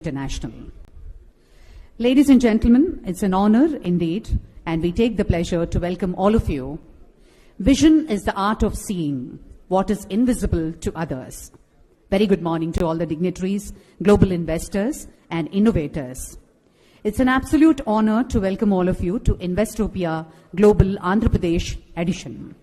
International. Ladies and gentlemen, it's an honor indeed, and we take the pleasure to welcome all of you. Vision is the art of seeing what is invisible to others. Very good morning to all the dignitaries, global investors, and innovators. It's an absolute honor to welcome all of you to Investopia Global Andhra Pradesh edition.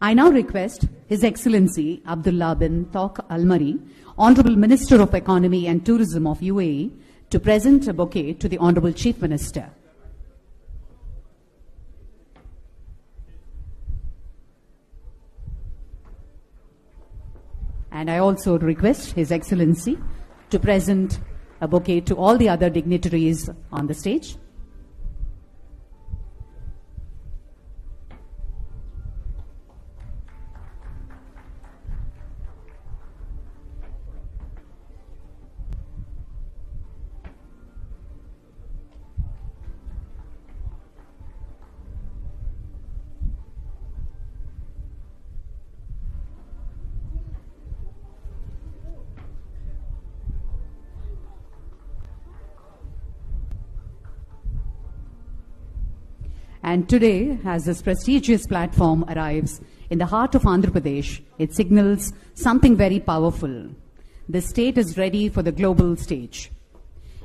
I now request His Excellency Abdullah bin Tawq Al-Mari, Honorable Minister of Economy and Tourism of UAE, to present a bouquet to the Honorable Chief Minister. And I also request His Excellency to present a bouquet to all the other dignitaries on the stage. And today, as this prestigious platform arrives in the heart of Andhra Pradesh, it signals something very powerful. The state is ready for the global stage.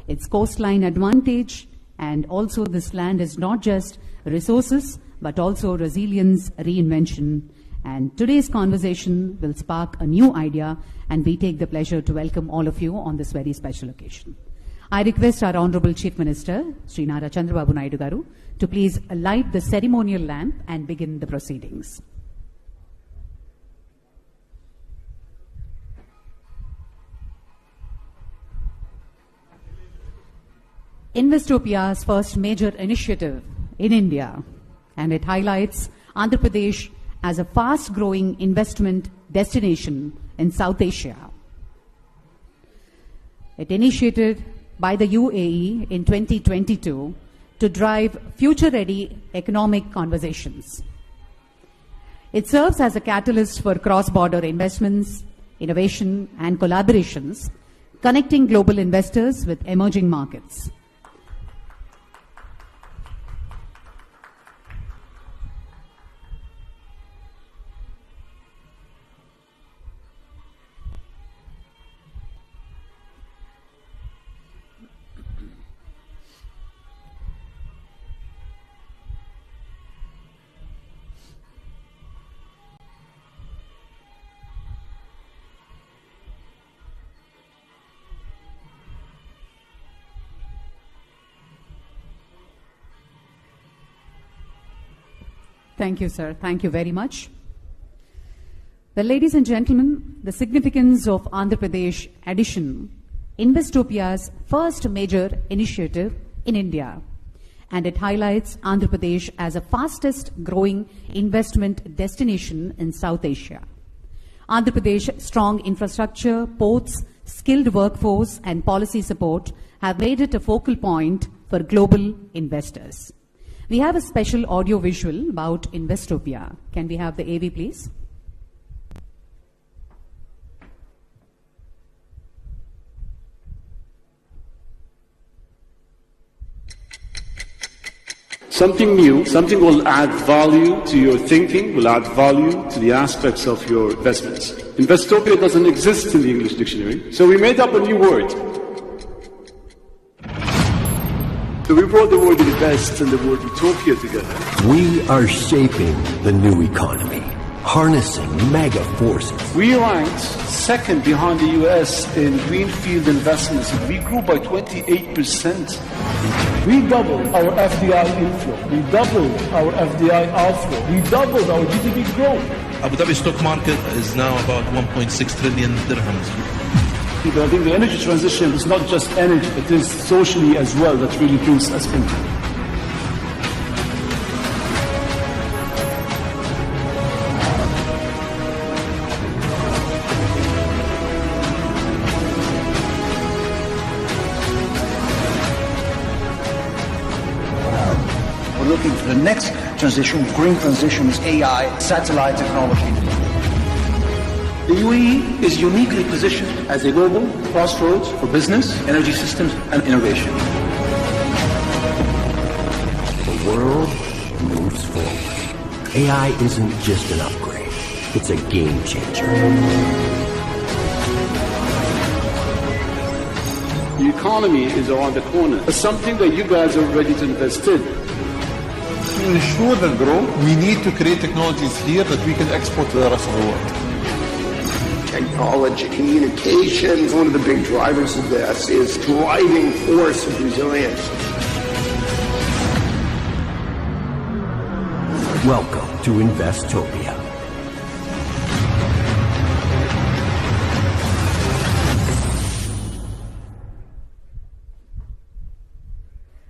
Its coastline advantage, and also this land is not just resources, but also resilience, reinvention. And today's conversation will spark a new idea, and we take the pleasure to welcome all of you on this very special occasion. I request our Honorable Chief Minister, Sri Nara Chandrababu Naidu Garu, to please light the ceremonial lamp and begin the proceedings. Investopia's first major initiative in India, and it highlights Andhra Pradesh as a fast-growing investment destination in South Asia. It initiated by the UAE in 2022 to drive future-ready economic conversations. It serves as a catalyst for cross-border investments, innovation, and collaborations, connecting global investors with emerging markets. Thank you, sir. Thank you very much. Well, ladies and gentlemen, the significance of Andhra Pradesh edition, Investopia's first major initiative in India, and it highlights Andhra Pradesh as a fastest growing investment destination in South Asia. Andhra Pradesh's strong infrastructure, ports, skilled workforce, and policy support have made it a focal point for global investors. We have a special audio visual about Investopia. Can we have the AV, please? Something new, something will add value to your thinking, will add value to the aspects of your investments. Investopia doesn't exist in the English dictionary, so we made up a new word. So we brought the word invest and the word utopia together. We are shaping the new economy, harnessing mega forces. We ranked second behind the US in greenfield investments. We grew by 28%. We doubled our FDI inflow. We doubled our FDI outflow. We doubled our GDP growth. Abu Dhabi stock market is now about 1.6 trillion dirhams. I think the energy transition is not just energy, it is socially as well that really brings us in. We're looking for the next transition, green transition is AI, satellite technology. The UAE is uniquely positioned as a global crossroads for business, energy systems, and innovation. The world moves forward. AI isn't just an upgrade, it's a game changer. The economy is around the corner. It's something that you guys are ready to invest in. To ensure that growth, we need to create technologies here that we can export to the rest of the world. Technology, communication, one of the big drivers of this is driving force of resilience. Welcome to Investopia.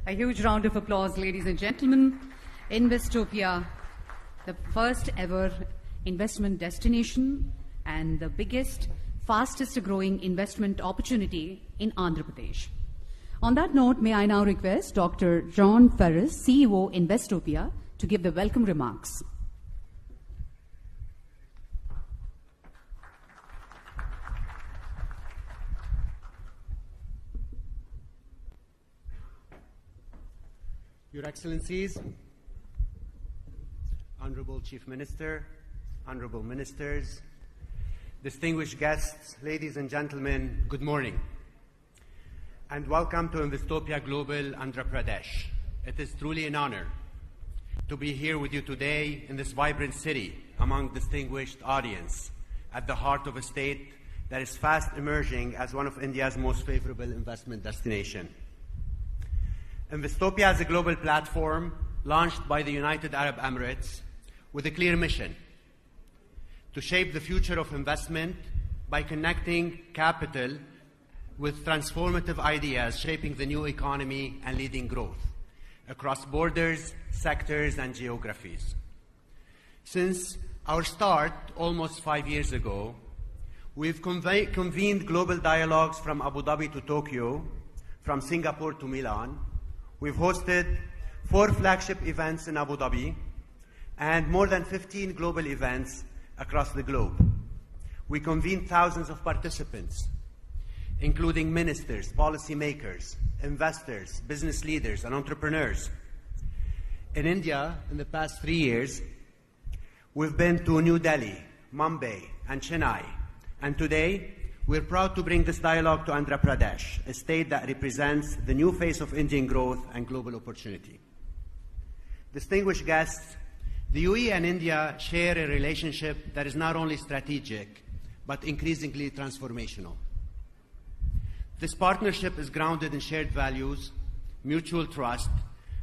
A huge round of applause, ladies and gentlemen. Investopia, the first ever investment destination and the biggest, fastest growing investment opportunity in Andhra Pradesh. On that note, may I now request Dr. John Ferris, CEO Investopia, to give the welcome remarks. Your Excellencies, Honorable Chief Minister, Honorable Ministers, distinguished guests, ladies and gentlemen, good morning. And welcome to Investopia Global Andhra Pradesh. It is truly an honor to be here with you today in this vibrant city among distinguished audience at the heart of a state that is fast emerging as one of India's most favorable investment destinations. Investopia is a global platform launched by the United Arab Emirates with a clear mission: to shape the future of investment by connecting capital with transformative ideas shaping the new economy and leading growth across borders, sectors, and geographies. Since our start almost 5 years ago, we've convened global dialogues from Abu Dhabi to Tokyo, from Singapore to Milan. We've hosted 4 flagship events in Abu Dhabi and more than 15 global events across the globe. We convened thousands of participants, including ministers, policymakers, investors, business leaders, and entrepreneurs. In India, in the past 3 years, we've been to New Delhi, Mumbai, and Chennai. And today, we're proud to bring this dialogue to Andhra Pradesh, a state that represents the new face of Indian growth and global opportunity. Distinguished guests, the UAE and India share a relationship that is not only strategic, but increasingly transformational. This partnership is grounded in shared values, mutual trust,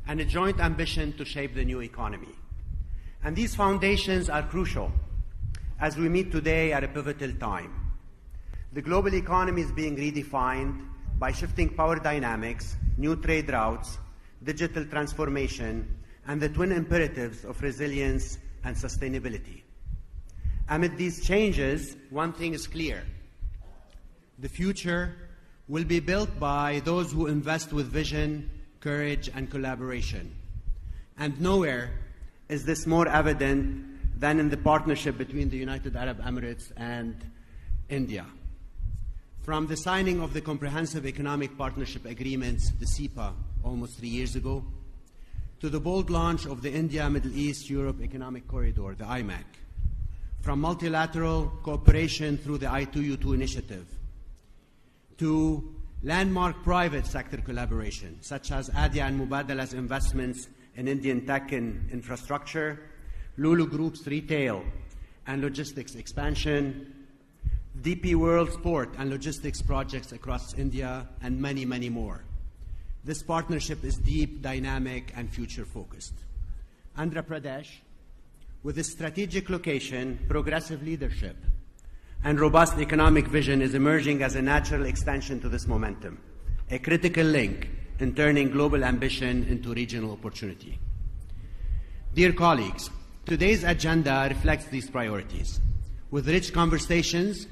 and a joint ambition to shape the new economy. And these foundations are crucial as we meet today at a pivotal time. The global economy is being redefined by shifting power dynamics, new trade routes, digital transformation, and the twin imperatives of resilience and sustainability. Amid these changes, one thing is clear: the future will be built by those who invest with vision, courage, and collaboration. And nowhere is this more evident than in the partnership between the United Arab Emirates and India. From the signing of the Comprehensive Economic Partnership Agreements, the CEPA, almost 3 years ago, to the bold launch of the India-Middle East-Europe Economic Corridor, the IMEC, from multilateral cooperation through the I2U2 initiative, to landmark private sector collaboration, such as ADIA and Mubadala's investments in Indian tech and infrastructure, Lulu Group's retail and logistics expansion, DP World's port and logistics projects across India, and many, many more. This partnership is deep, dynamic, and future-focused. Andhra Pradesh, with its strategic location, progressive leadership, and robust economic vision, is emerging as a natural extension to this momentum, a critical link in turning global ambition into regional opportunity. Dear colleagues, today's agenda reflects these priorities, with rich conversations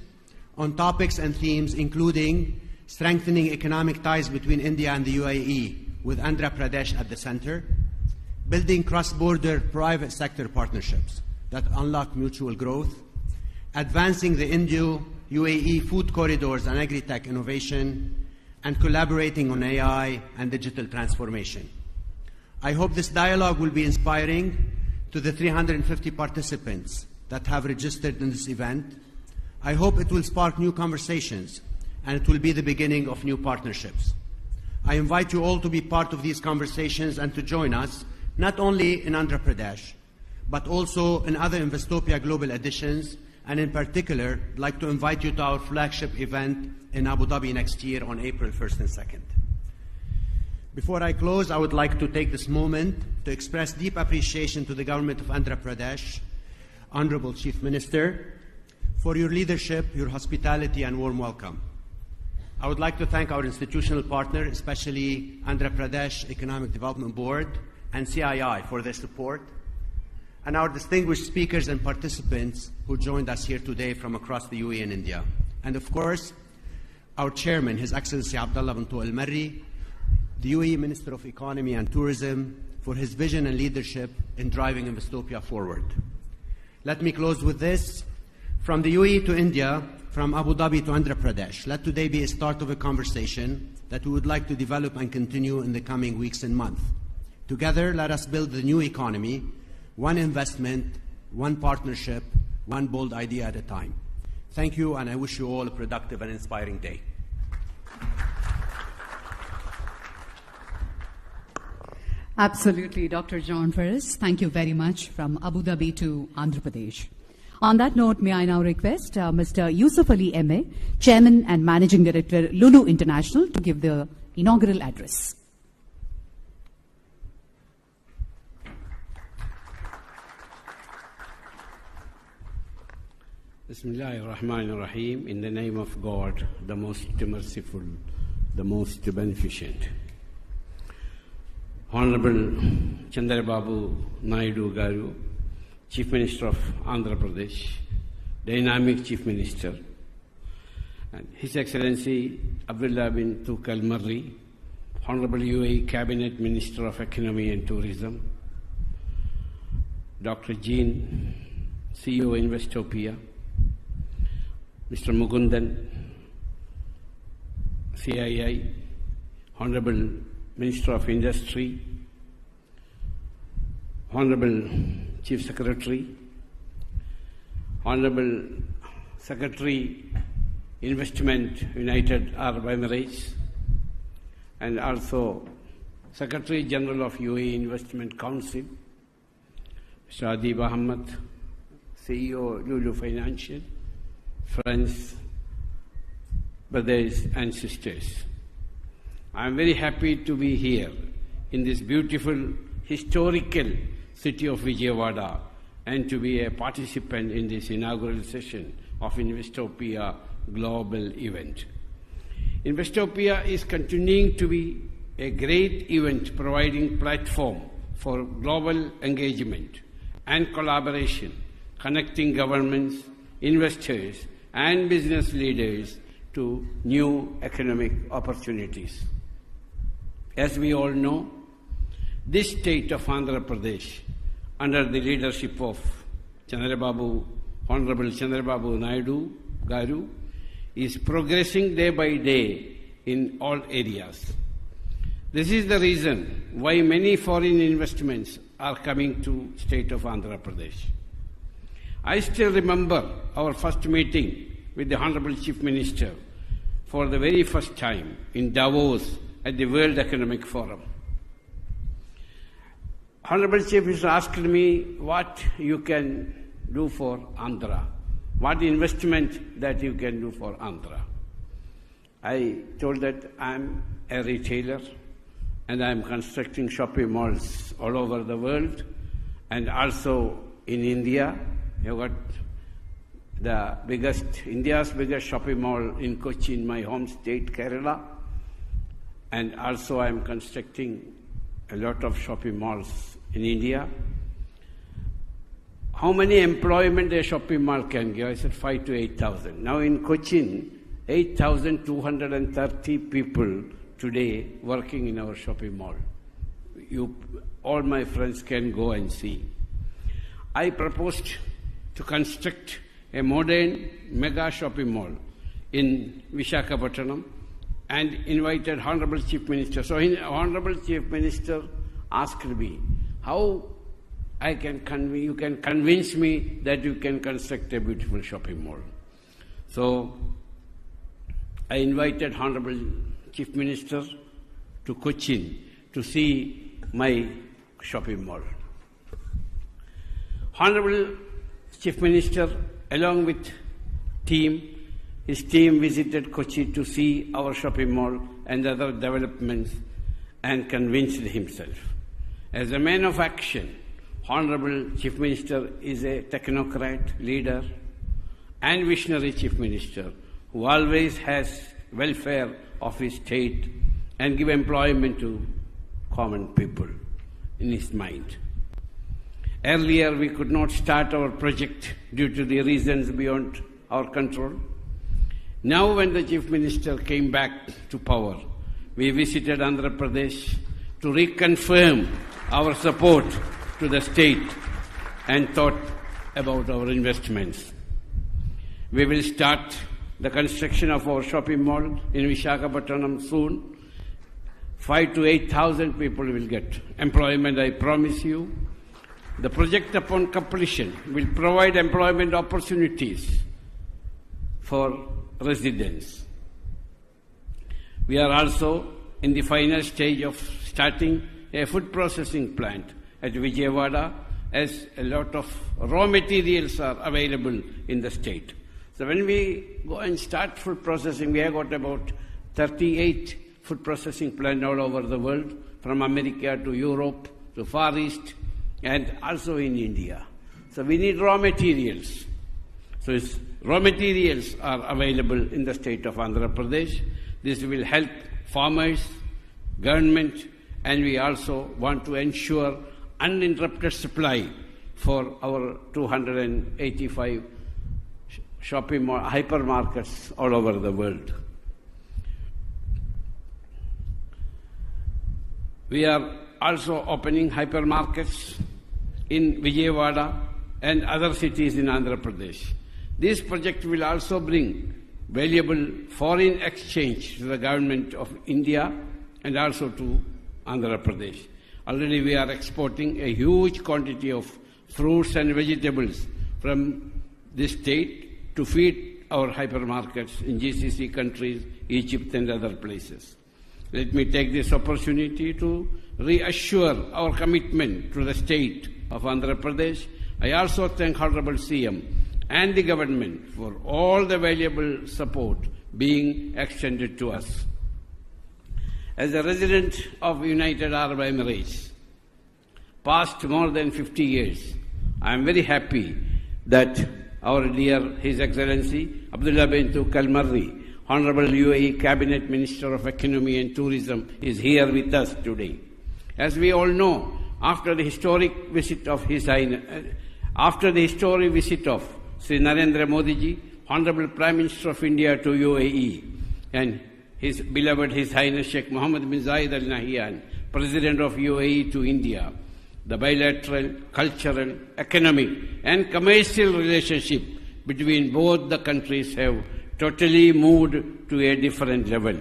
on topics and themes including strengthening economic ties between India and the UAE, with Andhra Pradesh at the center, building cross-border private sector partnerships that unlock mutual growth, advancing the Indo-UAE food corridors and agri-tech innovation, and collaborating on AI and digital transformation. I hope this dialogue will be inspiring to the 350 participants that have registered in this event. I hope it will spark new conversations, and it will be the beginning of new partnerships. I invite you all to be part of these conversations and to join us, not only in Andhra Pradesh, but also in other Investopia Global editions, and in particular, I'd like to invite you to our flagship event in Abu Dhabi next year on April 1st and 2nd. Before I close, I would like to take this moment to express deep appreciation to the government of Andhra Pradesh, Honorable Chief Minister, for your leadership, your hospitality, and warm welcome. I would like to thank our institutional partner, especially Andhra Pradesh Economic Development Board and CII for their support, and our distinguished speakers and participants who joined us here today from across the UAE and India. And of course, our chairman, His Excellency Abdullah bin Al Marri, the UAE Minister of Economy and Tourism, for his vision and leadership in driving Investopia forward. Let me close with this. From the UAE to India, from Abu Dhabi to Andhra Pradesh, let today be a start of a conversation that we would like to develop and continue in the coming weeks and months. Together, let us build the new economy, one investment, one partnership, one bold idea at a time. Thank you, and I wish you all a productive and inspiring day. Absolutely, Dr. John Ferris. Thank you very much from Abu Dhabi to Andhra Pradesh. On that note, may I now request Mr. Yusuf Ali M.A., Chairman and Managing Director, Lulu International, to give the inaugural address. Bismillahir Rahmanir Rahim, in the name of God, the most merciful, the most beneficent. Honorable Chandrababu Naidu Garu, Chief Minister of Andhra Pradesh, dynamic Chief Minister, and His Excellency Abdullah bin Al Marri, Honorable UAE Cabinet Minister of Economy and Tourism, Dr. Jean, CEO Investopia, Mr. Mugundan, CII, Honorable Minister of Industry, Honorable Chief Secretary, Honorable Secretary, Investment, United Arab Emirates, and also Secretary General of UAE Investment Council, Mr. Adib Ahmed, CEO Lulu Financial, friends, brothers and sisters. I am very happy to be here in this beautiful, historical city of Vijayawada and to be a participant in this inaugural session of Investopia Global event. Investopia is continuing to be a great event providing platform for global engagement and collaboration, connecting governments, investors, and business leaders to new economic opportunities. As we all know, this state of Andhra Pradesh, under the leadership of Honorable Chandrababu Naidu Garu, is progressing day by day in all areas. This is the reason why many foreign investments are coming to state of Andhra Pradesh. I still remember our first meeting with the Honorable Chief Minister for the very first time in Davos at the World Economic Forum. Honorable Chief Minister asked me what you can do for Andhra, what investment that you can do for Andhra. I told that I'm a retailer and I'm constructing shopping malls all over the world and also in India. You've got India's biggest shopping mall in Kochi, in my home state, Kerala. And also I'm constructing a lot of shopping malls in India. How many employment a shopping mall can give? I said 5,000 to 8,000. Now in Cochin, 8,230 people today working in our shopping mall. All my friends can go and see. I proposed to construct a modern mega shopping mall in Visakhapatnam and invited Honorable Chief Minister. So Honorable Chief Minister asked me, how you can convince me that you can construct a beautiful shopping mall. So I invited Honorable Chief Minister to Cochin to see my shopping mall. Honorable Chief Minister, along with his team visited Kochi to see our shopping mall and other developments and convinced himself. As a man of action, Honorable Chief Minister is a technocrat, leader, and visionary Chief Minister who always has welfare of his state and give employment to common people in his mind. Earlier, we could not start our project due to the reasons beyond our control. Now, when the Chief Minister came back to power, we visited Andhra Pradesh to reconfirm our support to the state and thought about our investments. We will start the construction of our shopping mall in Visakhapatnam soon. 5,000 to 8,000 people will get employment, I promise you. The project upon completion will provide employment opportunities for residents. We are also in the final stage of starting a food processing plant at Vijayawada, as a lot of raw materials are available in the state. So when we go and start food processing, we have got about 38 food processing plants all over the world, from America to Europe to Far East, and also in India. So we need raw materials. So raw materials are available in the state of Andhra Pradesh. This will help farmers, government, and we also want to ensure uninterrupted supply for our 285 shopping mall, hypermarkets all over the world. We are also opening hypermarkets in Vijayawada and other cities in Andhra Pradesh. This project will also bring valuable foreign exchange to the government of India and also to Andhra Pradesh. Already we are exporting a huge quantity of fruits and vegetables from this state to feed our hypermarkets in GCC countries, Egypt and other places. Let me take this opportunity to reassure our commitment to the state of Andhra Pradesh. I also thank Honorable CM and the government for all the valuable support being extended to us. As a resident of United Arab Emirates, past more than 50 years, I am very happy that our dear His Excellency Abdullah bin Tuq Al-Marri, Honorable UAE Cabinet Minister of Economy and Tourism, is here with us today. As we all know, after the historic visit of Sri Narendra Modi ji, Honorable Prime Minister of India to UAE, and His beloved His Highness Sheikh Mohammed bin Zayed Al Nahyan, President of UAE to India, the bilateral, cultural, economic and commercial relationship between both the countries have totally moved to a different level.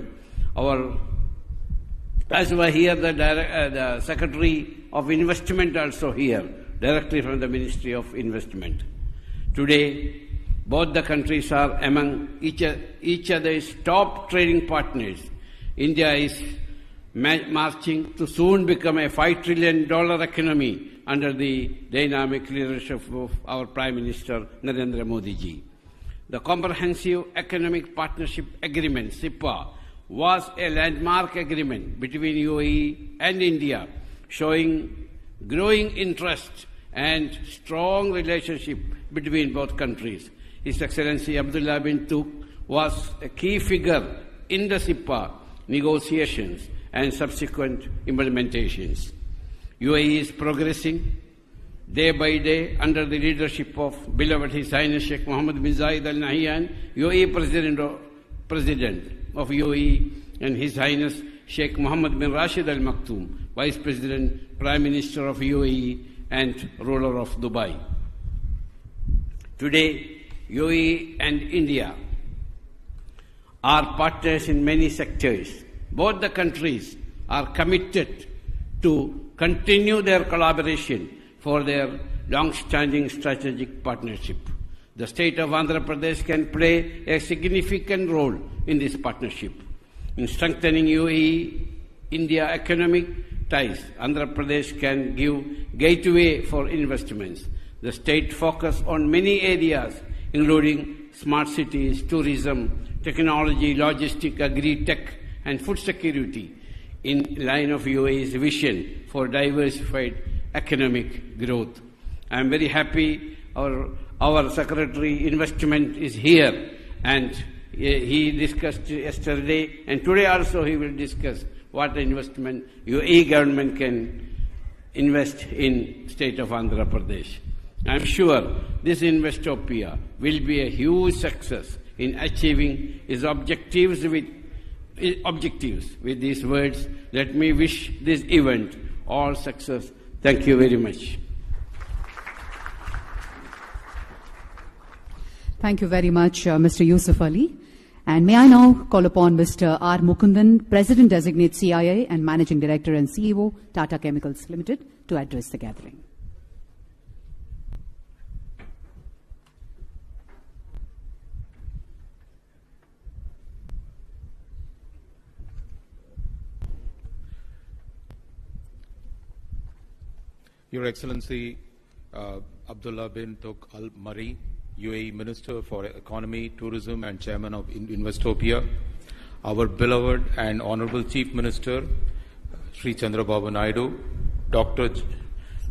As we hear the Secretary of Investment also here, directly from the Ministry of Investment. Today, both the countries are among each other's top trading partners. India is marching to soon become a $5 trillion economy under the dynamic leadership of our Prime Minister Narendra Modi ji. The Comprehensive Economic Partnership Agreement, CEPA, was a landmark agreement between UAE and India, showing growing interest and strong relationship between both countries. His Excellency Abdullah bin Tuq was a key figure in the CEPA negotiations and subsequent implementations. UAE is progressing day by day under the leadership of beloved His Highness Sheikh Mohammed bin Zayed Al Nahyan, UAE President of UAE, and His Highness Sheikh Mohammed bin Rashid Al Maktoum, Vice President, Prime Minister of UAE and ruler of Dubai. Today, UAE and India are partners in many sectors. Both the countries are committed to continue their collaboration for their long-standing strategic partnership. The state of Andhra Pradesh can play a significant role in this partnership. In strengthening UAE-India economic ties, Andhra Pradesh can give gateway for investments. The state focus on many areas, including smart cities, tourism, technology, logistics, agri-tech, and food security, in line of UAE's vision for diversified economic growth. I am very happy our Secretary Investment is here, and he discussed yesterday, and today also he will discuss what investment UAE government can invest in state of Andhra Pradesh. I am sure this Investopia will be a huge success in achieving its objectives. With these words, let me wish this event all success. Thank you very much. Thank you very much, Mr. Yusuf Ali. And may I now call upon Mr. R. Mukundan, President-designate CIA and Managing Director and CEO, Tata Chemicals Limited, to address the gathering. Your Excellency, Abdullah bin Tuq Al Mari, UAE Minister for Economy, Tourism and Chairman of Investopia, our beloved and Honorable Chief Minister, Sri Chandrababu Naidu, Dr.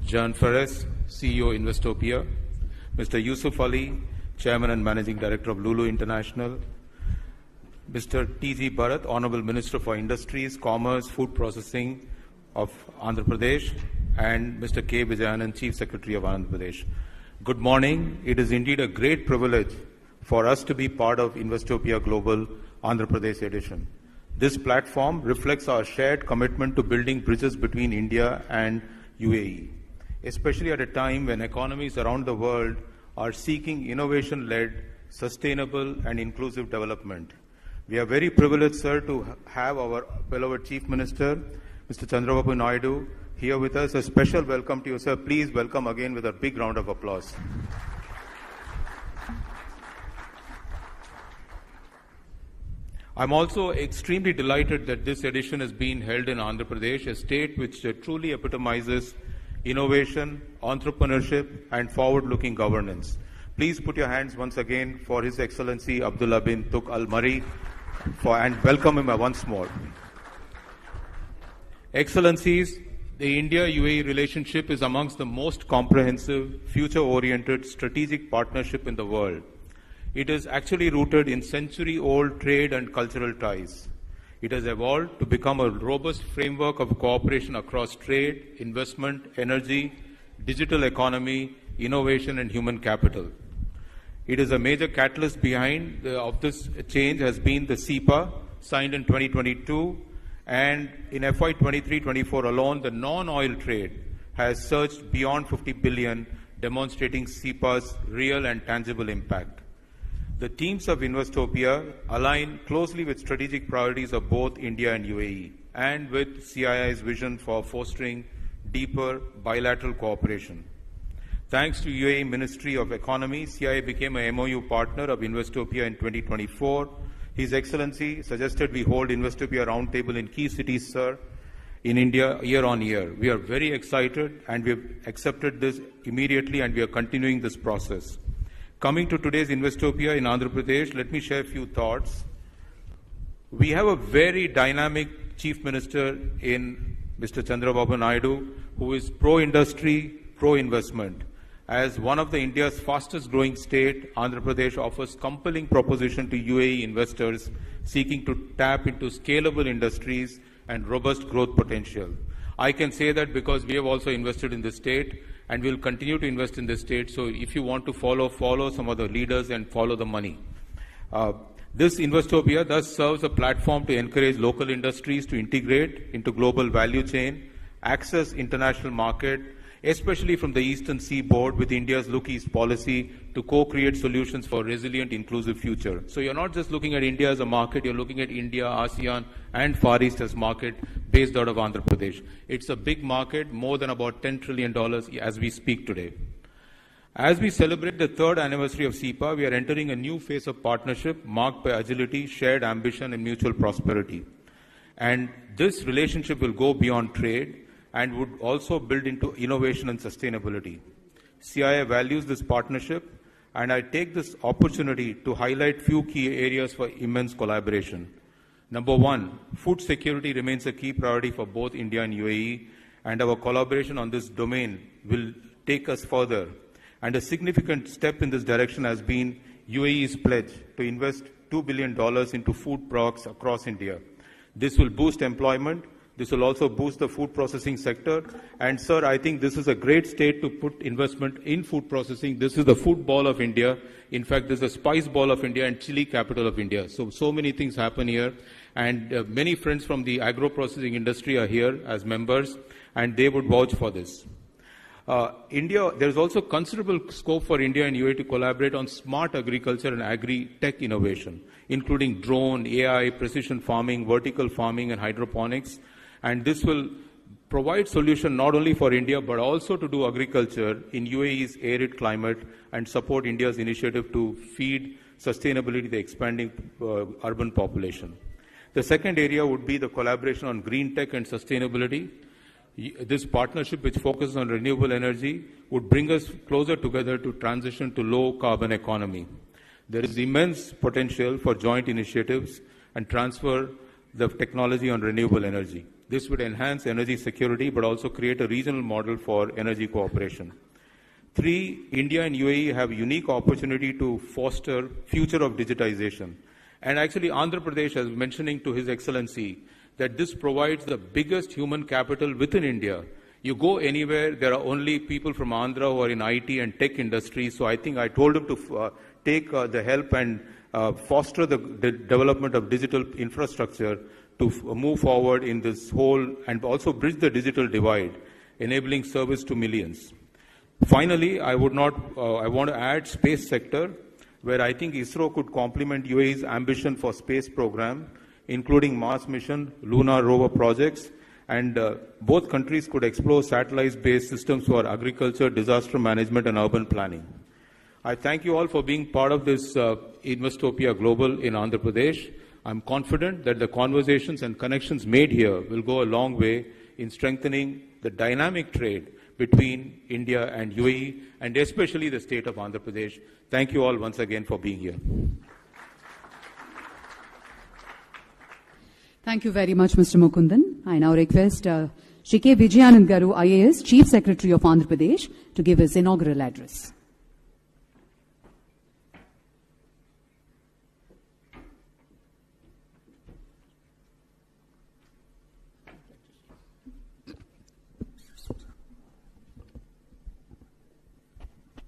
John Ferres, CEO Investopia, Mr. Yusuf Ali, Chairman and Managing Director of Lulu International, Mr. T.G. Bharat, Honorable Minister for Industries, Commerce, Food Processing of Andhra Pradesh, and Mr. K. Vijayanand, Chief Secretary of Andhra Pradesh. Good morning. It is indeed a great privilege for us to be part of Investopia Global Andhra Pradesh edition. This platform reflects our shared commitment to building bridges between India and UAE, especially at a time when economies around the world are seeking innovation-led, sustainable and inclusive development. We are very privileged, sir, to have our beloved Chief Minister, Mr. Chandrababu Naidu, here with us. A special welcome to you, sir. Please welcome again with a big round of applause. I'm also extremely delighted that this edition is being held in Andhra Pradesh, a state which truly epitomizes innovation, entrepreneurship, and forward-looking governance. Please put your hands once again for His Excellency Abdullah bin Tuq Al Mari and welcome him once more. Excellencies, the India-UAE relationship is amongst the most comprehensive, future-oriented strategic partnership in the world. It is actually rooted in century-old trade and cultural ties. It has evolved to become a robust framework of cooperation across trade, investment, energy, digital economy, innovation, and human capital. It is a major catalyst behind of this change has been the CEPA, signed in 2022, and in FY 23-24 alone, the non-oil trade has surged beyond 50 billion, demonstrating CEPA's real and tangible impact. The teams of Investopia align closely with strategic priorities of both India and UAE, and with CII's vision for fostering deeper bilateral cooperation. Thanks to UAE Ministry of Economy, CII became a MOU partner of Investopia in 2024. His Excellency suggested we hold Investopia Roundtable in key cities, sir, in India year on year. We are very excited and we have accepted this immediately and we are continuing this process. Coming to today's Investopia in Andhra Pradesh, let me share a few thoughts. We have a very dynamic Chief Minister in Mr. Chandrababu Naidu, who is pro-industry, pro-investment. As one of the India's fastest growing state, Andhra Pradesh offers compelling proposition to UAE investors seeking to tap into scalable industries and robust growth potential. I can say that because we have also invested in this state and we will continue to invest in this state. So if you want to follow some of the leaders and follow the money. This Investopia thus serves a platform to encourage local industries to integrate into global value chain, access international market, especially from the Eastern Seaboard with India's Look East policy to co-create solutions for a resilient, inclusive future. So you're not just looking at India as a market, you're looking at India, ASEAN, and Far East as market based out of Andhra Pradesh. It's a big market, more than about $10 trillion as we speak today. As we celebrate the 3rd anniversary of SEPA, we are entering a new phase of partnership marked by agility, shared ambition, and mutual prosperity. And this relationship will go beyond trade and would also build into innovation and sustainability. CIA values this partnership, and I take this opportunity to highlight few key areas for immense collaboration. Number one, food security remains a key priority for both India and UAE, and our collaboration on this domain will take us further. And a significant step in this direction has been UAE's pledge to invest $2 billion into food products across India. This will boost employment. This will also boost the food processing sector. And sir, I think this is a great state to put investment in food processing. This is the food ball of India. In fact, this is the spice ball of India and chili capital of India. So many things happen here. And many friends from the agro-processing industry are here as members, and they would vouch for this. There is also considerable scope for India and UAE to collaborate on smart agriculture and agri-tech innovation, including drone, AI, precision farming, vertical farming, and hydroponics. And this will provide solution not only for India, but also to do agriculture in UAE's arid climate and support India's initiative to feed sustainability to the expanding urban population. The second area would be the collaboration on green tech and sustainability. This partnership, which focuses on renewable energy, would bring us closer together to transition to low-carbon economy. There is immense potential for joint initiatives and transfer the technology on renewable energy. This would enhance energy security, but also create a regional model for energy cooperation. 3, India and UAE have unique opportunity to foster future of digitization. And actually, Andhra Pradesh is mentioning to His Excellency that this provides the biggest human capital within India. You go anywhere, there are only people from Andhra who are in IT and tech industry. So I think I told him to take the help and foster the development of digital infrastructure to move forward in this whole, and also bridge the digital divide, enabling service to millions. Finally, I want to add space sector, where I think ISRO could complement UAE's ambition for space program, including Mars mission, lunar rover projects, and both countries could explore satellite-based systems for agriculture, disaster management, and urban planning. I thank you all for being part of this Investopia Global in Andhra Pradesh. I'm confident that the conversations and connections made here will go a long way in strengthening the dynamic trade between India and UAE, and especially the state of Andhra Pradesh. Thank you all once again for being here. Thank you very much, Mr. Mukundan. I now request Shri K. Vijayanand Garu, IAS, Chief Secretary of Andhra Pradesh, to give his inaugural address.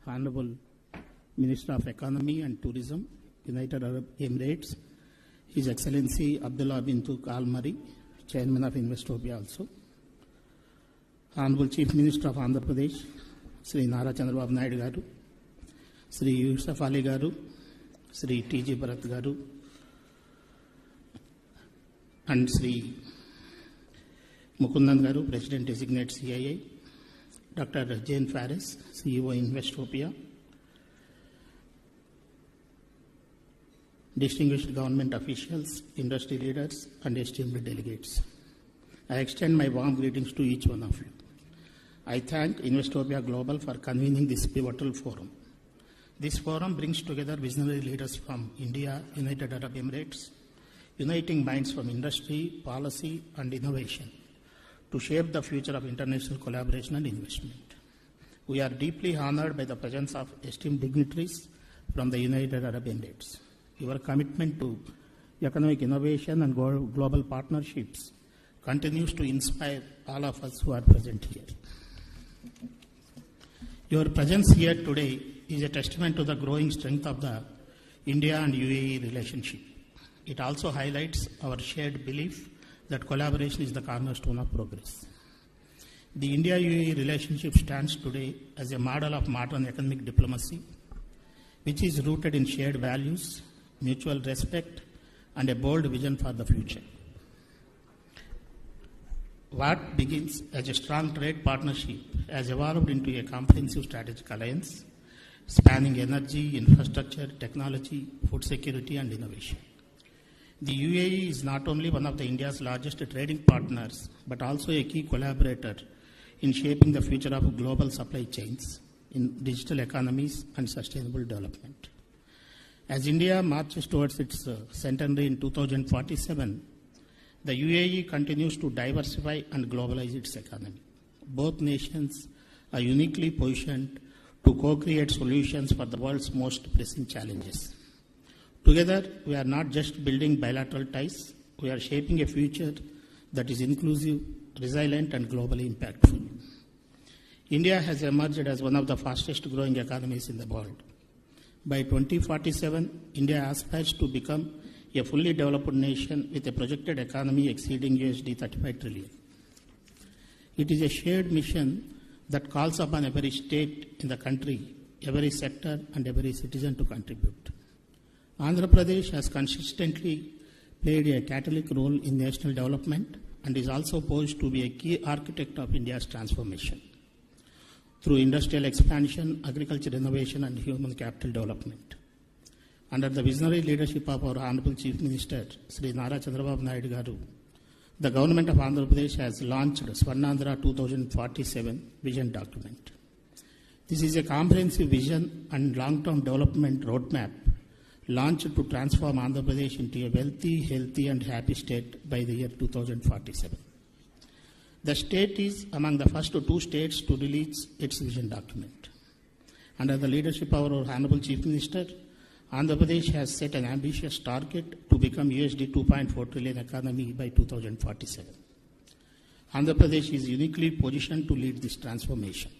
Honorable Minister of Economy and Tourism, United Arab Emirates, His Excellency Abdullah bin Tuq Al Mari, Chairman of Investopia also, Honorable Chief Minister of Andhra Pradesh, Sri Nara Chandrababu Naidu Garu, Sri Yusuf Ali Garu, Sri T.G. Bharat Garu, and Sri Mukundan Garu, President Designate CIA, Dr. Jane Faris, CEO Investopia, distinguished government officials, industry leaders, and esteemed delegates. I extend my warm greetings to each one of you. I thank Investopia Global for convening this pivotal forum. This forum brings together visionary leaders from India, United Arab Emirates, uniting minds from industry, policy, and innovation to shape the future of international collaboration and investment. We are deeply honored by the presence of esteemed dignitaries from the United Arab Emirates. Your commitment to economic innovation and global partnerships continues to inspire all of us who are present here. Your presence here today is a testament to the growing strength of the India and UAE relationship. It also highlights our shared belief that collaboration is the cornerstone of progress. The India-UAE relationship stands today as a model of modern economic diplomacy, which is rooted in shared values, mutual respect, and a bold vision for the future. What begins as a strong trade partnership has evolved into a comprehensive strategic alliance spanning energy, infrastructure, technology, food security, and innovation. The UAE is not only one of India's largest trading partners, but also a key collaborator in shaping the future of global supply chains, in digital economies, and sustainable development. As India marches towards its centenary in 2047, the UAE continues to diversify and globalize its economy. Both nations are uniquely positioned to co-create solutions for the world's most pressing challenges. Together, we are not just building bilateral ties, we are shaping a future that is inclusive, resilient, and globally impactful. India has emerged as one of the fastest growing economies in the world. By 2047, India aspires to become a fully developed nation with a projected economy exceeding $35 trillion. It is a shared mission that calls upon every state in the country, every sector, and every citizen to contribute. Andhra Pradesh has consistently played a catalytic role in national development and is also poised to be a key architect of India's transformation through industrial expansion, agriculture innovation, and human capital development. Under the visionary leadership of our Honorable Chief Minister, Sri Nara Chandrababu Naidu Garu, the Government of Andhra Pradesh has launched Swarnandhra 2047 vision document. This is a comprehensive vision and long-term development roadmap launched to transform Andhra Pradesh into a wealthy, healthy, and happy state by the year 2047. The state is among the first 2 states to release its vision document. Under the leadership of our Honorable Chief Minister, Andhra Pradesh has set an ambitious target to become $2.4 trillion economy by 2047. Andhra Pradesh is uniquely positioned to lead this transformation.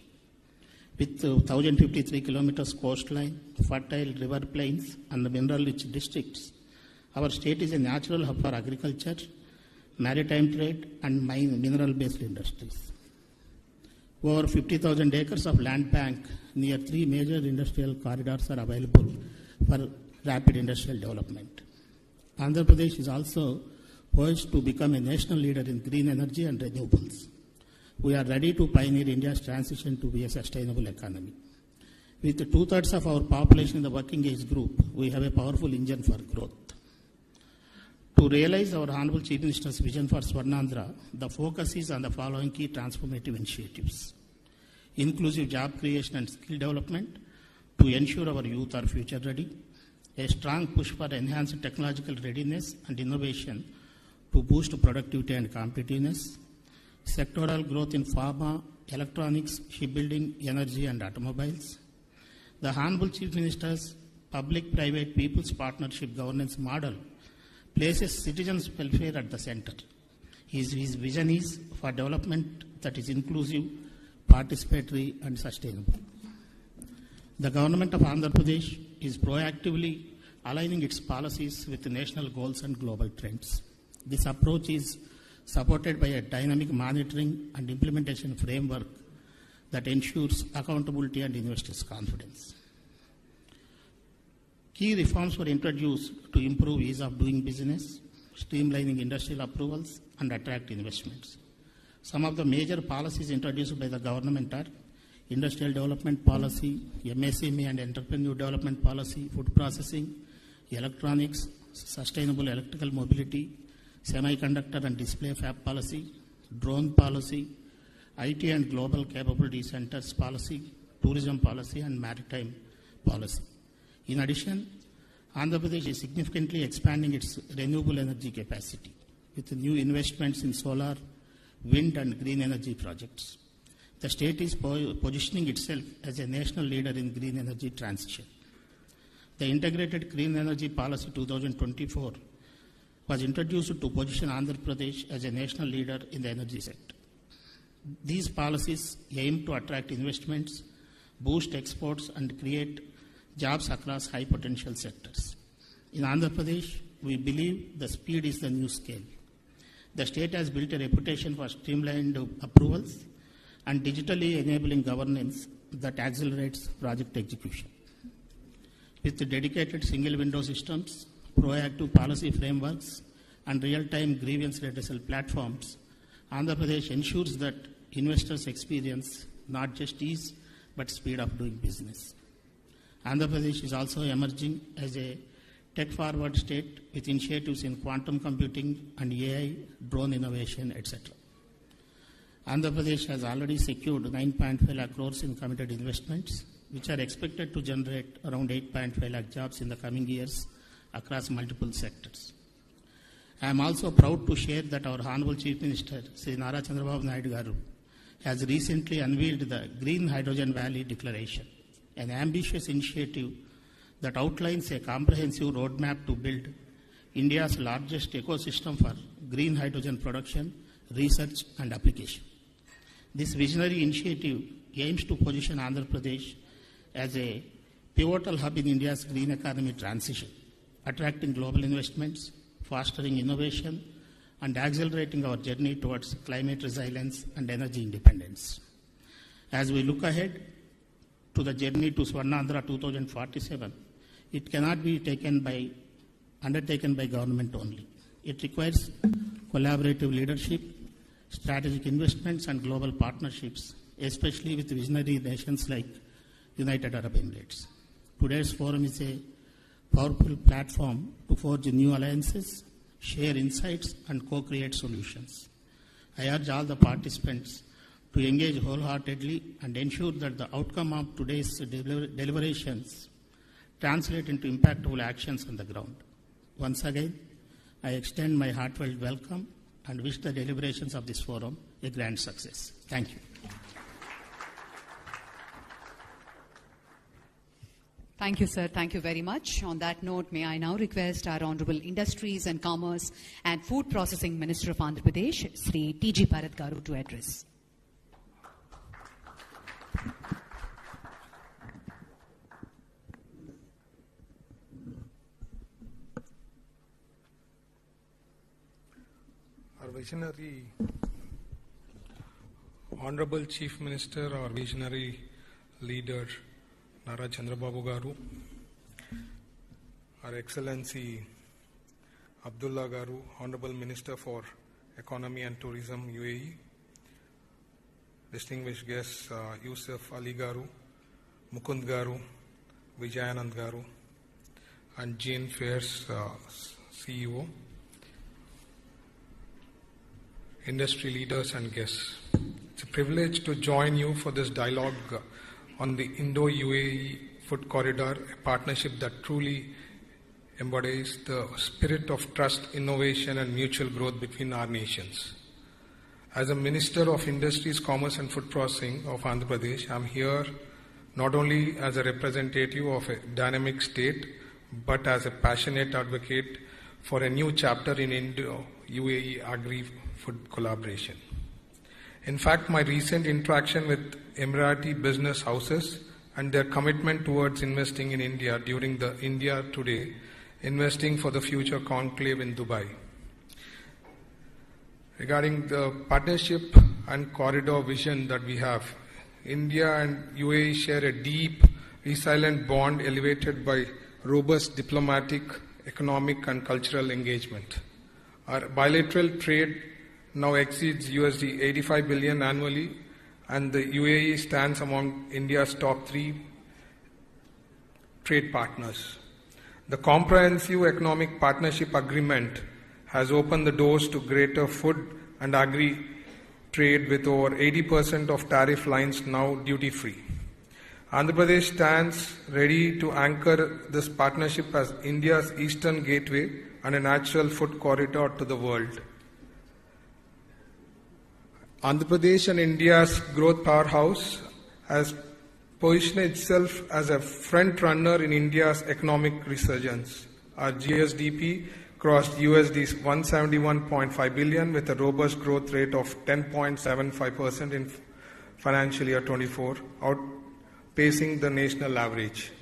With 1,053 kilometers coastline, fertile river plains, and mineral-rich districts, our state is a natural hub for agriculture, maritime trade, and mineral-based industries. Over 50,000 acres of land bank near 3 major industrial corridors are available for rapid industrial development. Andhra Pradesh is also poised to become a national leader in green energy and renewables. We are ready to pioneer India's transition to be a sustainable economy. With 2/3 of our population in the working age group, we have a powerful engine for growth. To realize our Honorable Chief Minister's vision for Swarnandhra, the focus is on the following key transformative initiatives: inclusive job creation and skill development to ensure our youth are future ready, a strong push for enhanced technological readiness and innovation to boost productivity and competitiveness, sectoral growth in pharma, electronics, shipbuilding, energy, and automobiles. The Honorable Chief Minister's public-private people's partnership governance model places citizens' welfare at the center. His vision is for development that is inclusive, participatory, and sustainable. The government of Andhra Pradesh is proactively aligning its policies with national goals and global trends. This approach is supported by a dynamic monitoring and implementation framework that ensures accountability and investors' confidence. Key reforms were introduced to improve ease of doing business, streamlining industrial approvals, and attract investments. Some of the major policies introduced by the government are Industrial Development Policy, MSME and Entrepreneur Development Policy, Food Processing, Electronics, Sustainable Electrical Mobility, Semiconductor and Display Fab Policy, Drone Policy, IT and Global Capability Centers Policy, Tourism Policy, and Maritime Policy. In addition, Andhra Pradesh is significantly expanding its renewable energy capacity with new investments in solar, wind, and green energy projects. The state is positioning itself as a national leader in green energy transition. The Integrated Clean Energy Policy 2024 was introduced to position Andhra Pradesh as a national leader in the energy sector. These policies aim to attract investments, boost exports, and create jobs across high potential sectors. In Andhra Pradesh, we believe the speed is the new scale. The state has built a reputation for streamlined approvals, and digitally enabling governance that accelerates project execution. With dedicated single window systems, proactive policy frameworks, and real-time grievance redressal platforms, Andhra Pradesh ensures that investors experience not just ease but speed of doing business. Andhra Pradesh is also emerging as a tech-forward state with initiatives in quantum computing and AI, drone innovation, etc. Andhra Pradesh has already secured 9.5 lakh crores in committed investments, which are expected to generate around 8.5 lakh jobs in the coming years across multiple sectors. I am also proud to share that our Honorable Chief Minister, Sri Nara Chandrababu Naidu Garu, has recently unveiled the Green Hydrogen Valley Declaration, an ambitious initiative that outlines a comprehensive roadmap to build India's largest ecosystem for green hydrogen production, research and application. This visionary initiative aims to position Andhra Pradesh as a pivotal hub in India's green economy transition, attracting global investments, fostering innovation, and accelerating our journey towards climate resilience and energy independence. As we look ahead to the journey to Swarnandhra 2047, it cannot be undertaken by government only. It requires collaborative leadership, strategic investments, and global partnerships, especially with visionary nations like United Arab Emirates. Today's forum is a powerful platform to forge new alliances, share insights, and co-create solutions. I urge all the participants to engage wholeheartedly and ensure that the outcome of today's deliberations translate into impactful actions on the ground. Once again, I extend my heartfelt welcome and wish the deliberations of this forum a grand success. Thank you. Thank you, sir. Thank you very much. On that note, may I now request our Honorable Industries and Commerce and Food Processing Minister of Andhra Pradesh, Sri T.G. Bharat Garu, to address. Our visionary Honorable Chief Minister, our visionary leader, Nara Chandrababu Garu, Our Excellency Abdullah Garu, Honorable Minister for Economy and Tourism, UAE, distinguished guests Yusuf Ali Garu, Mukund Garu, Vijayanand Garu, and Jane Fairs CEO, industry leaders and guests. It's a privilege to join you for this dialogue on the Indo-UAE Food Corridor, a partnership that truly embodies the spirit of trust, innovation, and mutual growth between our nations. As a Minister of Industries, Commerce and Food Processing of Andhra Pradesh, I'm here not only as a representative of a dynamic state, but as a passionate advocate for a new chapter in Indo-UAE agri-food collaboration. In fact, my recent interaction with Emirati business houses and their commitment towards investing in India during the India Today, Investing for the Future conclave in Dubai. Regarding the partnership and corridor vision that we have, India and UAE share a deep, resilient bond elevated by robust diplomatic, economic and cultural engagement. Our bilateral trade now exceeds USD 85 billion annually, and the UAE stands among India's top 3 trade partners. The Comprehensive Economic Partnership Agreement has opened the doors to greater food and agri trade, with over 80% of tariff lines now duty-free. Andhra Pradesh stands ready to anchor this partnership as India's eastern gateway and a natural food corridor to the world. Andhra Pradesh and India's growth powerhouse has positioned itself as a front runner in India's economic resurgence. Our GSDP crossed USD 171.5 billion with a robust growth rate of 10.75% in financial year 24, outpacing the national average.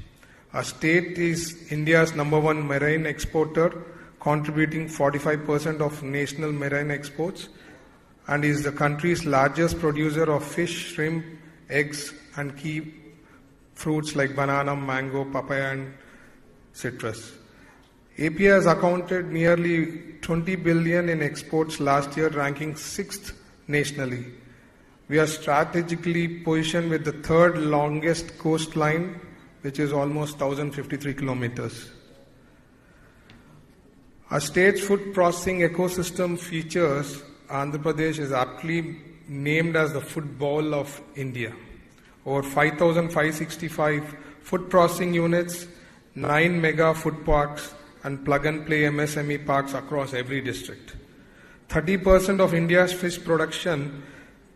Our state is India's #1 marine exporter, contributing 45% of national marine exports, and is the country's largest producer of fish, shrimp, eggs, and key fruits like banana, mango, papaya, and citrus. AP has accounted nearly 20 billion in exports last year, ranking 6th nationally. We are strategically positioned with the third longest coastline, which is almost 1,053 kilometers. Our state's food processing ecosystem features Andhra Pradesh is aptly named as the food bowl of India. Over 5,565 food processing units, 9 mega food parks, and plug-and-play MSME parks across every district. 30% of India's fish production,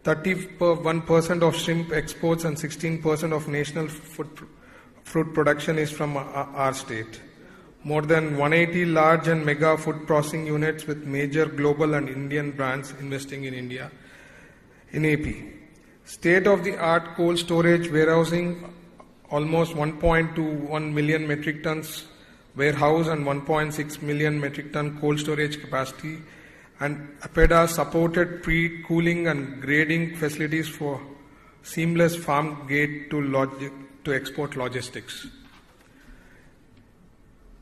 31% of shrimp exports, and 16% of national fruit production is from our state. More than 180 large and mega food processing units with major global and Indian brands investing in India, in AP. State-of-the-art cold storage warehousing, almost 1.21 million metric tons warehouse and 1.6 million metric ton cold storage capacity, and APEDA supported pre-cooling and grading facilities for seamless farm gate to export logistics.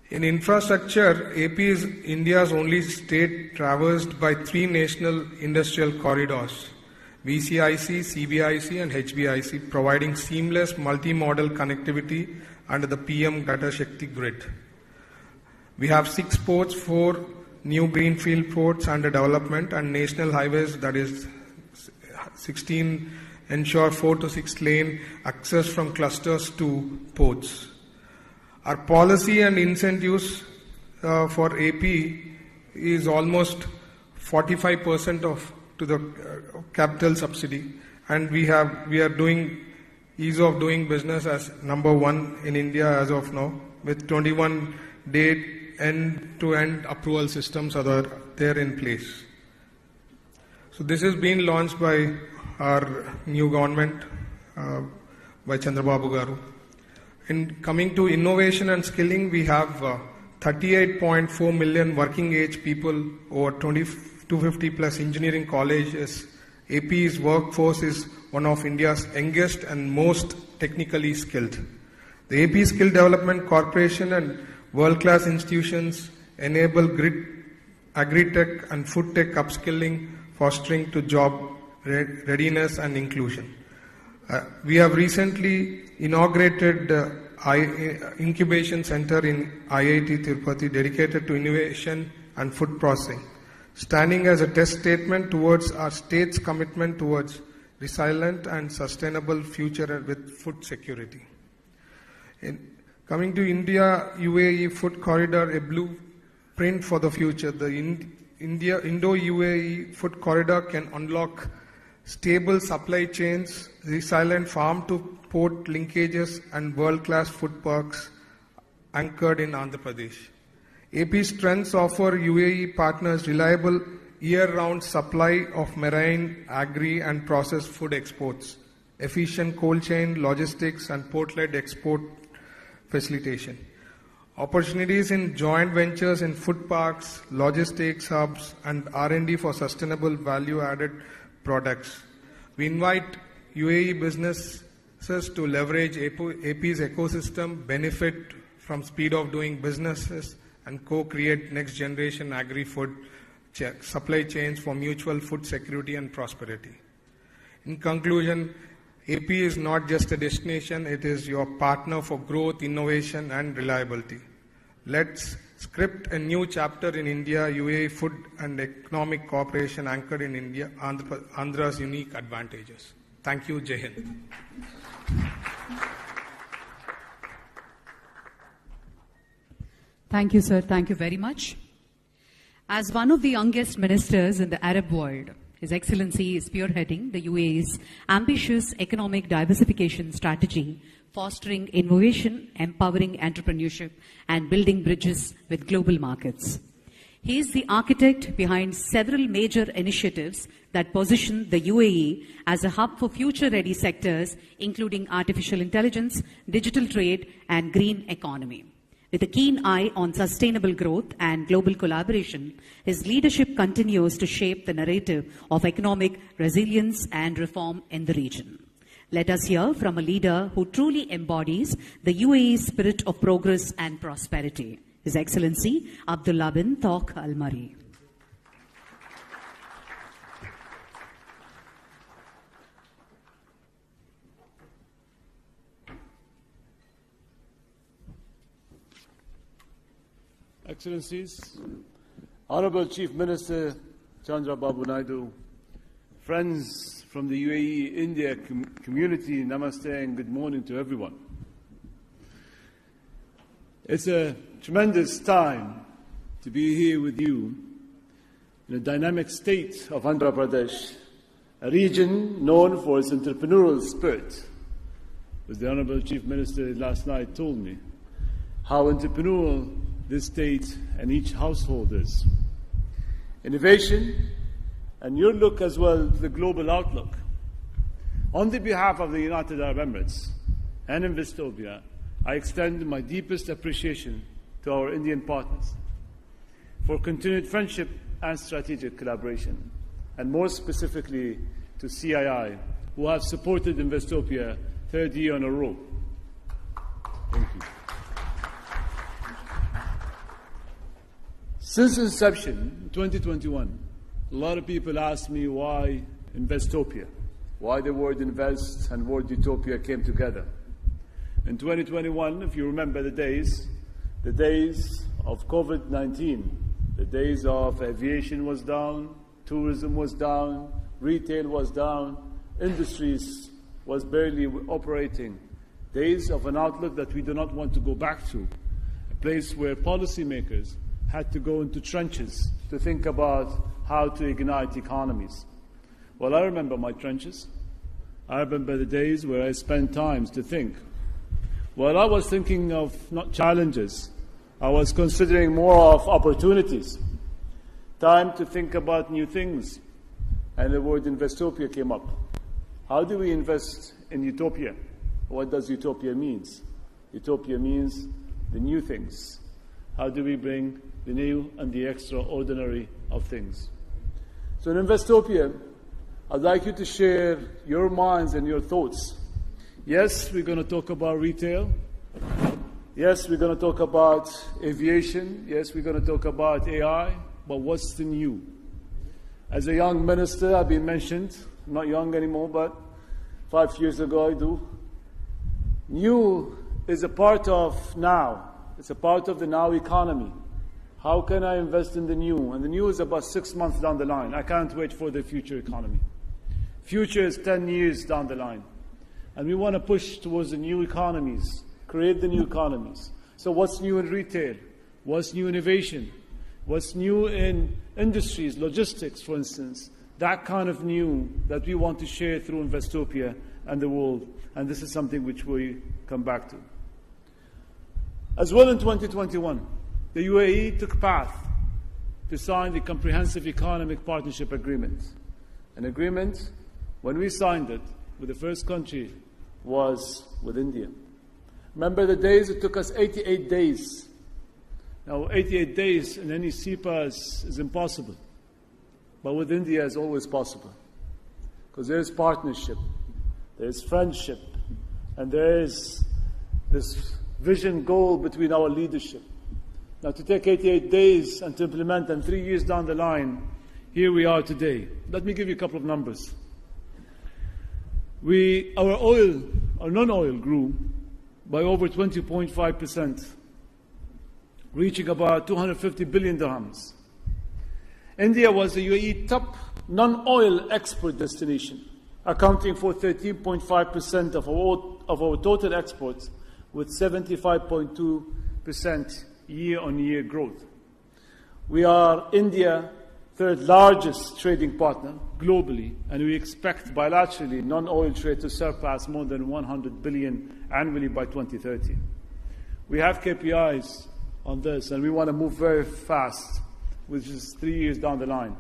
In infrastructure, AP is India's only state traversed by 3 national industrial corridors, VCIC, CBIC, and HBIC, providing seamless multimodal connectivity under the PM Gata Shakti grid. We have 6 ports, 4 new greenfield ports under development, and national highways, that is 16, ensure 4 to 6 lane access from clusters to ports. Our policy and incentives for AP is almost 45% to the capital subsidy, and we are doing ease of doing business as number 1 in India as of now, with 21 day end-to-end approval systems are there in place. So this is being launched by our new government, by Chandrababu Garu. In coming to innovation and skilling, we have 38.4 million working age people, over 250 plus engineering colleges. AP's workforce is one of India's youngest and most technically skilled. The AP Skill Development Corporation and world-class institutions enable agri-tech and food tech upskilling, fostering to job readiness and inclusion. We have recently inaugurated incubation center in IIT Tirupati dedicated to innovation and food processing, standing as a test statement towards our state's commitment towards resilient and sustainable future with food security. Coming to India UAE Food Corridor, a blueprint for the future. The Indo-UAE Food Corridor can unlock stable supply chains, resilient farm-to-port linkages, and world-class food parks anchored in Andhra Pradesh. AP's strengths offer UAE partners reliable year-round supply of marine, agri, and processed food exports, efficient cold chain logistics, and port-led export facilitation. Opportunities in joint ventures in food parks, logistics hubs, and R&D for sustainable value-added products. We invite UAE businesses to leverage AP's ecosystem, benefit from speed of doing businesses, and co-create next-generation agri-food supply chains for mutual food security and prosperity. In conclusion, AP is not just a destination, it is your partner for growth, innovation, and reliability. Let's script a new chapter in India, UAE food and economic cooperation anchored in India, Andhra's unique advantages. Thank you, Jai Hind. Thank you, sir. Thank you very much. As one of the youngest ministers in the Arab world, His Excellency is spearheading the UAE's ambitious economic diversification strategy, fostering innovation, empowering entrepreneurship, and building bridges with global markets. He is the architect behind several major initiatives that position the UAE as a hub for future-ready sectors, including artificial intelligence, digital trade, and green economy. With a keen eye on sustainable growth and global collaboration, his leadership continues to shape the narrative of economic resilience and reform in the region. Let us hear from a leader who truly embodies the UAE's spirit of progress and prosperity, His Excellency Abdullah bin Tawq Al Mari. Excellencies, Honorable Chief Minister Chandra Babu Naidu, friends from the UAE-India community, namaste and good morning to everyone. It's a tremendous time to be here with you in a dynamic state of Andhra Pradesh, a region known for its entrepreneurial spirit. As the Honorable Chief Minister last night told me, how entrepreneurial this state and each household is. Innovation and your look as well to the global outlook. On the behalf of the United Arab Emirates and Investopia, I extend my deepest appreciation to our Indian partners for continued friendship and strategic collaboration, and more specifically to CII, who have supported Investopia third year in a row. Thank you. Since inception, in 2021, a lot of people ask me why Investopia, why the word invest and word utopia came together. In 2021, if you remember the days of COVID-19, the days of aviation was down, tourism was down, retail was down, industries was barely operating. Days of an outlook that we do not want to go back to, a place where policymakers had to go into trenches to think about how to ignite economies. Well, I remember my trenches. I remember the days where I spent time to think. Well, I was thinking of not challenges. I was considering more of opportunities. Time to think about new things. And the word Investopia came up. How do we invest in utopia? What does utopia mean? Utopia means the new things. How do we bring the new and the extraordinary of things? So in Investopia, I'd like you to share your minds and your thoughts. Yes, we're going to talk about retail. Yes, we're going to talk about aviation. Yes, we're going to talk about AI. But what's the new? As a young minister, I've been mentioned. I'm not young anymore, but 5 years ago I do. New is a part of now. It's a part of the now economy. How can I invest in the new? And the new is about 6 months down the line. I can't wait for the future economy. Future is 10 years down the line. And we want to push towards the new economies, create the new economies. So what's new in retail? What's new in innovation? What's new in industries, logistics, for instance? That kind of new that we want to share through Investopia and the world. And this is something which we come back to. As well in 2021, the UAE took path to sign the Comprehensive Economic Partnership Agreement. An agreement, when we signed it, with the first country was with India. Remember the days it took us 88 days. Now 88 days in any CEPA is impossible. But with India it's always possible. Because there is partnership, there is friendship, and there is this vision goal between our leadership. Now to take 88 days and to implement and 3 years down the line, here we are today. Let me give you a couple of numbers. Our non-oil grew by over 20.5%, reaching about 250 billion dirhams. India was the UAE top non-oil export destination, accounting for 13.5% of our total exports, with 75.2% year-on-year growth. We are India's third largest trading partner globally, and we expect bilaterally non-oil trade to surpass more than 100 billion annually by 2030. We have KPIs on this, and we want to move very fast, which is 3 years down the line.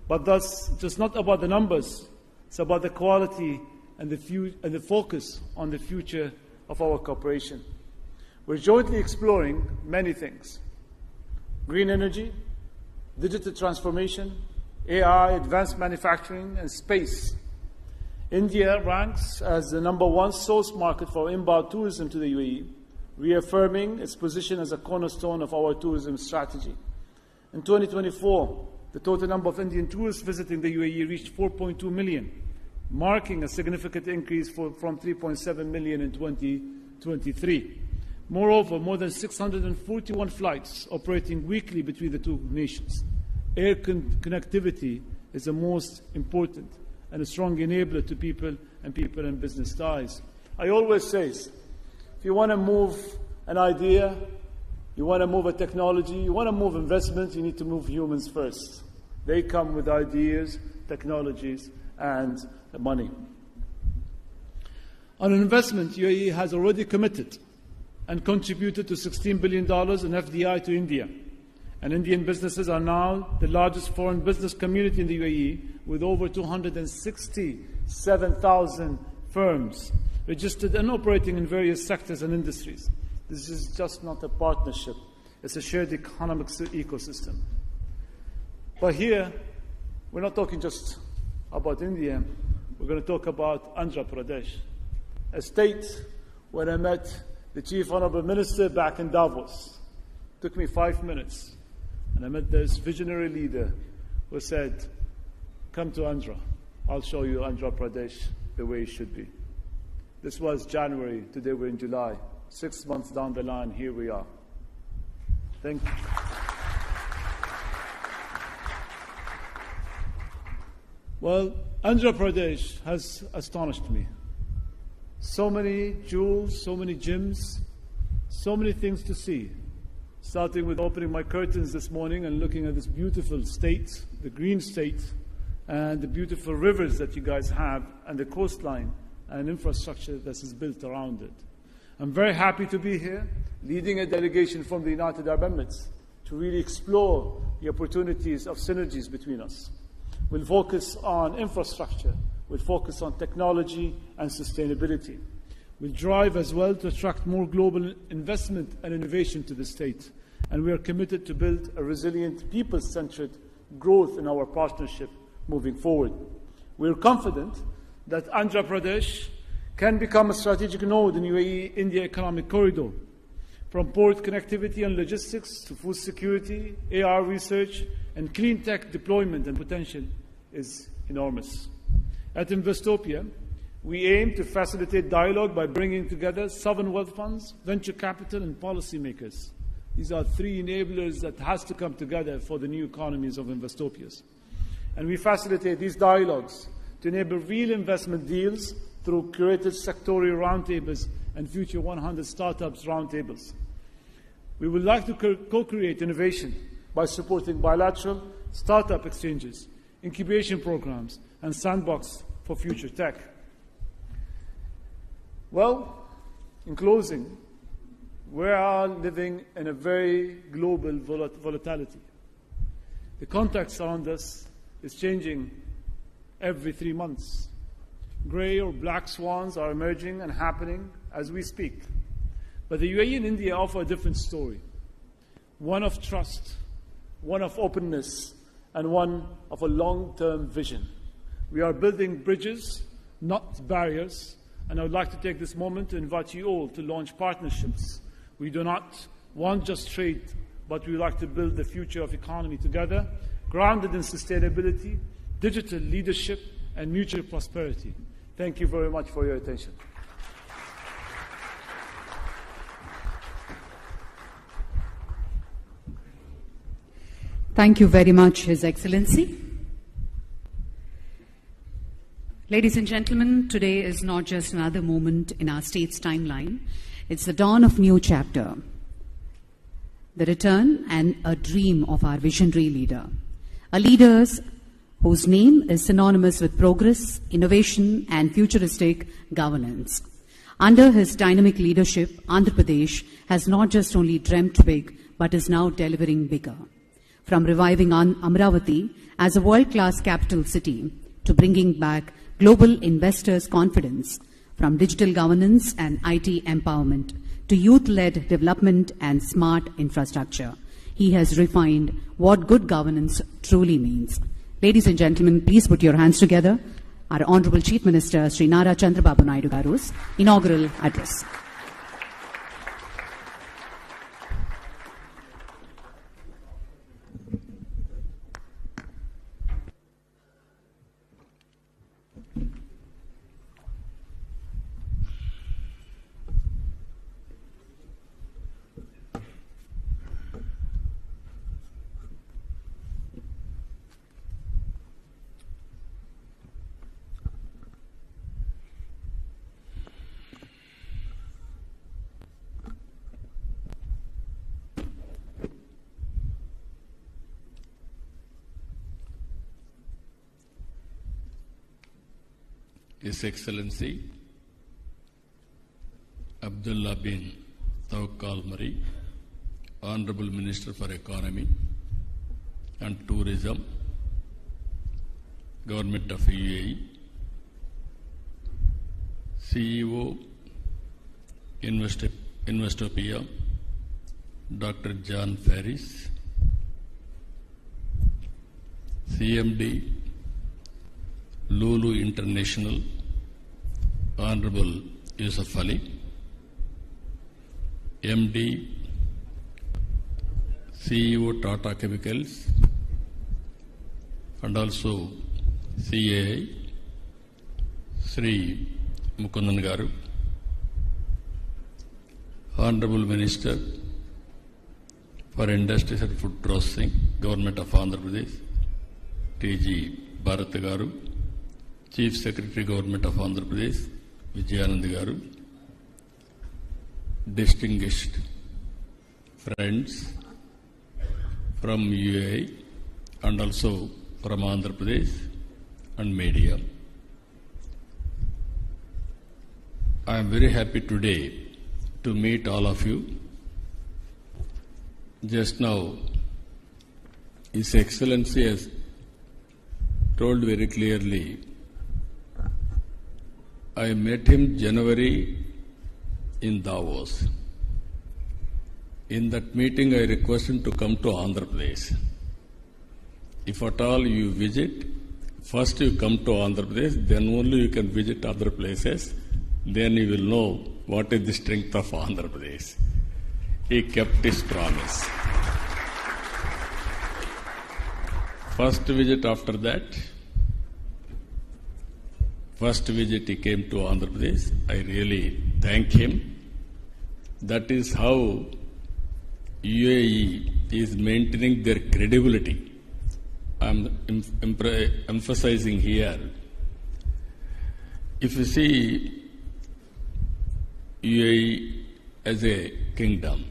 But that's just not about the numbers. It's about the quality and the focus on the future of our cooperation. We're jointly exploring many things: green energy, digital transformation, AI, advanced manufacturing, and space. India ranks as the #1 source market for inbound tourism to the UAE, reaffirming its position as a cornerstone of our tourism strategy. In 2024, the total number of Indian tourists visiting the UAE reached 4.2 million, marking a significant increase from 3.7 million in 2023. Moreover, more than 641 flights operating weekly between the two nations. Air connectivity is the most important and a strong enabler to people and business ties. I always say, if you want to move an idea, you want to move a technology, you want to move investment, you need to move humans first. They come with ideas, technologies, and money. On investment, UAE has already committed and contributed to $16 billion in FDI to India. And Indian businesses are now the largest foreign business community in the UAE, with over 267,000 firms registered and operating in various sectors and industries. This is just not a partnership, it's a shared economic ecosystem. But here, we're not talking just about India, we're going to talk about Andhra Pradesh, a state where I met the Chief Honorable Minister back in Davos. It took me 5 minutes. And I met this visionary leader who said, come to Andhra. I'll show you Andhra Pradesh the way it should be. This was January. Today we're in July. 6 months down the line, here we are. Thank you. Well, Andhra Pradesh has astonished me. So many jewels, so many gems, so many things to see. Starting with opening my curtains this morning and looking at this beautiful state, the green state, and the beautiful rivers that you guys have, and the coastline and infrastructure that is built around it. I'm very happy to be here, leading a delegation from the United Arab Emirates to really explore the opportunities of synergies between us. We'll focus on infrastructure, we'll focus on technology and sustainability. We'll drive as well to attract more global investment and innovation to the state. And we are committed to build a resilient, people-centered growth in our partnership moving forward. We are confident that Andhra Pradesh can become a strategic node in UAE-India economic corridor. From port connectivity and logistics to food security, AR research, and clean tech deployment and potential is enormous. At Investopia, we aim to facilitate dialogue by bringing together sovereign wealth funds, venture capital, and policymakers. These are three enablers that has to come together for the new economies of Investopias. And we facilitate these dialogues to enable real investment deals through curated sectorial roundtables and Future 100 Startups roundtables. We would like to co-create innovation by supporting bilateral startup exchanges, incubation programs, and sandbox for future tech. Well, in closing, we are living in a very global volatility. The context around us is changing every 3 months. Grey or black swans are emerging and happening as we speak. But the UAE and India offer a different story, one of trust, one of openness, and one of a long-term vision. We are building bridges, not barriers, and I would like to take this moment to invite you all to launch partnerships. We do not want just trade, but we like to build the future of economy together, grounded in sustainability, digital leadership, and mutual prosperity. Thank you very much for your attention. Thank you very much, His Excellency. Ladies and gentlemen, today is not just another moment in our state's timeline. It's the dawn of a new chapter, the return and a dream of our visionary leader, a leader whose name is synonymous with progress, innovation, and futuristic governance. Under his dynamic leadership, Andhra Pradesh has not just only dreamt big, but is now delivering bigger. From reviving Amaravati as a world-class capital city to bringing back global investors' confidence, from digital governance and IT empowerment to youth-led development and smart infrastructure. He has refined what good governance truly means. Ladies and gentlemen, please put your hands together. Our Honorable Chief Minister, Sri Nara Chandrababu Naidu Garu's inaugural address. His Excellency Abdullah bin Tawakkal Mari, Honorable Minister for Economy and Tourism, Government of UAE, CEO Investopia, Dr. John Ferris, CMD Lulu International, Honorable Yusuf Ali, MD, CEO Tata Chemicals, and also CAI, Sri Mukundan Garu, Honorable Minister for Industries and Food Processing, Government of Andhra Pradesh, TG Bharat Garu, Chief Secretary, Government of Andhra Pradesh, Vijayanand Garu, distinguished friends from UAE and also from Andhra Pradesh and media. I am very happy today to meet all of you. Just now, His Excellency has told very clearly, I met him January in Davos. In that meeting, I requested him to come to Andhra Pradesh. If at all you visit, first you come to Andhra Pradesh, then only you can visit other places. Then you will know what is the strength of Andhra Pradesh. He kept his promise. First visit after that, first visit he came to Andhra Pradesh. I really thank him. That is how UAE is maintaining their credibility. I am emphasizing here. If you see UAE as a kingdom,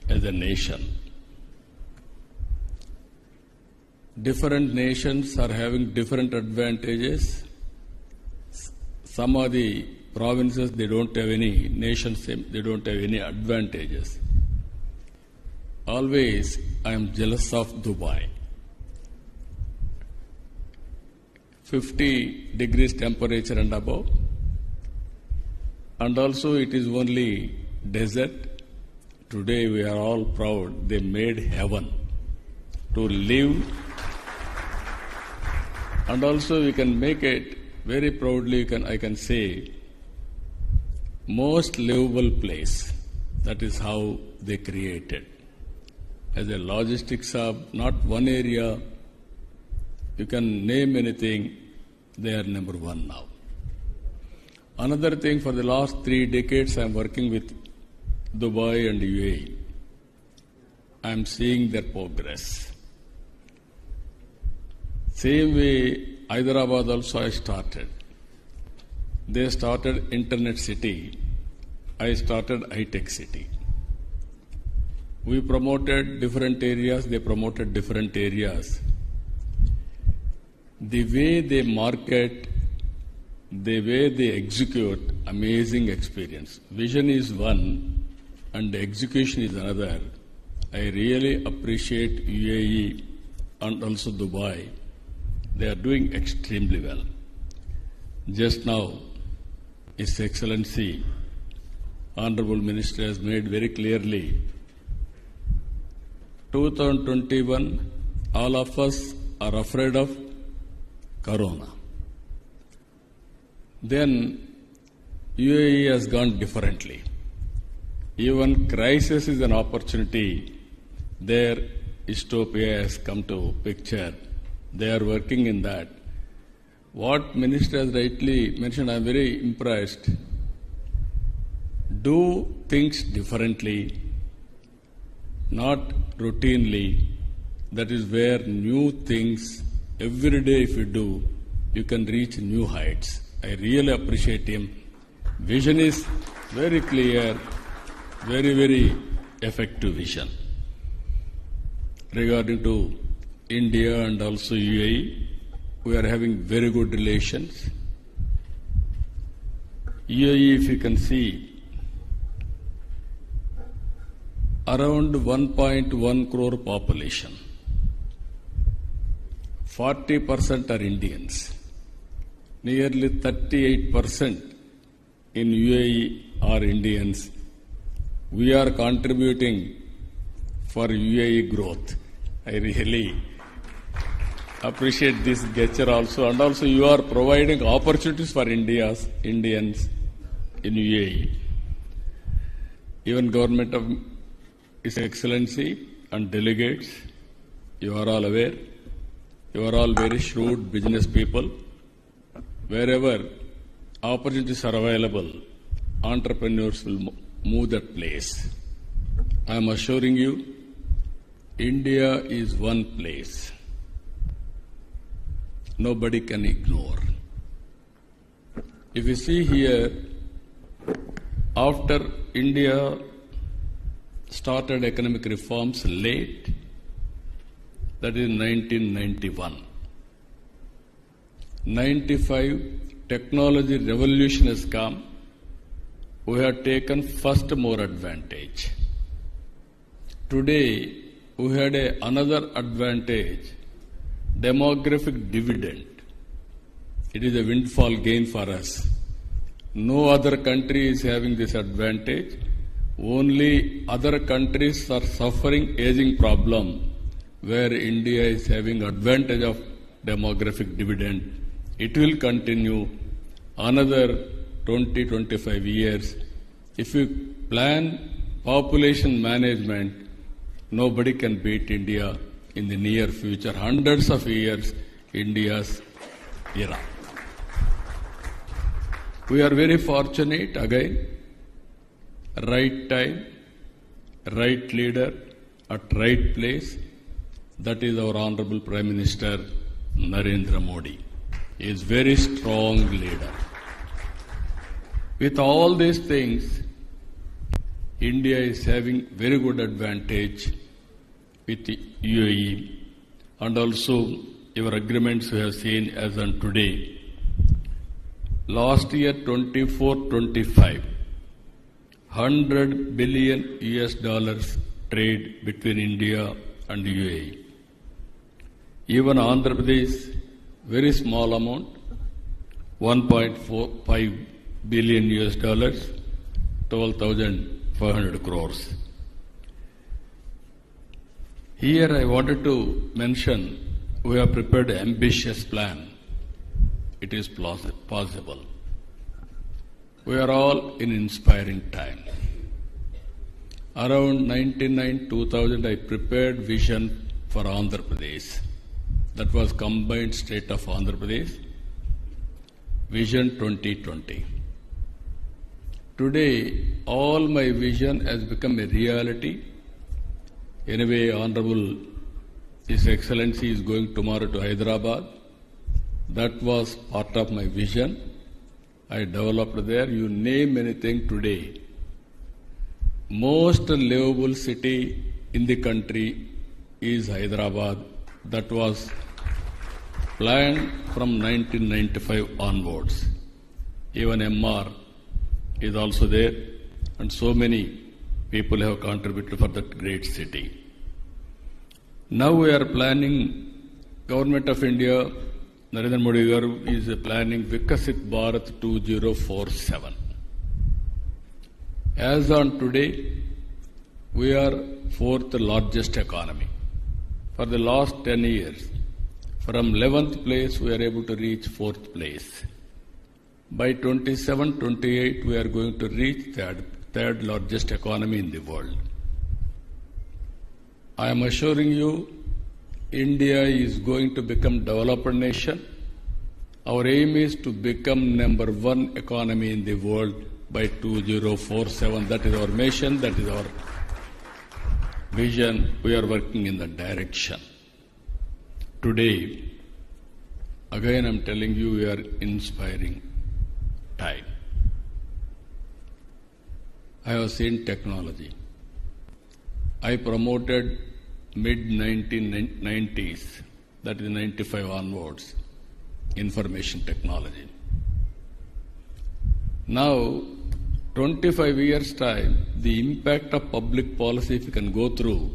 as a nation, different nations are having different advantages. Some of the provinces, they don't have any, nations, they don't have any advantages. Always, I am jealous of Dubai. 50 degrees temperature and above. And also it is only desert. Today we are all proud. They made heaven to live. And also we can make it very proudly, I can say, most livable place. That is how they created. As a logistics hub, not one area, you can name anything, they are number one now. Another thing, for the last 3 decades I am working with Dubai and UAE. I am seeing their progress. Same way, Hyderabad also I started. They started Internet City. I started high-tech city. We promoted different areas, they promoted different areas. The way they market, the way they execute, amazing experience. Vision is one and execution is another. I really appreciate UAE and also Dubai. They are doing extremely well. Just now, His Excellency, Honorable Minister has made very clearly, 2021, all of us are afraid of Corona. Then UAE has gone differently. Even crisis is an opportunity. There, Ethiopia has come to picture. They are working in that. What Minister has rightly mentioned, I am very impressed. Do things differently, not routinely. That is where new things, every day if you do, you can reach new heights. I really appreciate him. Vision is very clear, very, very effective vision. Regarding to India and also UAE, we are having very good relations. UAE, if you can see, around 1.1 crore population. 40% are Indians. Nearly 38% in UAE are Indians. We are contributing for UAE growth. I really appreciate this gesture also. And also you are providing opportunities for Indians in UAE. Even government of His Excellency and delegates, you are all aware, you are all very shrewd business people. Wherever opportunities are available, entrepreneurs will move that place. I am assuring you, India is one place. Nobody can ignore. If you see here, after India started economic reforms late, that is 1991. 95, technology revolution has come. We have taken first more advantage. Today, we had another advantage, demographic dividend. It is a windfall gain for us. No other country is having this advantage. Only other countries are suffering aging problem, where India is having advantage of demographic dividend. It will continue another 20-25 years. If you plan population management, nobody can beat India in the near future. Hundreds of years, India's era. We are very fortunate, again, right time, right leader, at right place. That is our Honorable Prime Minister Narendra Modi. He is very strong leader. With all these things, India is having very good advantage with the UAE, and also your agreements we have seen as on today. Last year, 24-25, $100 billion US trade between India and UAE. Even Andhra Pradesh, very small amount, 1.45 billion US dollars, 12,500 crores. Here I wanted to mention, we have prepared an ambitious plan. It is possible. We are all in inspiring time. Around 1999-2000, I prepared vision for Andhra Pradesh. That was combined state of Andhra Pradesh, Vision 2020. Today, all my vision has become a reality. Anyway, Honorable His Excellency is going tomorrow to Hyderabad. That was part of my vision. I developed there. You name anything today. Most livable city in the country is Hyderabad. That was planned from 1995 onwards. Even MR is also there, and so many people have contributed for that great city. Now we are planning, Government of India Narendra Modi garu is planning Vikasit Bharat 2047. As on today, we are fourth largest economy. For the last 10 years, from 11th place, we are able to reach 4th place. By 27-28, we are going to reach third largest economy in the world. I am assuring you, India is going to become developed nation. Our aim is to become number one economy in the world by 2047. That is our mission, that is our vision. We are working in that direction. Today, again I am telling you, we are inspiring time. I have seen technology. I promoted mid-1990s, that is 95 onwards, information technology. Now, 25 years' time, the impact of public policy, if you can go through,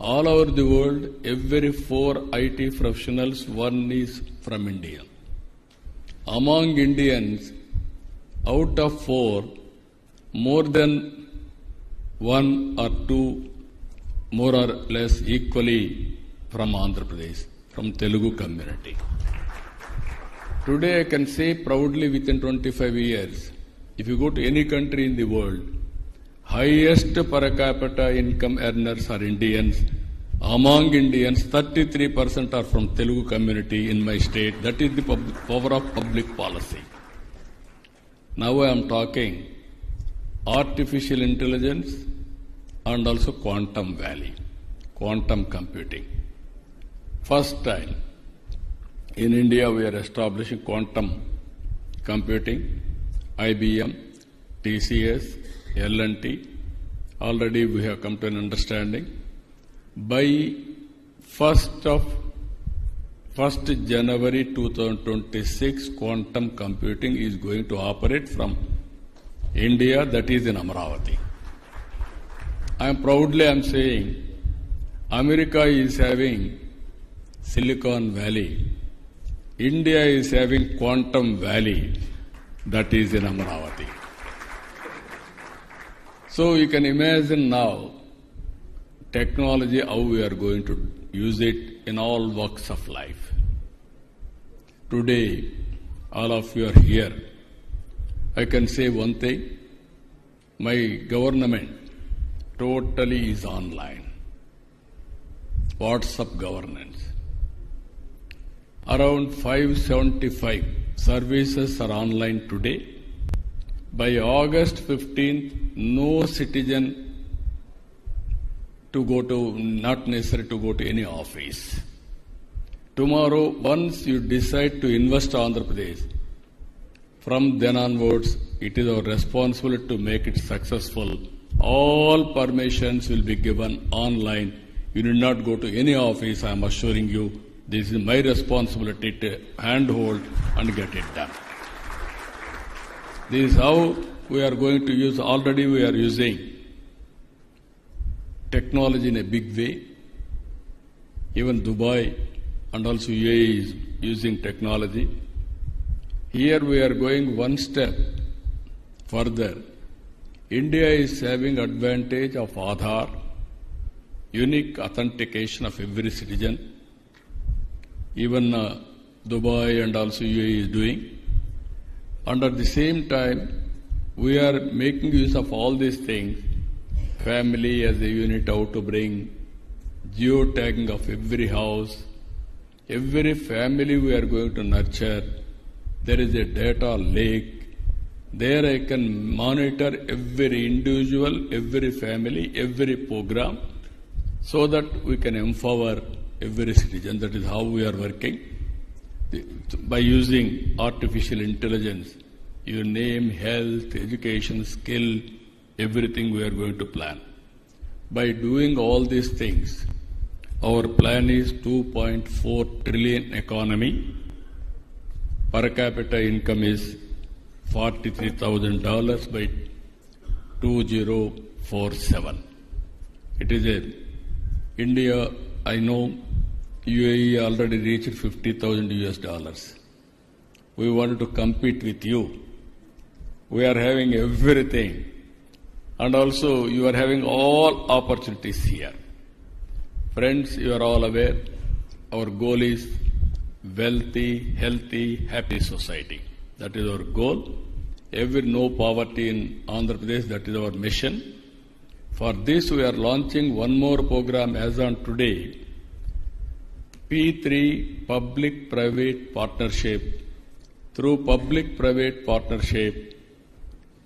all over the world, every 4 IT professionals, one is from India. Among Indians, out of 4, more than 1 or 2, more or less equally from Andhra Pradesh, from Telugu community. Today I can say proudly within 25 years, if you go to any country in the world, highest per capita income earners are Indians. Among Indians, 33% are from Telugu community in my state. That is the power of public policy. Now I am talking artificial intelligence and also quantum valley, quantum computing. First time in India we are establishing quantum computing. IBM, TCS, L&T, already we have come to an understanding. By 1st January 2026, quantum computing is going to operate from India, that is in Amaravati. I am saying, America is having Silicon Valley. India is having Quantum Valley, that is in Amaravati. So you can imagine now, technology, how we are going to use it in all walks of life. Today, all of you are here. I can say one thing, my government totally is online. WhatsApp governance. Around 575 services are online today. By August 15th, no citizen not necessary to go to any office. Tomorrow, once you decide to invest Andhra Pradesh, from then onwards, it is our responsibility to make it successful. All permissions will be given online. You need not go to any office, I am assuring you. This is my responsibility to handhold and get it done. This is how we are going to use, already we are using technology in a big way. Even Dubai and also UAE is using technology. Here we are going one step further. India is having advantage of Aadhaar, unique authentication of every citizen. Even Dubai and also UAE is doing. And at the same time, we are making use of all these things. Family as a unit, how to bring geotagging of every house, every family we are going to nurture. There is a data lake. There I can monitor every individual, every family, every program, so that we can empower every citizen. That is how we are working. By using artificial intelligence, your name, health, education, skill, everything we are going to plan. By doing all these things, our plan is 2.4 trillion economy. Per capita income is $43,000 by 2047. It is India, I know UAE already reached $50,000 US. We wanted to compete with you. We are having everything. And also, you are having all opportunities here. Friends, you are all aware, our goal is wealthy, healthy, happy society. That is our goal. No poverty in Andhra Pradesh, that is our mission. For this, we are launching one more program as on today, P3 Public-Private Partnership. Through public-private partnership,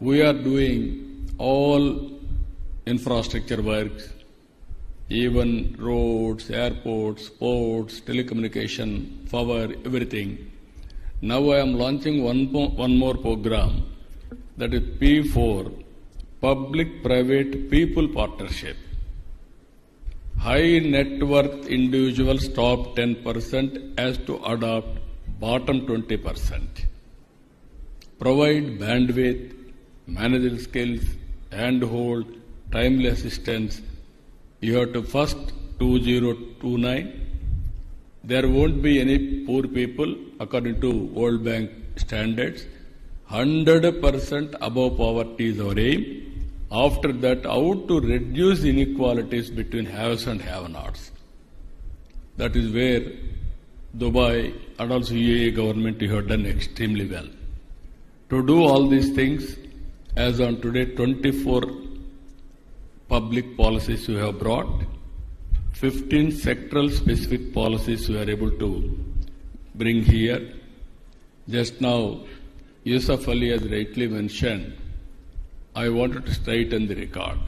we are doing all infrastructure works, even roads, airports, ports, telecommunication, power, everything. Now I am launching one more program, that is P4, Public-Private People Partnership. High net worth individuals top 10% has to adopt bottom 20%. Provide bandwidth, managerial skills, handhold, timely assistance. You have to first 2029. There won't be any poor people according to World Bank standards. 100% above poverty is our aim. After that, how to reduce inequalities between haves and have-nots. That is where Dubai and also UAE government have done extremely well. To do all these things, as on today, 24 public policies we have brought, 15 sectoral specific policies we are able to bring here. Just now, Yusuf Ali has rightly mentioned, I wanted to straighten the record.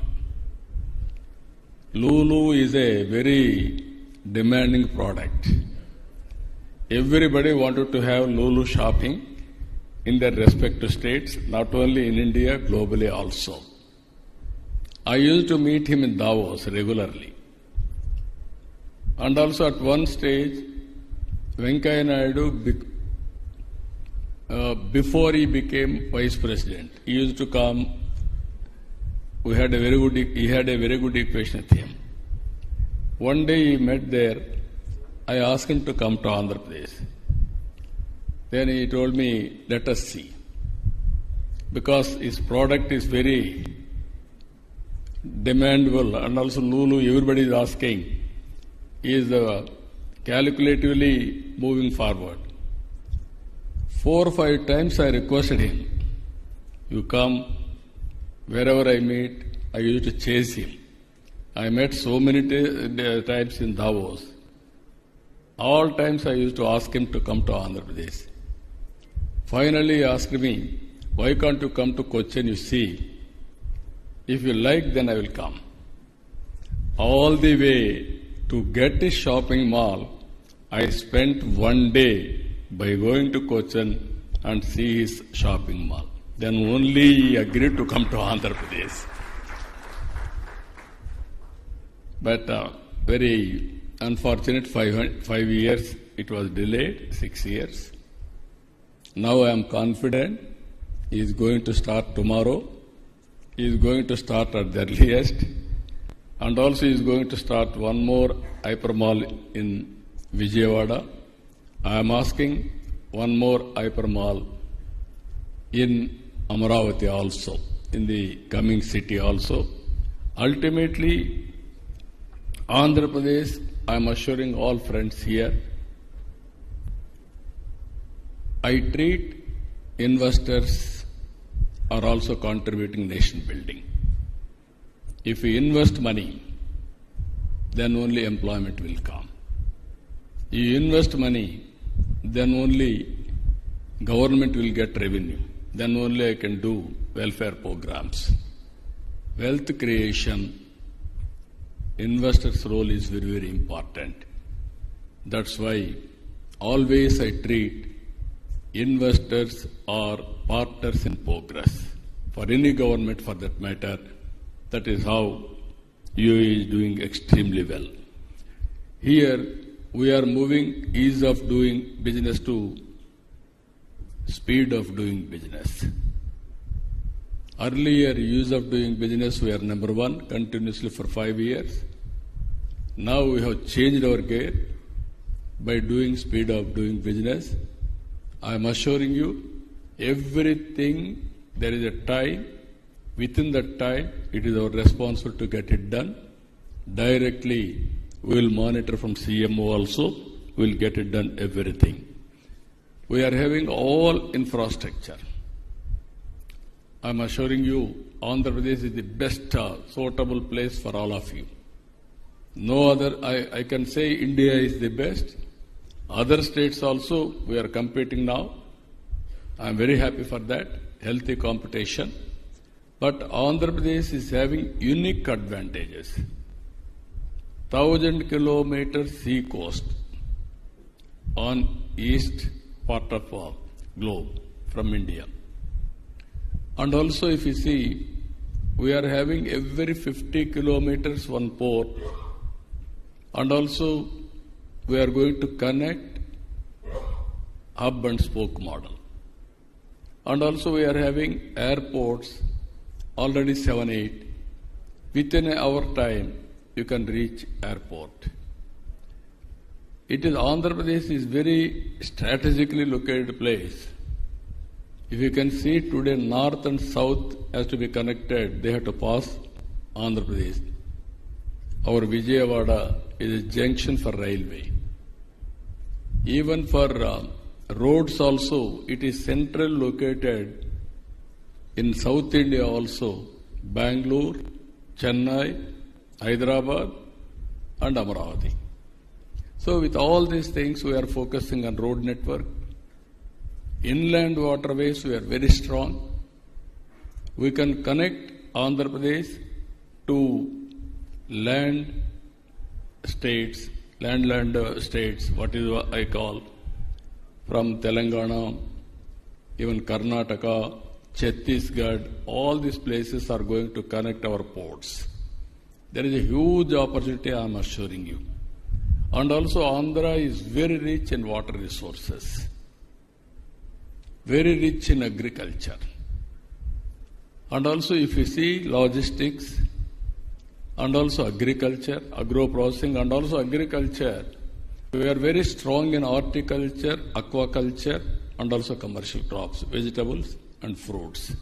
Lulu is a very demanding product. Everybody wanted to have Lulu shopping in their respective states, not only in India, globally also. I used to meet him in Davos regularly. And also at one stage, Venkaiah Naidu, before he became vice president, he used to come. He had a very good equation with him. One day he met there. I asked him to come to Andhra Pradesh. Then he told me, let us see. Because his product is very demandable, and also Lulu, everybody is asking. He is calculatively moving forward. 4 or 5 times I requested him, you come. Wherever I meet, I used to chase him. I met so many times in Davos. All times I used to ask him to come to Andhra Pradesh. Finally, he asked me, why can't you come to Cochin? You see, if you like, then I will come. All the way to get his shopping mall, I spent one day by going to Cochin and see his shopping mall. Then only he agreed to come to Andhra Pradesh. But very unfortunate, 5 years it was delayed, 6 years. Now I am confident he is going to start tomorrow. He is going to start at the earliest. And also he is going to start one more hypermall in Vijayawada. I am asking one more hypermall in Amaravati also, in the coming city also. Ultimately, Andhra Pradesh, I am assuring all friends here, I treat investors are also contributing nation building. If we invest money, then only employment will come. You invest money, then only government will get revenue. Then only I can do welfare programs. Wealth creation, investors' role is very, very important. That's why always I treat investors are partners in progress. For any government, for that matter, that is how UAE is doing extremely well. Here, we are moving ease of doing business to speed of doing business. Earlier, ease of doing business, we are number 1 continuously for 5 years. Now we have changed our gear. by doing speed of doing business. I am assuring you, everything, there is a time. Within that time, it is our responsibility to get it done. Directly, we will monitor from CMO also. We will get it done, everything. We are having all infrastructure. I am assuring you, Andhra Pradesh is the best suitable place for all of you. No other, I can say India is the best. Other states also, we are competing now. I am very happy for that, healthy competition. But Andhra Pradesh is having unique advantages. 1,000 kilometers sea coast on east part of globe from India. And also if you see, we are having every 50 kilometers one port, and also we are going to connect hub and spoke model. And also we are having airports, already 7, 8. Within an hour time, you can reach airport. It is Andhra Pradesh is very strategically located place. If you can see today, north and south has to be connected. They have to pass Andhra Pradesh. Our Vijayawada is a junction for railway. Even for roads also, it is central located in South India also, Bangalore, Chennai, Hyderabad and Amaravati. So with all these things, we are focusing on road network. Inland waterways, we are very strong. We can connect Andhra Pradesh to land states, what is what I call, from Telangana, even Karnataka, Chhattisgarh, all these places are going to connect our ports. There is a huge opportunity, I am assuring you. And also Andhra is very rich in water resources, very rich in agriculture. And also if you see logistics, and also agriculture, agro-processing, and also agriculture, we are very strong in horticulture, aquaculture, and also commercial crops, vegetables and fruits.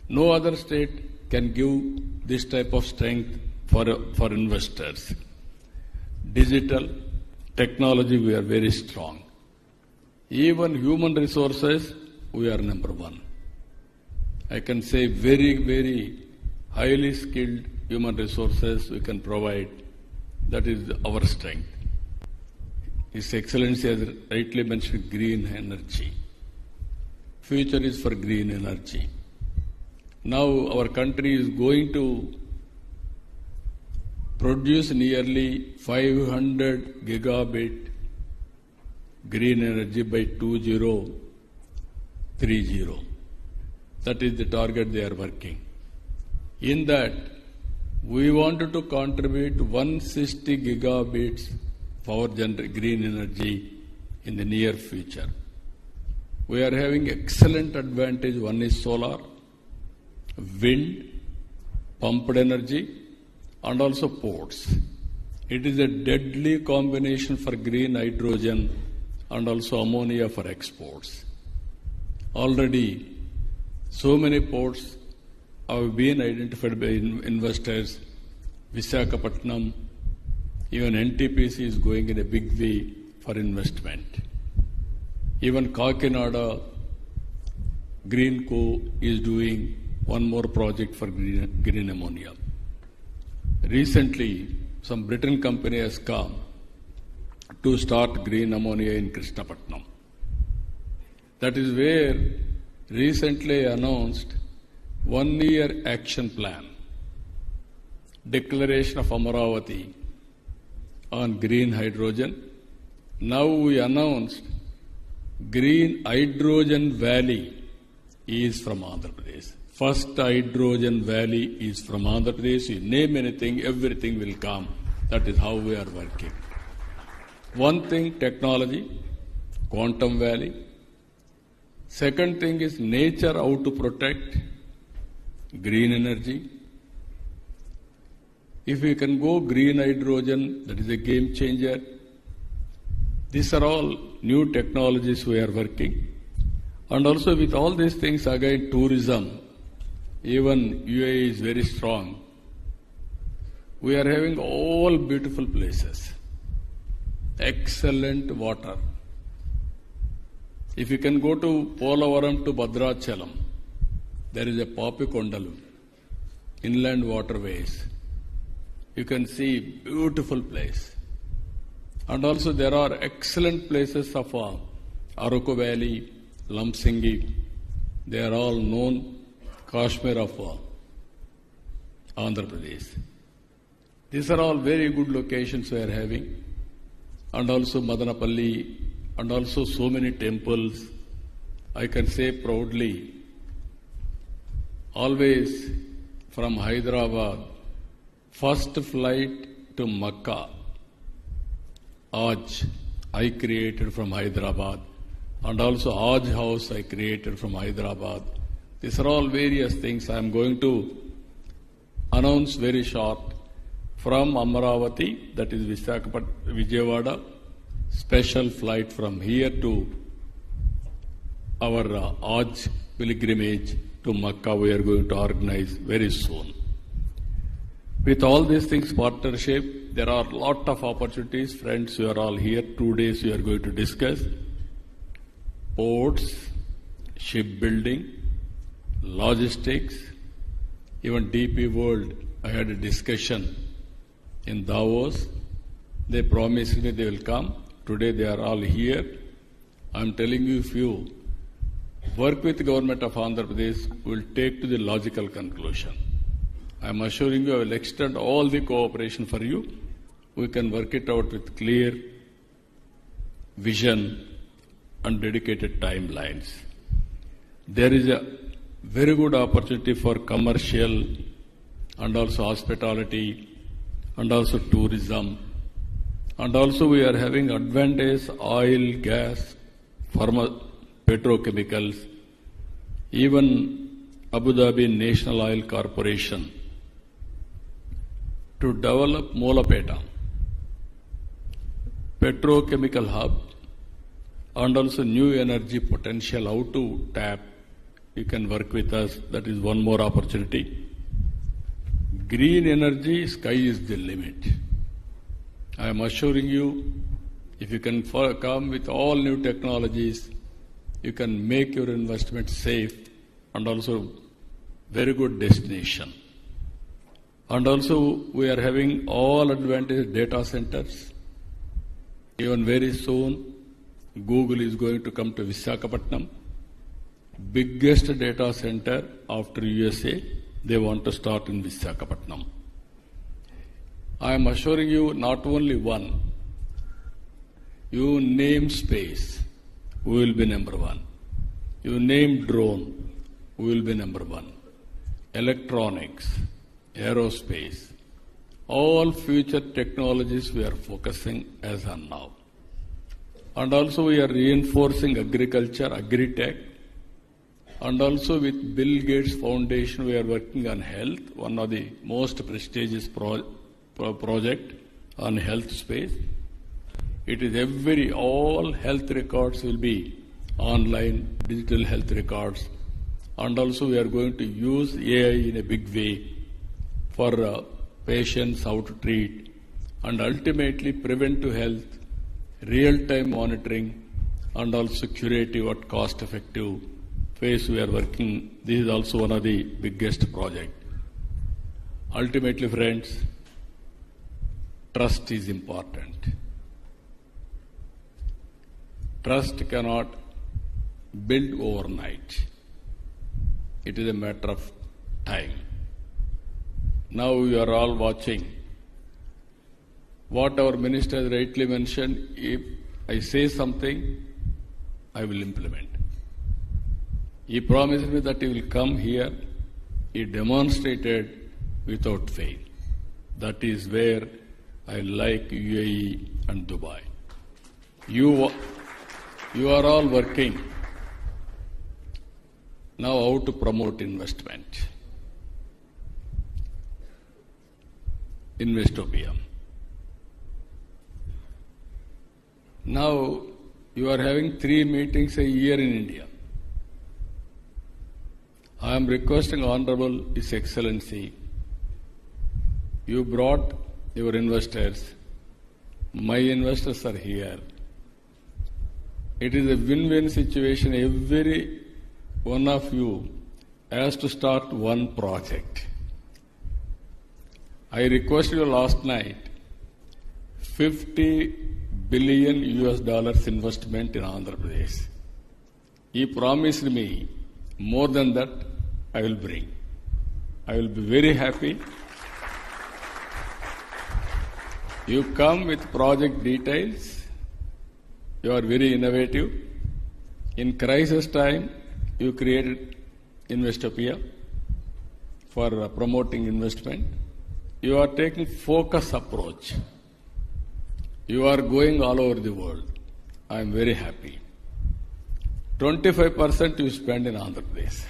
No other state can give this type of strength for investors. Digital, technology, we are very strong. Even human resources, we are number one. I can say very, very highly skilled human resources we can provide. That is our strength. His Excellency has rightly mentioned green energy. Future is for green energy. Now our country is going to produce nearly 500 gigabit green energy by 2030. That is the target they are working. In that, we wanted to contribute 160 gigabits power green energy in the near future. We are having excellent advantage. One is solar, wind, pumped energy, and also ports. It is a deadly combination for green hydrogen and also ammonia for exports. Already, so many ports have been identified by investors. Visakhapatnam, even NTPC is going in a big way for investment. Even Kakinada, Greenco is doing one more project for green ammonia. Recently, some Britain company has come to start green ammonia in Krishnapatnam. That is where recently announced 1-year action plan, declaration of Amaravati on green hydrogen. Now we announced green hydrogen valley is from Andhra Pradesh. First hydrogen valley is from Andhra Pradesh. You name anything, everything will come. That is how we are working. One thing, technology, quantum valley. Second thing is nature, how to protect, green energy. If we can go green hydrogen, that is a game changer. These are all new technologies we are working. And also with all these things, again, tourism, even UAE is very strong. We are having all beautiful places, excellent water. If you can go to Polavaram to Bhadrachalam, there is a Papikondalu, inland waterways. You can see beautiful place. And also there are excellent places of Araku Valley, Lamsingi. They are all known Kashmir of Andhra Pradesh. These are all very good locations we are having. And also Madanapalli, and also so many temples. I can say proudly, always from Hyderabad, first flight to Makkah, Aj, I created from Hyderabad. And also Aj House I created from Hyderabad. These are all various things I am going to announce very short. From Amaravati, that is Vijayawada, special flight from here to our Aj pilgrimage to Makkah we are going to organize very soon. With all these things, partnership, there are a lot of opportunities. Friends, you are all here. 2 days we are going to discuss ports, shipbuilding, logistics, even DP World. I had a discussion in Davos. They promised me they will come. Today they are all here. I am telling you, if you work with the government of Andhra Pradesh, we will take to the logical conclusion. I am assuring you I will extend all the cooperation for you. We can work it out with clear vision and dedicated timelines. There is a very good opportunity for commercial and also hospitality and also tourism. And also we are having advantage oil, gas, petrochemicals, even Abu Dhabi National Oil Corporation to develop Molapeta, petrochemical hub, and also new energy potential, how to tap. You can work with us. That is one more opportunity. Green energy, sky is the limit. I am assuring you, if you can come with all new technologies, you can make your investment safe and also very good destination. And also we are having all advantage data centers. Even very soon, Google is going to come to Visakhapatnam, biggest data center after USA. They want to start in Visakhapatnam. I am assuring you, not only one. You name space, we will be number one. You name drone, we will be number one. Electronics, aerospace, all future technologies we are focusing as on now. And also we are reinforcing agriculture, agri-tech, and also with Bill Gates Foundation we are working on health, one of the most prestigious project on health space. It is all health records will be online, digital health records, and also we are going to use AI in a big way for patients, how to treat, and ultimately preventive health, real-time monitoring, and also curative or cost-effective phase we are working. This is also one of the biggest projects. Ultimately, friends, trust is important. Trust cannot build overnight. It is a matter of time. Now you are all watching. What our minister has rightly mentioned, if I say something, I will implement. He promised me that he will come here. He demonstrated without fail. That is where I like UAE and Dubai. You are all working now how to promote investment. Investopia. Now, you are having 3 meetings a year in India. I am requesting Honorable His Excellency, you brought your investors. My investors are here. It is a win-win situation. Every one of you has to start one project. I requested you last night, $50 billion investment in Andhra Pradesh. He promised me more than that I will bring. I will be very happy. You come with project details. You are very innovative. In crisis time, you created Investopia for promoting investment. You are taking focus approach. You are going all over the world. I am very happy. 25% you spend in Andhra Pradesh.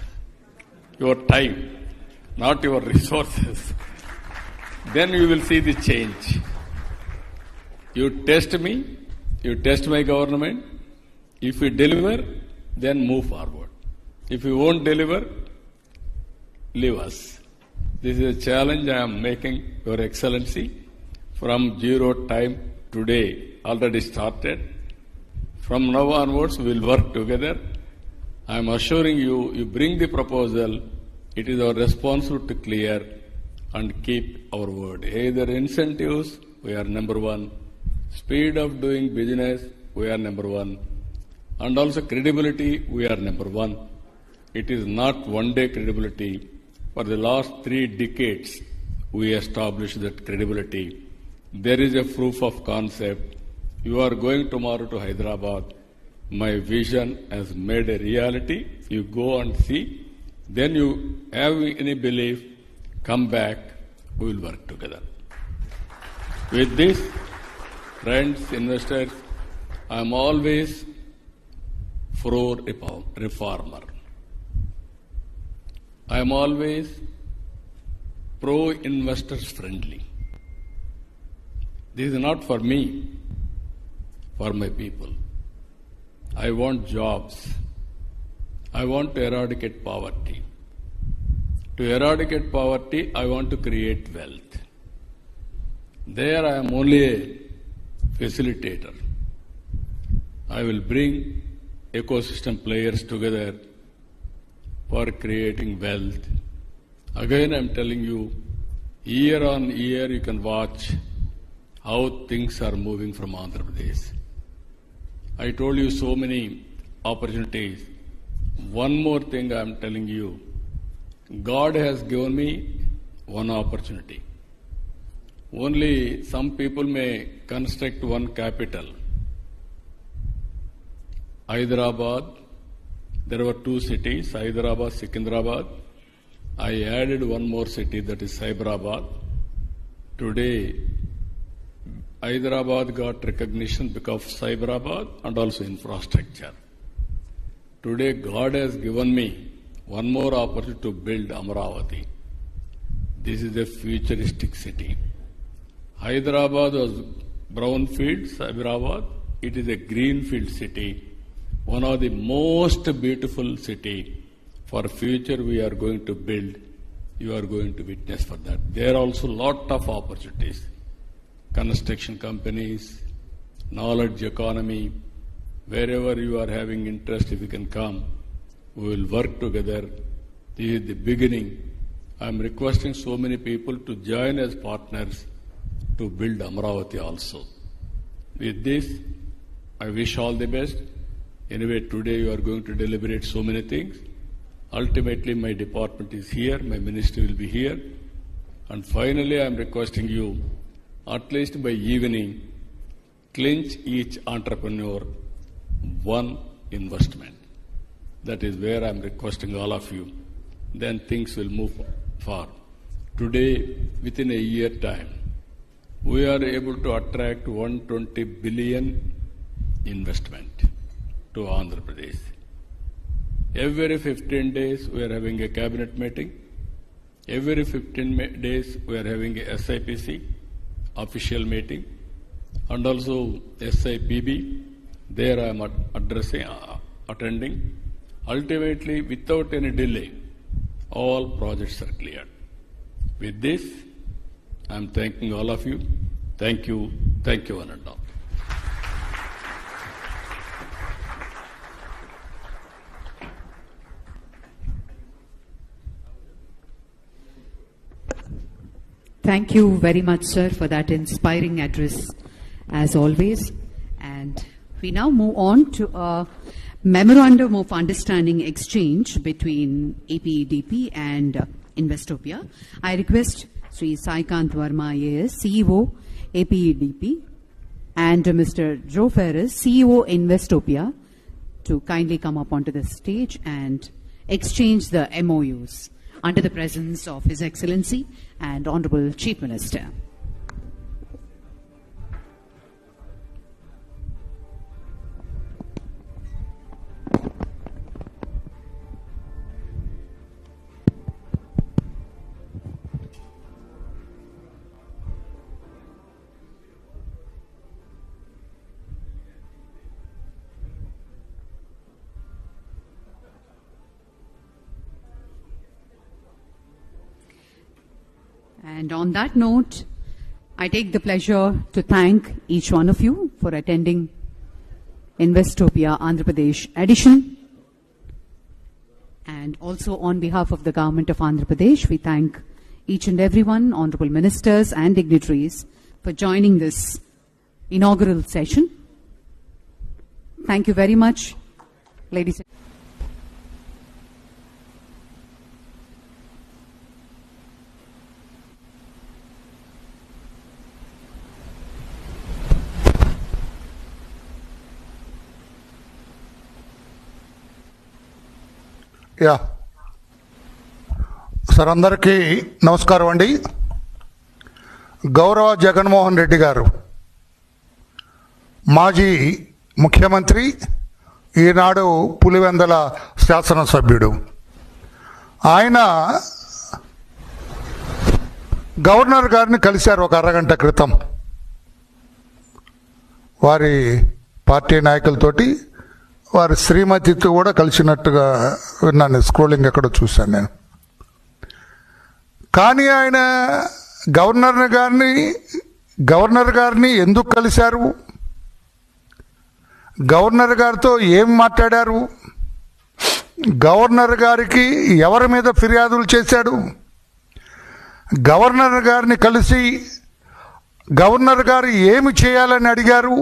Your time, not your resources. Then you will see the change. You test me, you test my government. If we deliver, then move forward. If you won't deliver, leave us. This is a challenge I am making, Your Excellency. From zero time today, already started. From now onwards, we will work together. I am assuring you, you bring the proposal, it is our responsibility to clear and keep our word. Either incentives, we are number 1. Speed of doing business, we are number 1. And also credibility, we are number 1. It is not one-day credibility. For the last 3 decades, we established that credibility. There is a proof of concept. You are going tomorrow to Hyderabad. My vision has made a reality. You go and see. Then you have any belief, come back, we will work together. With this, friends, investors, I am always pro-reformer. I am always pro-investors friendly. This is not for me, for my people. I want jobs. I want to eradicate poverty. To eradicate poverty, I want to create wealth. There I am only a facilitator. I will bring ecosystem players together for creating wealth. Again, I am telling you, year on year you can watch how things are moving from Andhra Pradesh. I told you so many opportunities. One more thing I am telling you. God has given me one opportunity. Only some people may construct one capital. Hyderabad, there were 2 cities, Hyderabad, Secunderabad. I added one more city, that is Cyberabad. Today, Hyderabad got recognition because of Cyberabad and also infrastructure. Today, God has given me one more opportunity to build Amaravati. This is a futuristic city. Hyderabad was brownfield, Cyberabad. It is a greenfield city. One of the most beautiful city. For future we are going to build. You are going to witness for that. There are also lot of opportunities. Construction companies, knowledge economy, wherever you are having interest, if you can come, we will work together. This is the beginning. I am requesting so many people to join as partners to build Amaravati also. With this, I wish all the best. Anyway, today you are going to deliberate so many things. Ultimately, my department is here, my ministry will be here. And finally, I am requesting you, at least by evening, clinch each entrepreneur one investment. That is where I am requesting all of you. Then things will move far. Today, within a year time, we are able to attract 120 billion investment to Andhra Pradesh. Every 15 days, we are having a cabinet meeting. Every 15 days, we are having a SIPC official meeting. and also SIPB. There I am attending. Ultimately, without any delay, all projects are cleared. With this, I am thanking all of you. Thank you, one and all. Thank you very much, sir, for that inspiring address, as always. And we now move on to a memorandum of understanding exchange between APEDP and Investopia. I request Sri Saikant Verma IAS, CEO, APEDP, and Mr. Joe Ferris, CEO, Investopia, to kindly come up onto the stage and exchange the MOUs under the presence of His Excellency and Honorable Chief Minister. And on that note, I take the pleasure to thank each one of you for attending Investopia Andhra Pradesh edition. And also on behalf of the Government of Andhra Pradesh, we thank each and everyone, honorable ministers and dignitaries, for joining this inaugural session. Thank you very much, ladies and sir, అందరికీ నమస్కారం అండి. గౌరవ జగన్మోహన్ రెడ్డి గారు మాజీ ముఖ్యమంత్రి, ఈనాడు పులివెందల శాసనసభ్యుడు. ఆయన governor గారిని కలిశారు ఒక అరగంట క్రితం. వారి పార్టీ నాయకులతోటి, వారి శ్రీమతితో కూడా కలిసినట్టుగా విన్నాను. స్క్రోలింగ్ ఎక్కడో చూశాను నేను. కానీ ఆయన గవర్నర్ గారిని ఎందుకు కలిశారు, గవర్నర్ గారితో ఏం మాట్లాడారు, గవర్నర్ గారికి ఎవరి మీద ఫిర్యాదులు చేశాడు, గవర్నర్ గారిని కలిసి గవర్నర్ గారు ఏమి చేయాలని అడిగారు,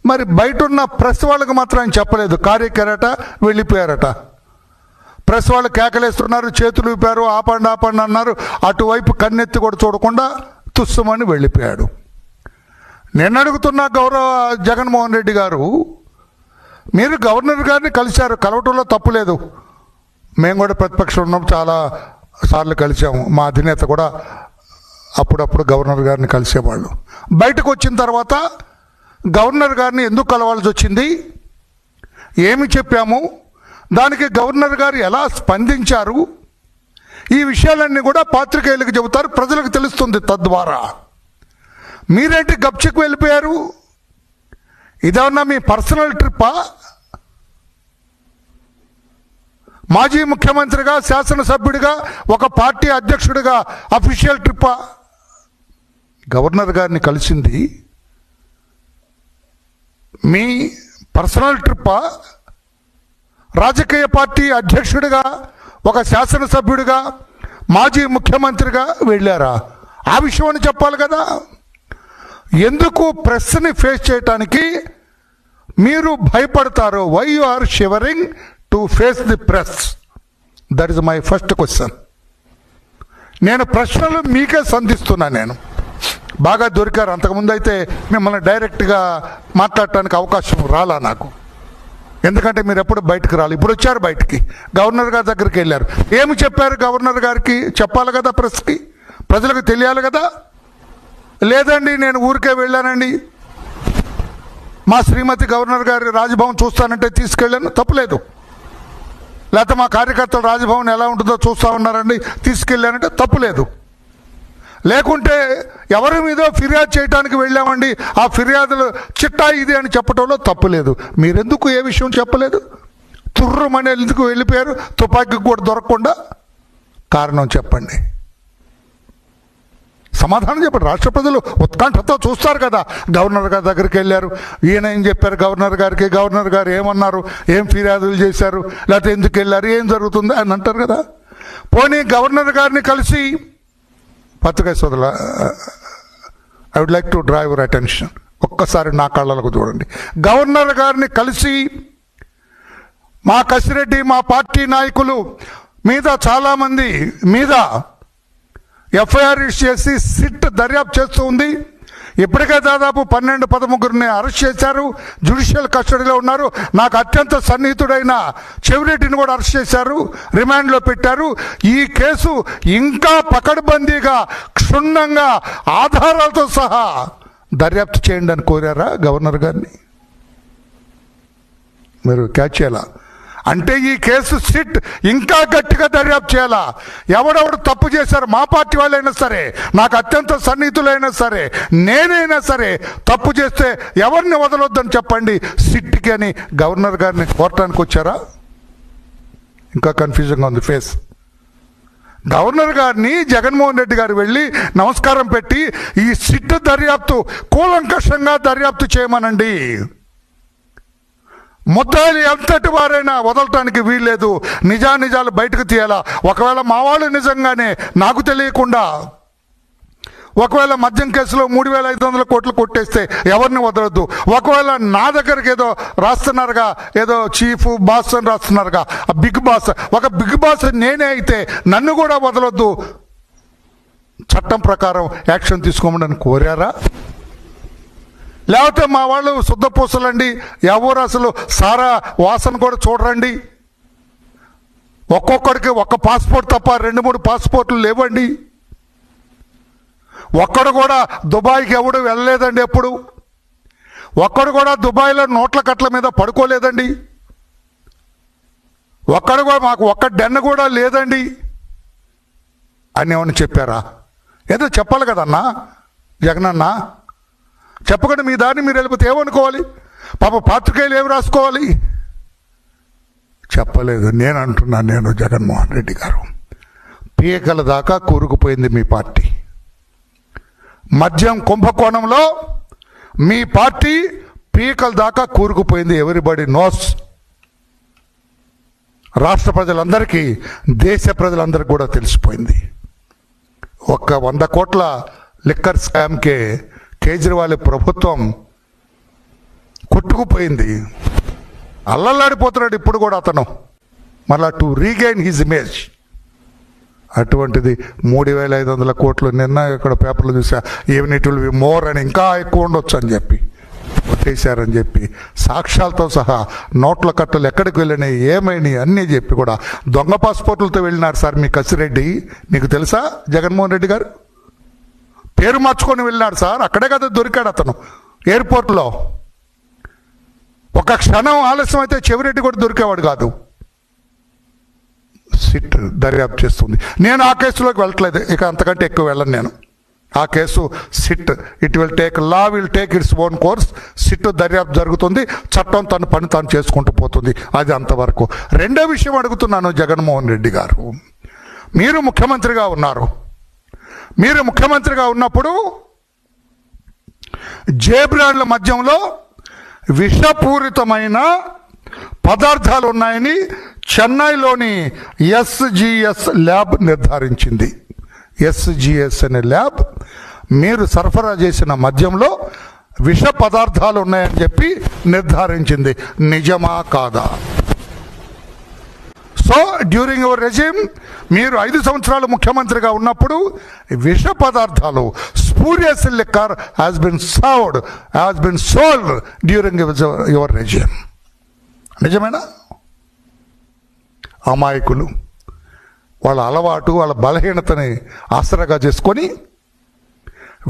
మరి బయట ఉన్న ప్రెస్ వాళ్ళకి మాత్రం ఆయన చెప్పలేదు. కార్యకరట వెళ్ళిపోయారట. ప్రెస్ వాళ్ళు కేకలేస్తున్నారు, చేతులు ఊపారు, ఆపండి ఆపండి అన్నారు. అటువైపు కన్నెత్తి కూడా చూడకుండా తుస్సుమని వెళ్ళిపోయాడు. నేను అడుగుతున్నా, గౌరవ జగన్మోహన్ రెడ్డి గారు, మీరు గవర్నర్ గారిని కలిశారు, కలవటంలో తప్పులేదు. మేము కూడా ప్రతిపక్షం ఉన్నాం, చాలా సార్లు కలిసాము. మా అధినేత కూడా అప్పుడప్పుడు గవర్నర్ గారిని కలిసేవాళ్ళు. బయటకు వచ్చిన తర్వాత గవర్నర్ గారిని ఎందుకు కలవాల్సి వచ్చింది, ఏమి చెప్పాము, దానికి గవర్నర్ గారు ఎలా స్పందించారు, ఈ విషయాలన్నీ కూడా పాత్రికేయులకు చెబుతారు, ప్రజలకు తెలుస్తుంది. తద్వారా మీరేంటి గప్చిక్ వెళ్ళిపోయారు? ఇదేమన్నా మీ పర్సనల్ ట్రిప్పా? మాజీ ముఖ్యమంత్రిగా, శాసనసభ్యుడిగా, ఒక పార్టీ అధ్యక్షుడిగా అఫీషియల్ ట్రిప్పా? గవర్నర్ గారిని కలిసింది మీ పర్సనల్ ట్రిప్పా? రాజకీయ పార్టీ అధ్యక్షుడిగా, ఒక శాసనసభ్యుడిగా, మాజీ ముఖ్యమంత్రిగా వెళ్ళారా? ఆ విషయాన్ని చెప్పాలి కదా. ఎందుకు ప్రెస్ని ఫేస్ చేయటానికి మీరు భయపడతారు? Why you are shivering to face the press? That is my first question. నేను ప్రశ్నలు మీకే సంధిస్తున్నాను. నేను బాగా దొరికారు. అంతకుముందు అయితే మిమ్మల్ని డైరెక్ట్గా మాట్లాడటానికి అవకాశం రాలా నాకు, ఎందుకంటే మీరు ఎప్పుడు బయటకు రాలి. ఇప్పుడు వచ్చారు బయటికి, గవర్నర్ గారి దగ్గరికి వెళ్ళారు. ఏమి చెప్పారు గవర్నర్ గారికి? చెప్పాలి కదా, ప్రెస్కి, ప్రజలకు తెలియాలి కదా. లేదండి నేను ఊరికే వెళ్ళానండి, మా శ్రీమతి గవర్నర్ గారి రాజ్భవన్ చూస్తానంటే తీసుకెళ్ళాను, తప్పులేదు. లేకపోతే మా కార్యకర్తలు రాజ్భవన్ ఎలా ఉంటుందో చూస్తూ ఉన్నారండి, తీసుకెళ్ళానంటే తప్పులేదు. లేకుంటే ఎవరి మీదో ఫిర్యాదు చేయడానికి వెళ్ళామండి, ఆ ఫిర్యాదులు చిట్టా ఇది అని చెప్పడంలో తప్పు లేదు. మీరెందుకు ఏ విషయం చెప్పలేదు? తుర్రమని ఎందుకు వెళ్ళిపోయారు తుపాకీ కూడా దొరకకుండా? కారణం చెప్పండి, సమాధానం చెప్పండి. రాష్ట్ర ప్రజలు ఉత్కంఠతో చూస్తారు కదా. గవర్నర్ గారి దగ్గరికి వెళ్ళారు, ఈయన ఏం చెప్పారు గవర్నర్ గారికి, గవర్నర్ గారు ఏమన్నారు, ఏం ఫిర్యాదులు చేశారు, లేకపోతే ఎందుకు వెళ్ళారు, ఏం జరుగుతుంది అని అంటారు కదా. పోనీ గవర్నర్ గారిని కలిసి, పత్రికా సోదరుల, I would like to draw your attention, ఒక్కసారి నా కళ్ళలకు చూడండి. గవర్నర్ గారిని కలిసి మా కసిరెడ్డి, మా పార్టీ నాయకులు మీద చాలామంది మీద ఎఫ్ఐఆర్ చేసి సిట్ దర్యాప్తు చేస్తూ ఉంది. ఇప్పటికే దాదాపు 12-13 అరెస్ట్ చేశారు, జ్యుడిషియల్ కస్టడీలో ఉన్నారు. నాకు అత్యంత సన్నిహితుడైన చెవిరెడ్డిని కూడా అరెస్ట్ చేశారు, రిమాండ్లో పెట్టారు. ఈ కేసు ఇంకా పకడ్బందీగా క్షుణ్ణంగా ఆధారాలతో సహా దర్యాప్తు చేయండి అని కోరారా గవర్నర్ గారిని? మీరు క్యాచ్ చేయాలా? అంటే ఈ కేసు సిట్ ఇంకా గట్టిగా దర్యాప్తు చేయాలా? ఎవడెవడు తప్పు చేశారు, మా పార్టీ వాళ్ళైనా సరే, నాకు అత్యంత సన్నిహితులైనా సరే, నేనైనా సరే, తప్పు చేస్తే ఎవరిని వదలొద్దని చెప్పండి సిట్కి అని గవర్నర్ గారిని కోరటానికి వచ్చారా? ఇంకా కన్ఫ్యూజన్గా ఉంది ఫేస్. గవర్నర్ గారిని జగన్మోహన్ రెడ్డి గారు వెళ్ళి నమస్కారం పెట్టి ఈ సిట్ దర్యాప్తు కూలంకషంగా దర్యాప్తు చేయమనండి, ముద్దాయిలు ఎంతటి వారైనా వదలటానికి వీల్లేదు, నిజానిజాలు బయటకు తీయాలా. ఒకవేళ మా వాళ్ళు నిజంగానే నాకు తెలియకుండా ఒకవేళ మద్యం కేసులో 3,500 కోట్లు కొట్టేస్తే ఎవరిని వదలొద్దు. ఒకవేళ నా దగ్గరికి ఏదో రాస్తున్నారుగా, ఏదో చీఫ్ బాస్ అని రాస్తున్నారుగా, ఆ బిగ్ బాస్, ఒక బిగ్ బాస్ నేనే అయితే నన్ను కూడా వదలొద్దు, చట్టం ప్రకారం యాక్షన్ తీసుకోమని కోరారా? లేకపోతే మా వాళ్ళు శుద్ధపూసలండి, ఎవరు అసలు సారా వాసన కూడా చూడరండి, ఒక్కొక్కడికి ఒక్క పాస్పోర్ట్ తప్ప 2-3 పాస్పోర్ట్లు లేవండి, ఒక్కడు కూడా దుబాయ్కి ఎవడు వెళ్ళలేదండి, ఎప్పుడు ఒక్కడు కూడా దుబాయ్లో నోట్ల కట్ల మీద పడుకోలేదండి, ఒక్కడు కూడా మాకు ఒక్క డెన్న కూడా లేదండి అని ఏమని చెప్పారా? ఏదో చెప్పాలి కదన్నా జగనన్నా. చెప్పకుండా మీ దాన్ని మీరు వెళ్ళిపోతే ఏమనుకోవాలి? పాప పాత్రికేయులు ఏమి రాసుకోవాలి? చెప్పలేదు. నేను అంటున్నాను, నేను జగన్మోహన్ రెడ్డి గారు, పీకల దాకా కూరుకుపోయింది మీ పార్టీ. మద్యం కుంభకోణంలో మీ పార్టీ పీకల దాకా కూరుకుపోయింది. Everybody knows. రాష్ట్ర ప్రజలందరికీ, దేశ ప్రజలందరికీ కూడా తెలిసిపోయింది. ఒక్క 100 కోట్ల లిక్కర్ స్కామ్కే కేజ్రీవాల్ ప్రభుత్వం కొట్టుకుపోయింది. అల్లల్లాడిపోతున్నాడు ఇప్పుడు కూడా అతను, మళ్ళా టు రీగైన్ హిజ్ ఇమేజ్. అటువంటిది 3,500 కోట్లు నిన్న ఇక్కడ పేపర్లు చూసా, even it will be more అని, ఇంకా ఎక్కువ ఉండొచ్చు అని చెప్పి కొట్టేశారని చెప్పి సాక్ష్యాలతో సహా నోట్ల కట్టలు ఎక్కడికి వెళ్ళినాయి, ఏమైనాయి అన్నీ చెప్పి కూడా దొంగ పాస్పోర్ట్లతో వెళ్ళినారు సార్ మీ కసిరెడ్డి. మీకు తెలుసా? జగన్మోహన్ రెడ్డి గారు పేరు మార్చుకొని వెళ్ళినాడు సార్. అక్కడే కదా దొరికాడు అతను, ఎయిర్పోర్ట్లో. ఒక క్షణం ఆలస్యం అయితే చెవిరెడ్డి కూడా దొరికేవాడు కాదు. సిట్ దర్యాప్తు చేస్తుంది. నేను ఆ కేసులోకి వెళ్ళట్లేదు, ఇక అంతకంటే ఎక్కువ వెళ్ళను నేను. ఆ case SIT, it will take, law will take its own course. SIT దర్యాప్తు జరుగుతుంది, చట్టం తన పని తాను చేసుకుంటూ పోతుంది. అది అంతవరకు. రెండో విషయం అడుగుతున్నాను జగన్మోహన్ రెడ్డి గారు, మీరు ముఖ్యమంత్రిగా ఉన్నారు. మీరు ముఖ్యమంత్రిగా ఉన్నప్పుడు జేబ్రాండ్ల మద్యంలో విషపూరితమైన పదార్థాలు ఉన్నాయని చెన్నైలోని ఎస్జిఎస్ ల్యాబ్ నిర్ధారించింది. ఎస్జిఎస్ అనే ల్యాబ్ మీరు సరఫరా చేసిన మద్యంలో విష పదార్థాలు ఉన్నాయని చెప్పి నిర్ధారించింది. నిజమా కాదా? సో డ్యూరింగ్ యువర్ రెజిమ్, మీరు 5 సంవత్సరాలు ముఖ్యమంత్రిగా ఉన్నప్పుడు విష పదార్థాలు, spurious liquor has been sold during your regime. నిజమేనా? అమాయకులు వాళ్ళ అలవాటు, వాళ్ళ బలహీనతని ఆసరాగా చేసుకొని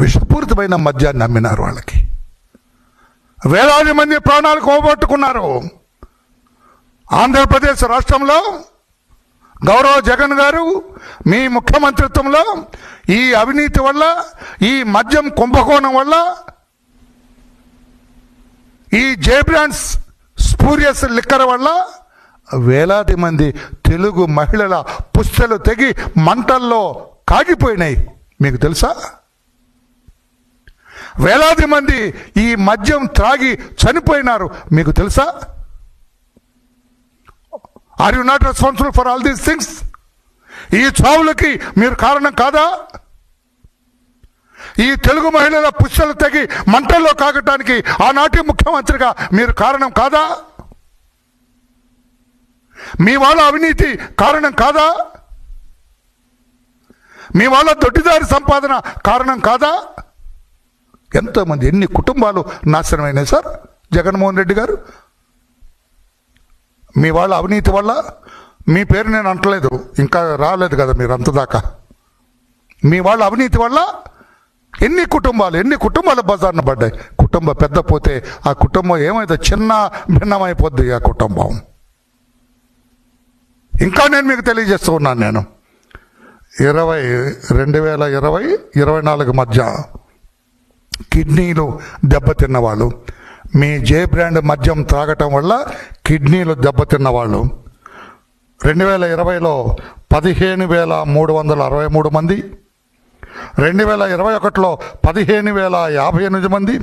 విషపూరితమైన మద్యాన్ని అమ్మినారు. వాళ్ళకి వేలాది మంది ప్రాణాలు పోగొట్టుకున్నారు. ఆంధ్రప్రదేశ్ రాష్ట్రంలో గౌరవ జగన్ గారు మీ ముఖ్యమంత్రిత్వంలో ఈ అవినీతి వల్ల, ఈ మద్యం కుంభకోణం వల్ల, ఈ జే బ్రాండ్స్ స్పూరియస్ లిక్కర్ వల్ల వేలాది మంది తెలుగు మహిళల పుస్తలు తెగి మంటల్లో కాగిపోయినాయి. మీకు తెలుసా? వేలాది మంది ఈ మద్యం త్రాగి చనిపోయినారు. మీకు తెలుసా? Are you not responsible for all these things? ఈ చావులకి మీరు కారణం కాదా? ఈ తెలుగు మహిళల పుస్తలు తెగి మంటల్లో కాగటానికి ఆనాటి ముఖ్యమంత్రిగా మీరు కారణం కాదా? మీ వాళ్ళ అవినీతి కారణం కాదా? మీ వాళ్ళ దొడ్డిదారి సంపాదన కారణం కాదా? ఎంతోమంది, ఎన్ని కుటుంబాలు నాశనమైనాయి సార్ జగన్మోహన్ రెడ్డి గారు మీ వాళ్ళ అవినీతి వల్ల. మీ పేరు నేను అంటలేదు, ఇంకా రాలేదు కదా మీరు అంతదాకా. మీ వాళ్ళ అవినీతి వల్ల ఎన్ని కుటుంబాలు బజార్న పడ్డాయి. కుటుంబం పెద్ద పోతే ఆ కుటుంబం ఏమైతే చిన్న భిన్నమైపోద్ది ఆ కుటుంబం. ఇంకా నేను మీకు తెలియజేస్తూ ఉన్నాను, నేను 2024 మధ్య కిడ్నీలు దెబ్బతిన్న వాళ్ళు, మీ జే బ్రాండ్ మద్యం త్రాగటం వల్ల కిడ్నీలు దెబ్బతిన్న వాళ్ళు 2020లో 15,363 మంది, 2021లో 15,058 మంది,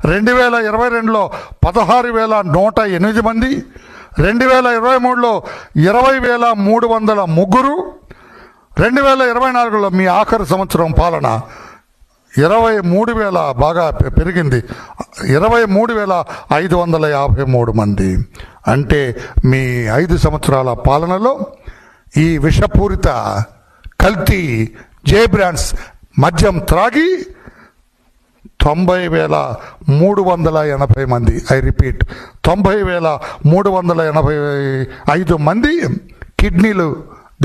2022లో 16,108 మంది, 2023లో 20,303, 2024లో మీ ఆఖరి సంవత్సరం పాలన 23,000 బాగా పెరిగింది, 23,553 మంది. అంటే మీ 5 సంవత్సరాల పాలనలో ఈ విషపూరిత కల్తీ జే బ్రాండ్స్ మద్యం త్రాగి 90,380 మంది, ఐ రిపీట్ 90,385 మంది కిడ్నీలు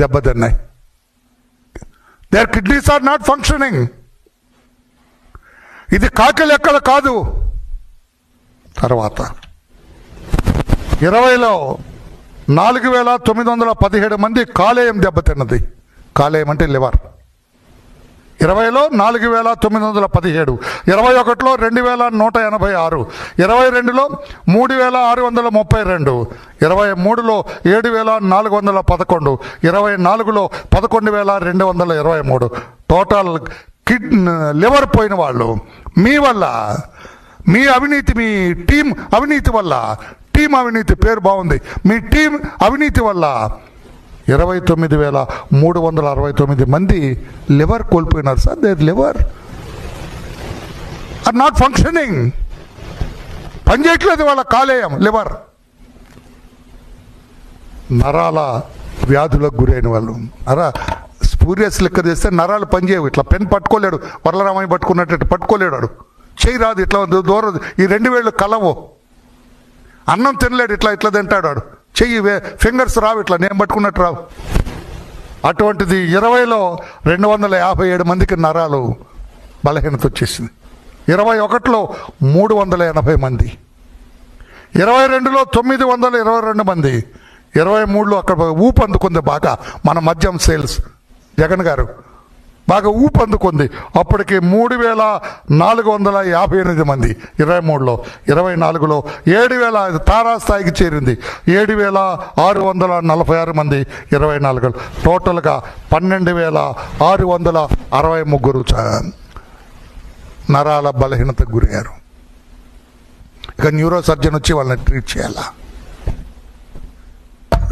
దెబ్బతిన్నాయి. Their kidneys are not functioning. ఇది కాకి లెక్కలు కాదు. తర్వాత 20లో 4,917 మంది కాలేయం దెబ్బతిన్నది. కాలేయం అంటే లివర్. 20లో 4,917, 21లో 2,186, 22లో 3,632, 23లో 7,411, 24లో 11,223. టోటల్ లివర్ పోయిన వాళ్ళు మీ వల్ల, మీ అవినీతి, మీ టీం అవినీతి వల్ల. టీం అవినీతి పేరు బాగుంది. మీ టీం అవినీతి వల్ల 29,369 మంది లివర్ కోల్పోయినారు sir. Their liver are not functioning. పనిచేయట్లేదు వాళ్ళ కాలేయం, లివర్. నరాల వ్యాధులకు గురైన వాళ్ళు, స్పూరియస్ లెక్క చేస్తే నరాలు పనిచేయవు. ఇట్లా పెన్ పట్టుకోలేడు, వరలరామయ్య పట్టుకున్నట్టు పట్టుకోలేడు. వాడు చేయి రాదు, ఇట్లా దూరం, ఈ 2 వేళ్ళు కలవు. అన్నం తినలేడు, ఇట్లా తింటాడు వాడు. చెయ్యి ఫింగర్స్ రావు, ఇట్లా నేను పట్టుకున్నట్టు రావు. అటువంటిది 20లో 257 మందికి నరాలు బలహీనత వచ్చేసింది. 21లో 380 మంది, 22లో 922 మంది, 23లో అక్కడ ఊపు అందుకుంది బాగా మన మద్యం సేల్స్. జగన్ గారు బాగా ఊపు అందుకుంది. అప్పటికి 3,458 మంది 23లో, 24లో 7,000 తారాస్థాయికి చేరింది. 7,646 మంది 24లో. టోటల్గా 12,663 నరాల బలహీనతకు గురయ్యారు. ఇక న్యూరో సర్జన్ వచ్చి వాళ్ళని ట్రీట్ చేయాలా?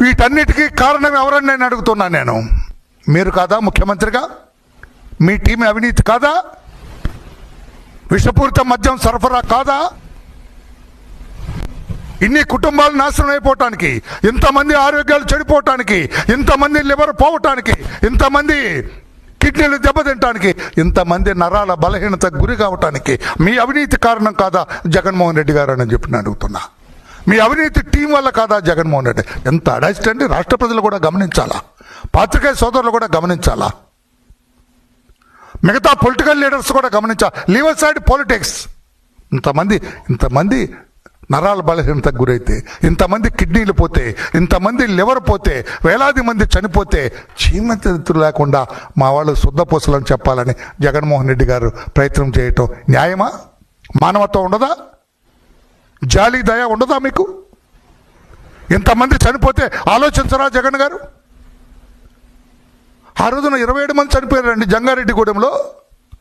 వీటన్నిటికీ కారణం ఎవరని నేను అడుగుతున్నాను. నేను, మీరు కాదా ముఖ్యమంత్రిగా? మీ టీం అవినీతి కాదా? విషపూరిత మద్యం సరఫరా కాదా? ఇన్ని కుటుంబాలు నాశనం అయిపోవటానికి, ఇంతమంది ఆరోగ్యాలు చెడిపోవటానికి, ఇంతమంది లివర్ పోవటానికి, ఇంతమంది కిడ్నీలు దెబ్బతింటానికి, ఇంతమంది నరాల బలహీనతకు గురి కావటానికి మీ అవినీతి కారణం కాదా జగన్మోహన్ రెడ్డి గారు అని చెప్పి నేను అడుగుతున్నా. మీ అవినీతి టీం వల్ల కాదా జగన్మోహన్ రెడ్డి? ఎంత అడాస్ట్ అండి. రాష్ట్ర ప్రజలు కూడా గమనించాలా, పాత్రికేయ సోదరులు కూడా గమనించాలా, మిగతా పొలిటికల్ లీడర్స్ కూడా గమనించాలి. Leave aside politics. ఇంతమంది నరాల బలహీనతకు గురైతే, ఇంతమంది కిడ్నీలు పోతే, ఇంతమంది లివర్ పోతే, వేలాది మంది చనిపోతే చీమతెత్తు లేకుండా మా వాళ్ళు శుద్ధపూసలని చెప్పాలని జగన్మోహన్ రెడ్డి గారు ప్రయత్నం చేయటం న్యాయమా? మానవత్వం ఉండదా? జాలి దయ ఉండదా మీకు? ఇంతమంది చనిపోతే ఆలోచించరా జగన్ గారు? ఆ రోజున 27 మంది చనిపోయారండి జంగారెడ్డిగూడెంలో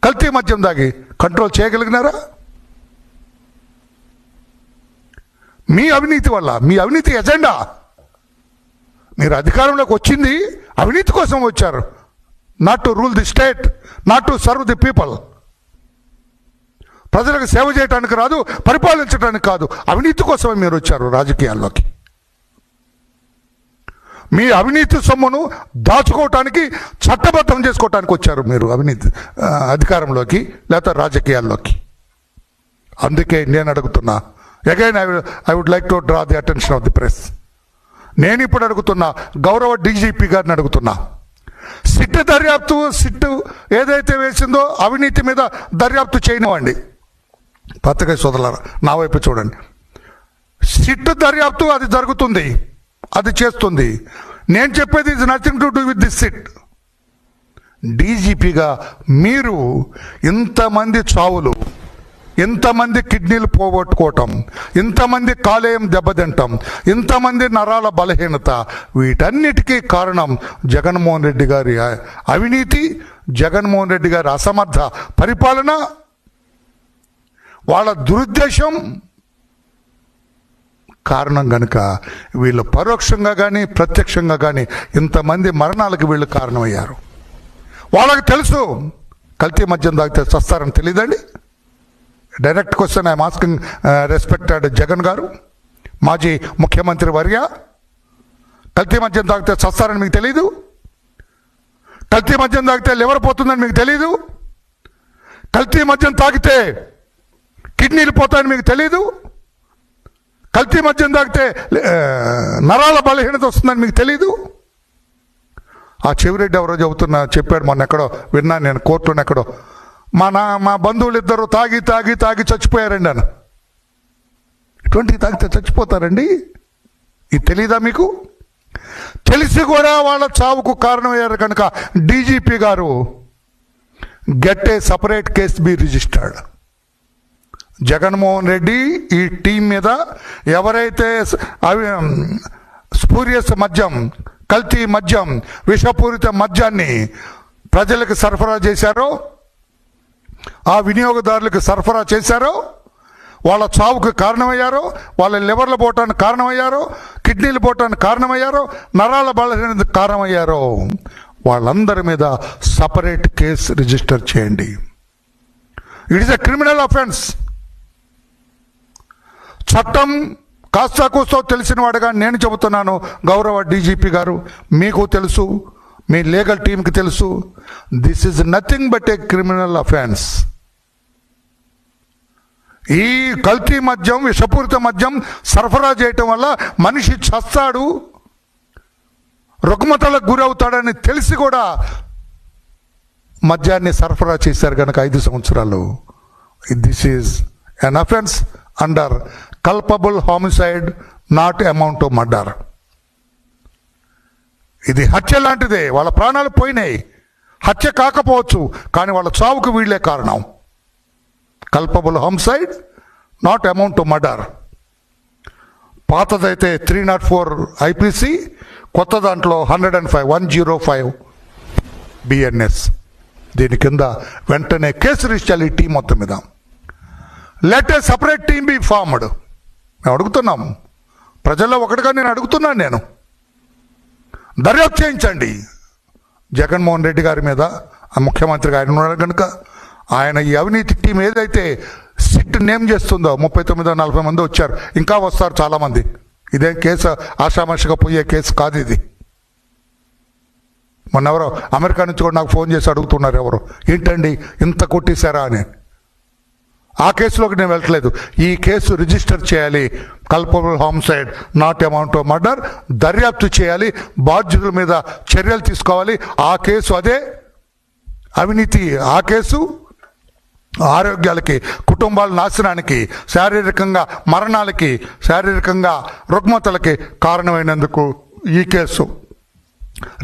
కల్తీ మద్యం దాగి. కంట్రోల్ చేయగలిగినారా? మీ అవినీతి వల్ల, మీ అవినీతి ఎజెండా. మీరు అధికారంలోకి వచ్చింది అవినీతి కోసం వచ్చారు. Not to rule the state, not to serve the people. ప్రజలకు సేవ చేయడానికి రాదు, పరిపాలించడానికి కాదు, అవినీతి కోసమే మీరు వచ్చారు రాజకీయాల్లోకి. మీ అవినీతి సొమ్మును దాచుకోవటానికి, చట్టబద్ధం చేసుకోవటానికి వచ్చారు మీరు అవినీతి అధికారంలోకి లేదా రాజకీయాల్లోకి. అందుకే నేను అడుగుతున్నా, again I would like to draw the attention of the press. నేను ఇప్పుడు అడుగుతున్నా, గౌరవ డీజీపీ గారిని అడుగుతున్నా, సిట్ దర్యాప్తు, సిట్ ఏదైతే వేసిందో అవినీతి మీద దర్యాప్తు చేయనివ్వండి. పత్రికా సోదరులారా నా వైపు చూడండి. సిట్ దర్యాప్తు అది జరుగుతుంది, అది చేస్తుంది. నేను చెప్పేది is nothing to do with this SIT. డీజీపీగా మీరు ఇంతమంది చావులు, ఇంతమంది కిడ్నీలు పోగొట్టుకోవటం, ఇంతమంది కాలేయం దెబ్బతింటాం, ఇంతమంది నరాల బలహీనత, వీటన్నిటికీ కారణం జగన్మోహన్ రెడ్డి గారి అవినీతి, జగన్మోహన్ రెడ్డి గారి అసమర్థ పరిపాలన, వాళ్ళ దురుద్దేశం కారణం కనుక వీళ్ళు పరోక్షంగా కానీ ప్రత్యక్షంగా కానీ ఇంతమంది మరణాలకు వీళ్ళు కారణమయ్యారు. వాళ్ళకి తెలుసు కల్తీ మద్యం తాగితే చస్తారని తెలియదండి. Direct question I'm asking respected Jagan గారు, మాజీ ముఖ్యమంత్రి వర్య. కల్తీ మద్యం తాగితే చస్తారని మీకు తెలీదు? కల్తీ మద్యం తాగితే లివర్ పోతుందని మీకు తెలీదు? కల్తీ మద్యం తాగితే కిడ్నీలు పోతాయని మీకు తెలీదు? కల్తీ మద్యం తాగితే నరాల బలహీనత వస్తుందని మీకు తెలీదు? ఆ చెవిరెడ్డి ఎవరో చెప్పాడు మొన్న, ఎక్కడో విన్నాను నేను, కోర్టులో ఎక్కడో, మా బంధువులు ఇద్దరు తాగి తాగి తాగి చచ్చిపోయారండి అని. ఇటువంటి తాగితే చచ్చిపోతారండి? ఇది తెలీదా మీకు? తెలిసి కూడా వాళ్ళ చావుకు కారణమయ్యారు కనుక డీజీపీ గారు get a separate case be registered. Jaganmohan Reddy ఈ టీం మీద ఎవరైతే స్పూరియస్ మద్యం, కల్తీ మద్యం, విషపూరిత మద్యాన్ని ప్రజలకు సరఫరా చేశారో, ఆ వినియోగదారులకు సరఫరా చేశారో, వాళ్ళ చావుకు కారణమయ్యారో, వాళ్ళ లివర్లు పోవటానికి కారణమయ్యారో, కిడ్నీలు పోవటానికి కారణమయ్యారో, నరాల బలహీనతకు కారణమయ్యారో, వాళ్ళందరి మీద సపరేట్ కేసు రిజిస్టర్ చేయండి. It is a criminal offence. చట్టం కాస్తా కూస్తో తెలిసిన వాడుగా నేను చెబుతున్నాను, గౌరవ డీజీపీ గారు మీకు తెలుసు, మీ లీగల్ టీంకి తెలుసు, this is nothing but A criminal offence. ఈ కల్తీ మద్యం, విషపూరిత మద్యం సరఫరా చేయటం వల్ల మనిషి చస్తాడు, రుగ్మతలకు గురవుతాడని తెలిసి కూడా మద్యాన్ని సరఫరా చేశారు కనుక 5 సంవత్సరాలు. This is an offence under culpable homicide, not amount to murder. ఇది హత్య లాంటిదే. వాళ్ళ ప్రాణాలు పోయినాయి, హత్య కాకపోవచ్చు, కానీ వాళ్ళ చావుకు వీళ్ళే కారణం. Culpable homicide, not amount to murder. పాతదైతే 304 ఐపీసీ, కొత్త దాంట్లో 105 బిఎన్ఎస్. దీని కింద వెంటనే కేసు రిజిస్టర్ ఈ టీం మొత్తం మీద. Let A separate team be formed. మేము అడుగుతున్నాం, ప్రజల్లో ఒకటిగా నేను అడుగుతున్నాను, నేను దర్యాప్తు చేయించండి జగన్మోహన్ రెడ్డి గారి మీద. ఆ ముఖ్యమంత్రిగా ఆయన ఉన్నాడు కనుక ఆయన ఈ అవినీతి టీం ఏదైతే సిట్ నేమ్ చేస్తుందో, 39-40 మంది వచ్చారు, ఇంకా వస్తారు చాలామంది. ఇదేం కేసు ఆషామాషిగా పోయే కేసు కాదు ఇది. మొన్న ఎవరో అమెరికా నుంచి కూడా నాకు ఫోన్ చేసి అడుగుతున్నారు, ఎవరు ఏంటండి ఇంత కొట్టేశారా అని. ఆ కేసులోకి నేను వెళ్ళట్లేదు. ఈ కేసు రిజిస్టర్ చేయాలి, culpable homicide, not amount of murder. దర్యాప్తు చేయాలి, బాధ్యుల మీద చర్యలు తీసుకోవాలి. ఆ కేసు అదే అవినీతి, ఆ కేసు ఆరోగ్యాలకి, కుటుంబాల నాశనానికి, శారీరకంగా మరణాలకి, శారీరకంగా రుగ్మతలకి కారణమైనందుకు ఈ కేసు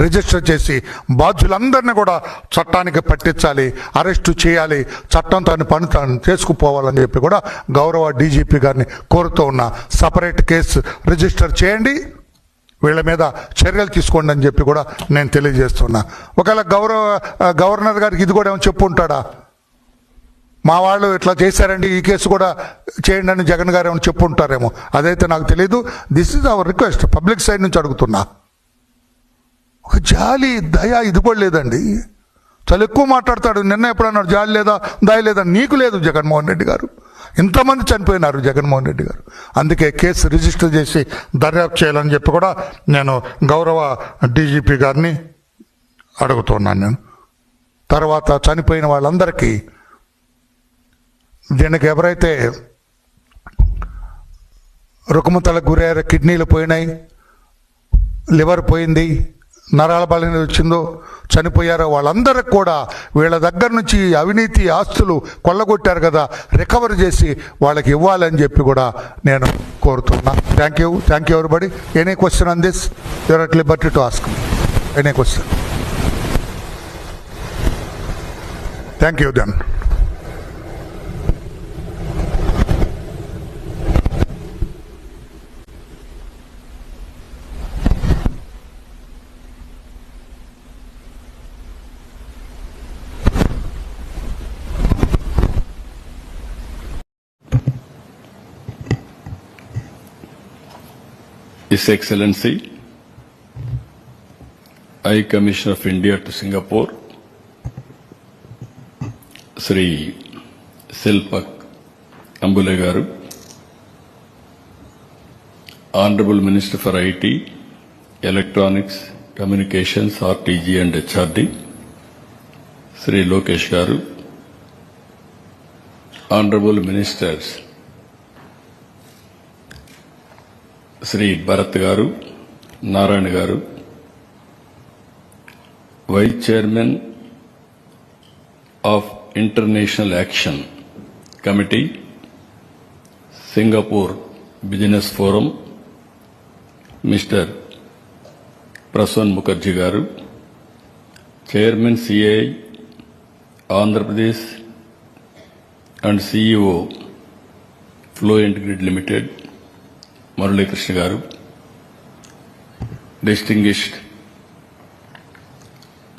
రిజిస్టర్ చేసి బాధ్యులందరినీ కూడా చట్టానికి పట్టించాలి, అరెస్టు చేయాలి, చట్టం తన పని తాను చేసుకుపోవాలని చెప్పి కూడా గౌరవ డీజీపీ గారిని కోరుతూ ఉన్నా. సపరేట్ కేసు రిజిస్టర్ చేయండి, వీళ్ళ మీద చర్యలు తీసుకోండి అని చెప్పి కూడా నేను తెలియజేస్తున్నా. ఒకవేళ గవర్నర్ గారికి ఇది కూడా ఏమో చెప్పు ఉంటాడా, మా వాళ్ళు ఇట్లా చేశారండి, ఈ కేసు కూడా చేయండి అని జగన్ గారు ఏమైనా చెప్పు ఉంటారేమో, అదైతే నాకు తెలియదు. This is our request, public side నుంచి అడుగుతున్నా. ఒక జాలి, దయ ఇది కూడా లేదండి. చాలా ఎక్కువ మాట్లాడతాడు. నిన్న ఎప్పుడన్నాడు జాలి లేదా, దయ లేదా? నీకు లేదు జగన్మోహన్ రెడ్డి గారు. ఇంతమంది చనిపోయినారు జగన్మోహన్ రెడ్డి గారు. అందుకే కేసు రిజిస్టర్ చేసి దర్యాప్తు చేయాలని చెప్పి కూడా నేను గౌరవ డీజీపీ గారిని అడుగుతున్నాను. నేను తర్వాత చనిపోయిన వాళ్ళందరికీ, దీనికి ఎవరైతే రుగ్మతలకు గురయ్యారో, కిడ్నీలు పోయినాయి, లివర్ పోయింది, నరాల బలహీనత వచ్చిందో, చనిపోయారో వాళ్ళందరికి కూడా వీళ్ళ దగ్గర నుంచి అవినీతి ఆస్తులు కొల్లగొట్టారు కదా, రికవర్ చేసి వాళ్ళకి ఇవ్వాలని చెప్పి కూడా నేను కోరుతున్నా. Thank you everybody. Any question on this? You are at liberty to ask. Any question? Thank you then. His Excellency, High Commissioner of India to Singapore, Sri Silpak Ambule Garu, Honorable Minister for IT, Electronics, Communications, RTG and HRD, Sri Lokesh Garu, Honorable Ministers, Sri Bharat Garu, Narayan Garu, Vice Chairman of International Action Committee, Singapore Business Forum, Mr. Prasan Mukherjee Garu, Chairman CAI, Andhra Pradesh and CEO Fluent Grid Limited, Murali Krishna Garu, distinguished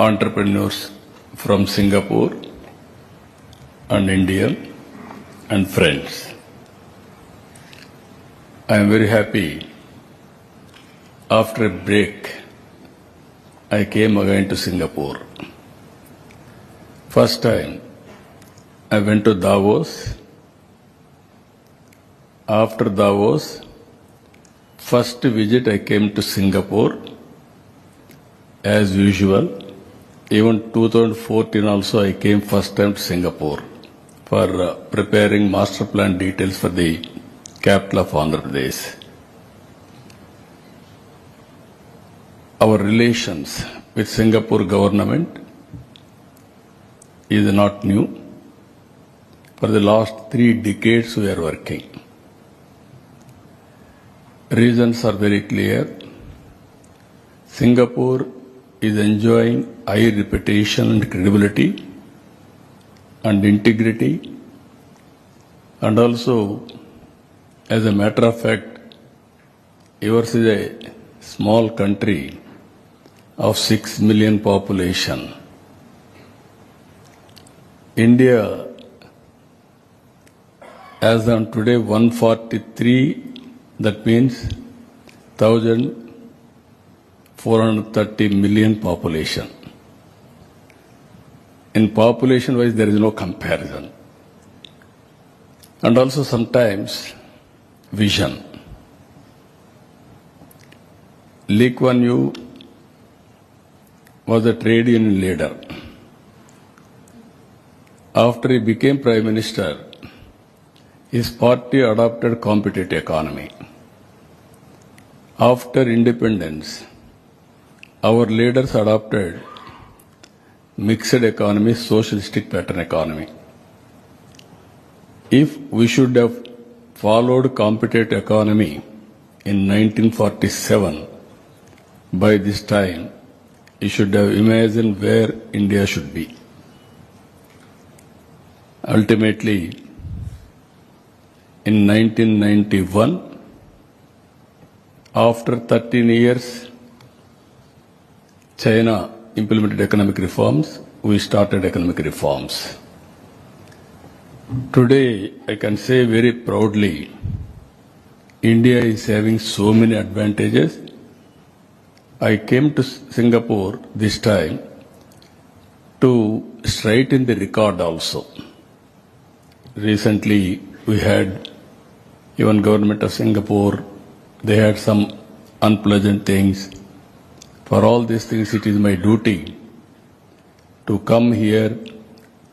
entrepreneurs from Singapore and India and friends. I am very happy. After a break, I came again to Singapore. First time, I went to Davos. After Davos, first visit I came to Singapore. As usual, even 2014 also I came first time to Singapore for preparing master plan details for the capital of Andhra Pradesh. Our relations with Singapore government is not new. For the last 3 decades we are working. Reasons are very clear. Singapore is enjoying high reputation and credibility and integrity, and also, as a matter of fact, yours is a small country of 6 million population. India, as on today, 143, that means 1,430 million population. In population wise, there is no comparison. And also sometimes vision. Lee Kuan Yew was a trade union leader. After he became Prime Minister, his party adopted competitive economy. After independence, our leaders adopted mixed economy, socialistic pattern economy. If we should have followed competitive economy in 1947, by this time, you should have imagined where India should be. Ultimately, in 1991, after 13 years, China implemented economic reforms, we started economic reforms. Today, I can say very proudly, India is having so many advantages. I came to Singapore this time to straighten the record also. Recently, we had even government of Singapore, they had some unpleasant things. For all these things, it is my duty to come here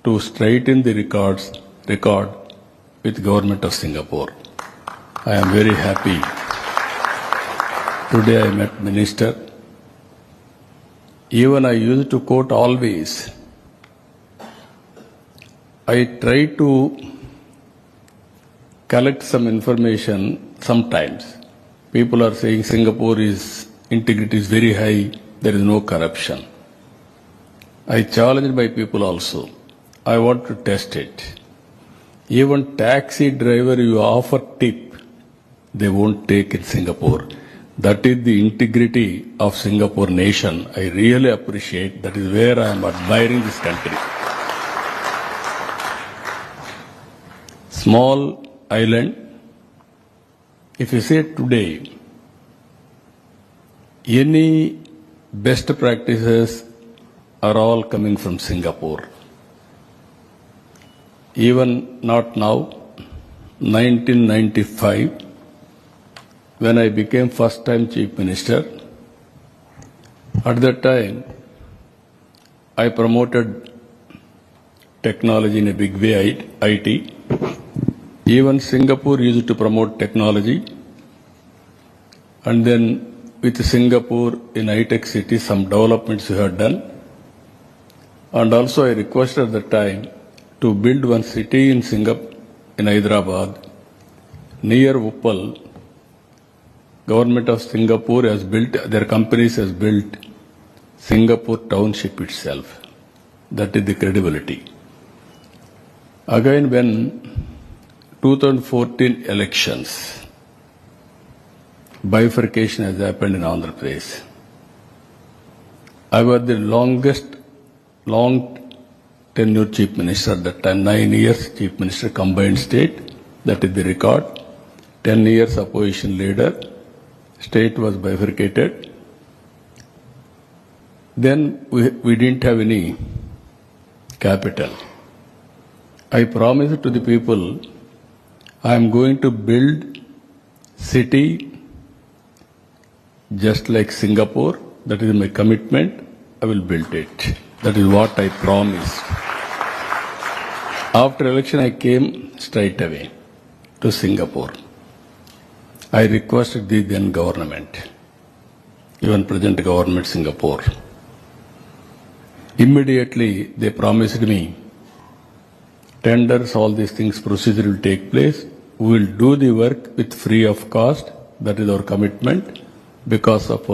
to straighten the record with government of Singapore. I am very happy. Today I met Minister. Even I used to quote always. I try to collect some information sometimes. People are saying Singapore integrity is very high, there is no corruption. I challenge my people also. I want to test it. Even taxi driver you offer tip, they won't take in Singapore. That is the integrity of Singapore nation. I really appreciate. That is where I am admiring this country. Small island. If you say today, any best practices are all coming from Singapore. Even not now, 1995, when I became first-time Chief Minister, at that time, I promoted technology in a big way, IT. Even Singapore used to promote technology. And then with Singapore in high-tech city, some developments we had done. And also I requested at the time to build one city in Singapore, in Hyderabad, near Uppal. Government of Singapore has built, their companies has built Singapore township itself. That is the credibility. Again, when 2014 elections, bifurcation has happened in Andhra Pradesh. I was the long tenure Chief Minister at that time, 9 years Chief Minister, combined state, that is the record. 10 years opposition leader, state was bifurcated. Then we didn't have any capital. I promised to the people, I am going to build city just like Singapore. That is my commitment. I will build it. That is what I promised. After election, I came straight away to Singapore. I requested the then government, even present government Singapore. Immediately, they promised me, tenders, all these things, procedure will take place. We will do the work with free of cost. That is our commitment because of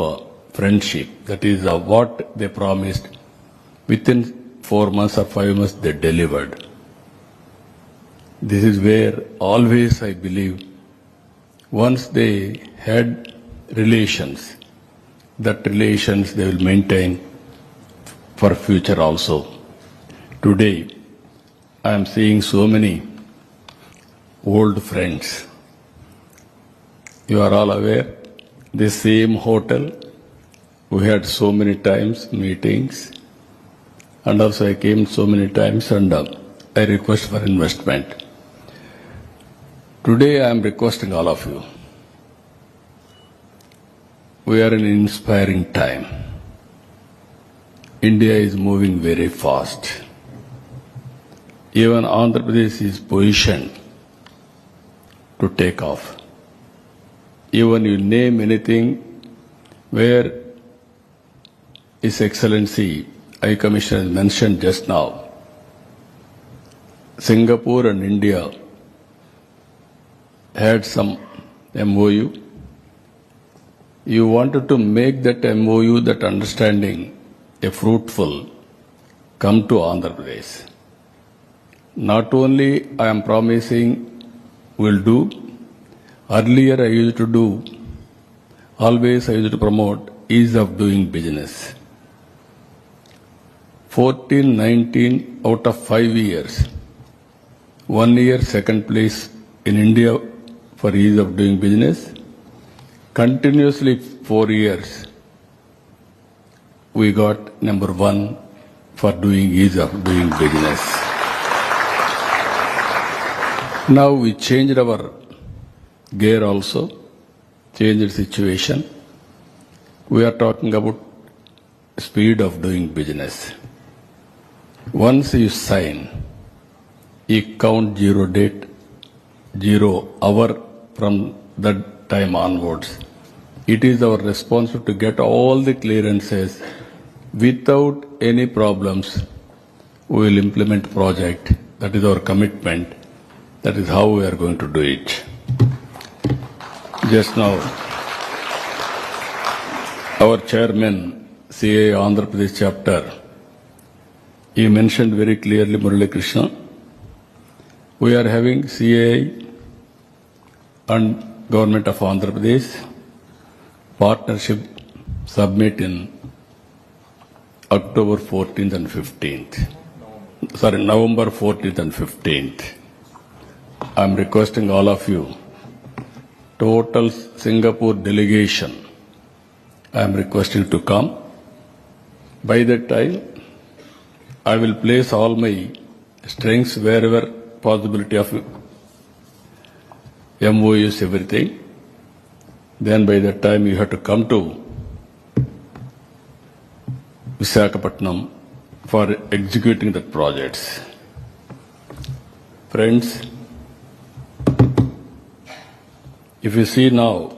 friendship. That is what they promised. Within 4 months or 5 months, they delivered. This is where always I believe, once they had relations, that relations they will maintain for future also. Today, I am seeing so many old friends. You are all aware, the same hotel, we had so many times meetings, and also I came so many times and I request for investment. Today I am requesting all of you. We are in an inspiring time. India is moving very fast. Even Andhra Pradesh is positioned to take off. Even you name anything where His Excellency High Commissioner mentioned just now, Singapore and India had some MOU. You wanted to make that MOU, that understanding, a fruitful, come to Andhra Pradesh. Not only I am promising will do, earlier I used to do, always I used to promote ease of doing business. 14, 19 out of 5 years, 1 year second place in India for ease of doing business. Continuously 4 years, we got number 1 for doing ease of doing business. Now we changed our gear also, changed the situation. We are talking about speed of doing business. Once you sign, you count 0 date, 0 hour from that time onwards. It is our responsibility to get all the clearances without any problems. We will implement project. That is our commitment. That is how we are going to do it. Just now, our chairman, CA Andhra Pradesh chapter, he mentioned very clearly, Murali Krishna, we are having CA and Government of Andhra Pradesh partnership summit in October 14th and 15th. November 14th and 15th. I am requesting all of you, total Singapore delegation, I am requesting to come. By that time, I will place all my strengths wherever possibility of MOUs, everything. Then by that time you have to come to Visakhapatnam for executing the projects. Friends, if you see now,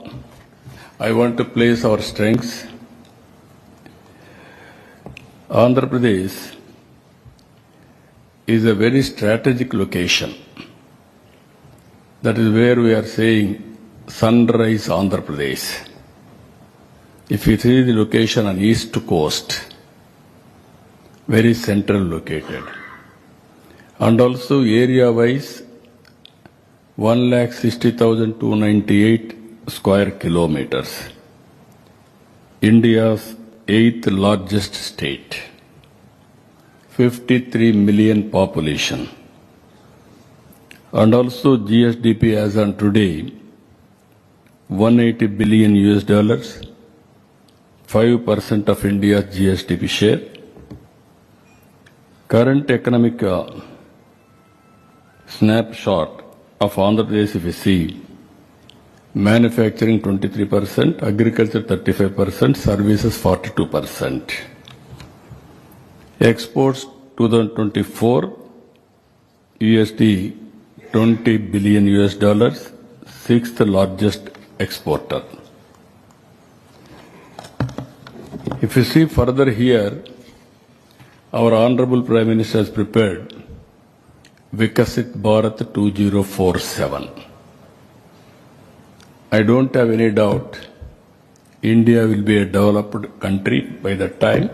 I want to place our strengths. Andhra Pradesh is a very strategic location. That is where we are saying Sunrise Andhra Pradesh. If you see the location on east coast, very central located. And also area-wise, 1,60,298 square kilometers. India's 8th largest state. 53 million population. And also GSDP as on today, $180 billion, 5% of India's GSDP share. Current economic snapshot of Andhra Pradesh, if you see, manufacturing 23%, agriculture 35%, services 42%. Exports 2024, USD $20 billion, 6th largest exporter. If you see further here, our Honorable Prime Minister has prepared Vikasit Bharat 2047. I don't have any doubt India will be a developed country by that time,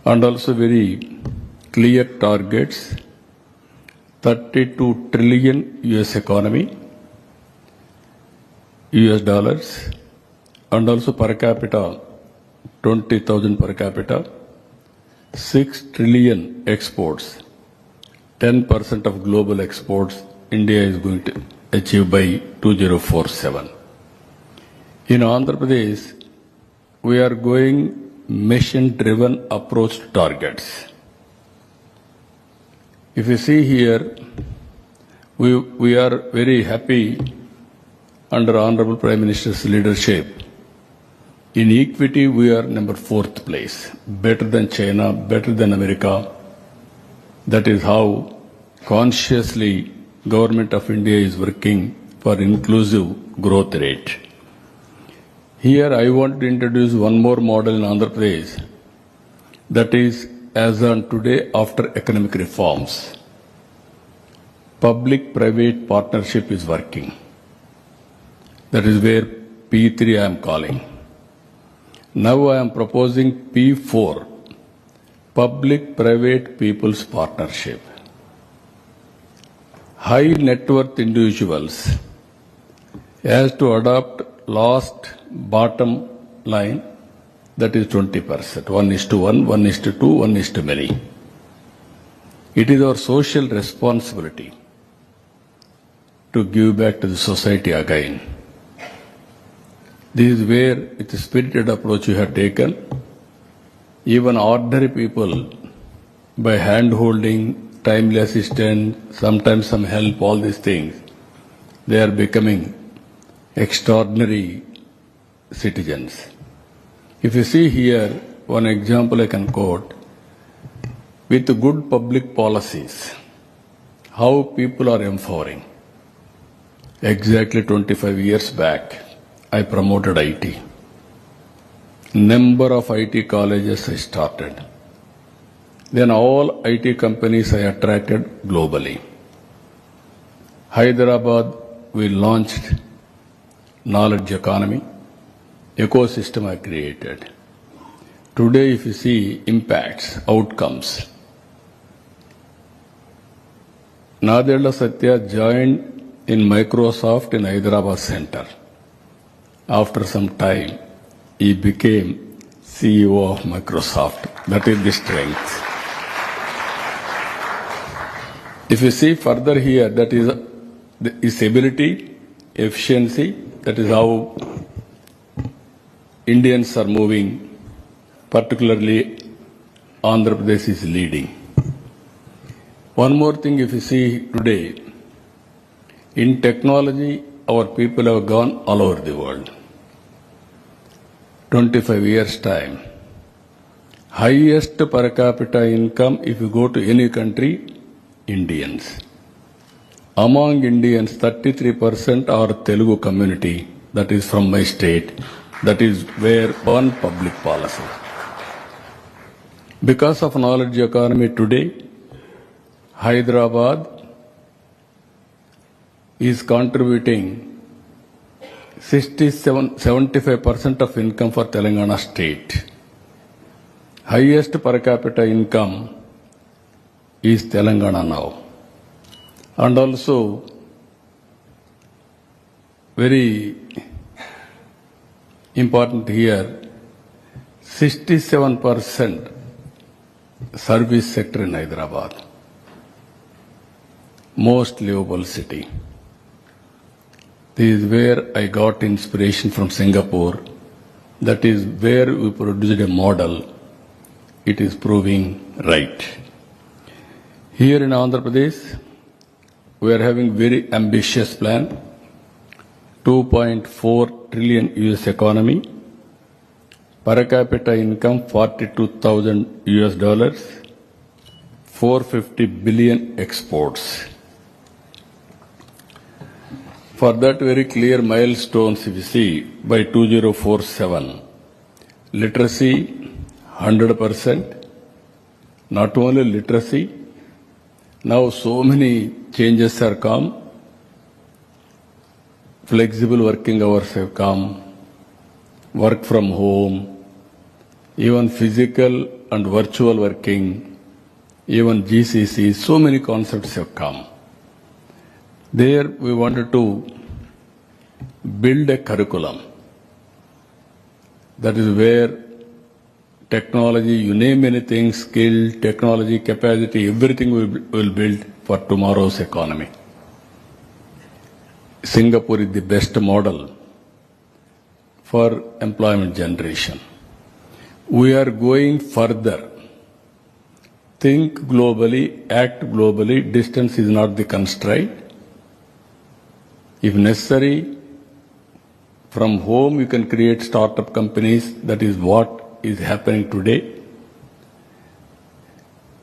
and also very clear targets, 32 trillion US economy, US dollars, and also per capita, 20,000 per capita, 6 trillion exports, 10% of global exports India is going to achieve by 2047. In Andhra Pradesh, we are going mission-driven approach to targets. If you see here, we are very happy under Honorable Prime Minister's leadership. In equity, we are number 4th place, better than China, better than America. That is how consciously Government of India is working for inclusive growth rate. Here I want to introduce one more model in Andhra Pradesh, that is as on today after economic reforms. public-private partnership is working. That is where P3 I am calling. Now I am proposing P4, public-private people's partnership. High net worth individuals has to adopt last bottom line, that is 20%, 1:1, 1:2, 1:many. It is our social responsibility to give back to the society again. This is where, with a spirited approach you have taken, even ordinary people, by hand-holding, timely assistance, sometimes some help, all these things, they are becoming extraordinary citizens. If you see here, one example I can quote, with good public policies, how people are empowering. Exactly 25 years back, I promoted IT. Number of IT colleges I started. Then all IT companies I attracted globally. Hyderabad, we launched knowledge economy, ecosystem I created. Today, if you see impacts, outcomes, Nadella Satya joined in Microsoft in Hyderabad Center. After some time, he became CEO of Microsoft. That is the strength. If you see further here, that is his ability, efficiency, that is how Indians are moving, particularly Andhra Pradesh is leading. One more thing, if you see today, in technology, our people have gone all over the world. 25 years' time. Highest per capita income, if you go to any country, Indians. Among Indians, 33% are Telugu community, that is from my state. That is where one public policy. Because of knowledge economy today, Hyderabad is contributing 75% of income for Telangana state. Highest per capita income is Telangana now. And also, very important here, 67% service sector in Hyderabad. Most livable city. This is where I got inspiration from Singapore. That is where we produced a model. It is proving right. Here in Andhra Pradesh, we are having very ambitious plan. 2.4 trillion US economy. Per capita income $42,000. 450 billion exports. For that very clear milestones, if you see, by 2047, literacy 100%, not only literacy, now so many changes are come, flexible working hours have come, work from home, even physical and virtual working, even GCC, so many concepts have come. There we wanted to build a curriculum. That is where technology, you name anything, skill, technology, capacity, everything we will build for tomorrow's economy. Singapore is the best model for employment generation. We are going further. Think globally, act globally, distance is not the constraint. If necessary, from home you can create startup companies. That is what is happening today.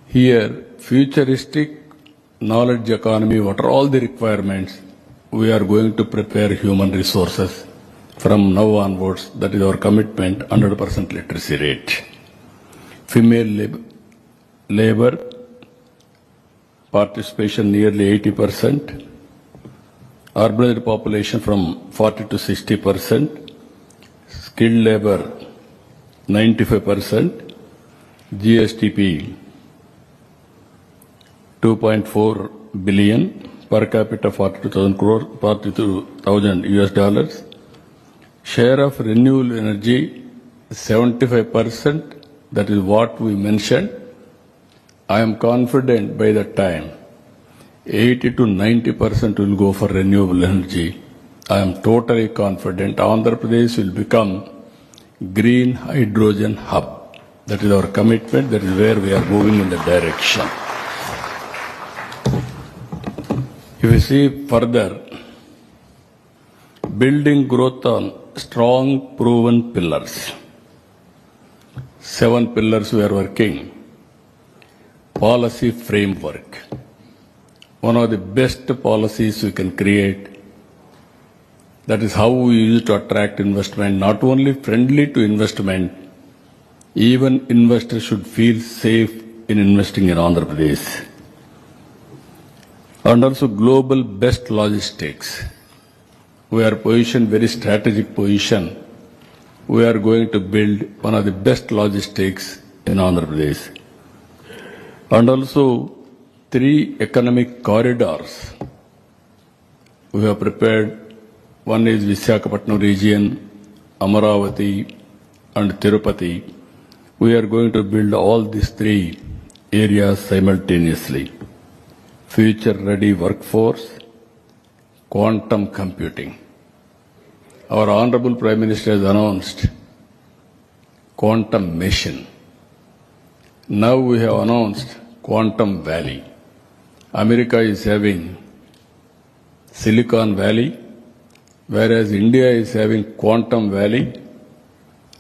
Here, futuristic knowledge economy, what are all the requirements? We are going to prepare human resources from now onwards. That is our commitment, 100% literacy rate. Female labor, participation nearly 80%, urbanized population from 40 to 60%, skilled labor 95%, GSTP 2.4 billion, per capita 42,000 US dollars, share of renewable energy 75%, that is what we mentioned. I am confident by that time 80 to 90% will go for renewable energy. I am totally confident Andhra Pradesh will become green hydrogen hub. That is our commitment. That is where we are moving in the direction. If you see further, building growth on strong proven pillars. 7 pillars we are working. Policy framework. One of the best policies we can create. That is how we use to attract investment, not only friendly to investment, even investors should feel safe in investing in Andhra Pradesh. And also global best logistics. We are positioned very strategic position. We are going to build one of the best logistics in Andhra Pradesh. And also 3 economic corridors we have prepared. One is Visakhapatnam region, Amaravati and Tirupati. We are going to build all these 3 areas simultaneously. Future-ready workforce, quantum computing. Our Honorable Prime Minister has announced quantum mission. Now we have announced Quantum Valley. America is having Silicon Valley, whereas India is having Quantum Valley.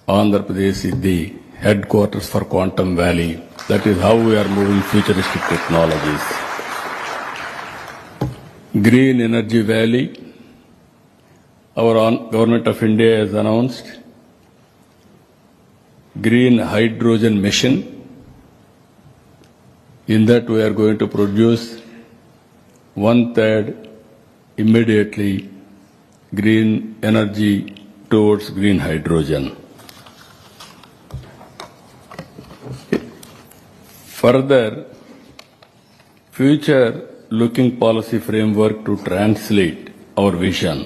Andhra Pradesh is the headquarters for Quantum Valley. That is how we are moving futuristic technologies. Green Energy Valley. Our Government of India has announced Green Hydrogen Mission. In that we are going to produce 1/3 immediately green energy towards green hydrogen. Further, future-looking policy framework to translate our vision.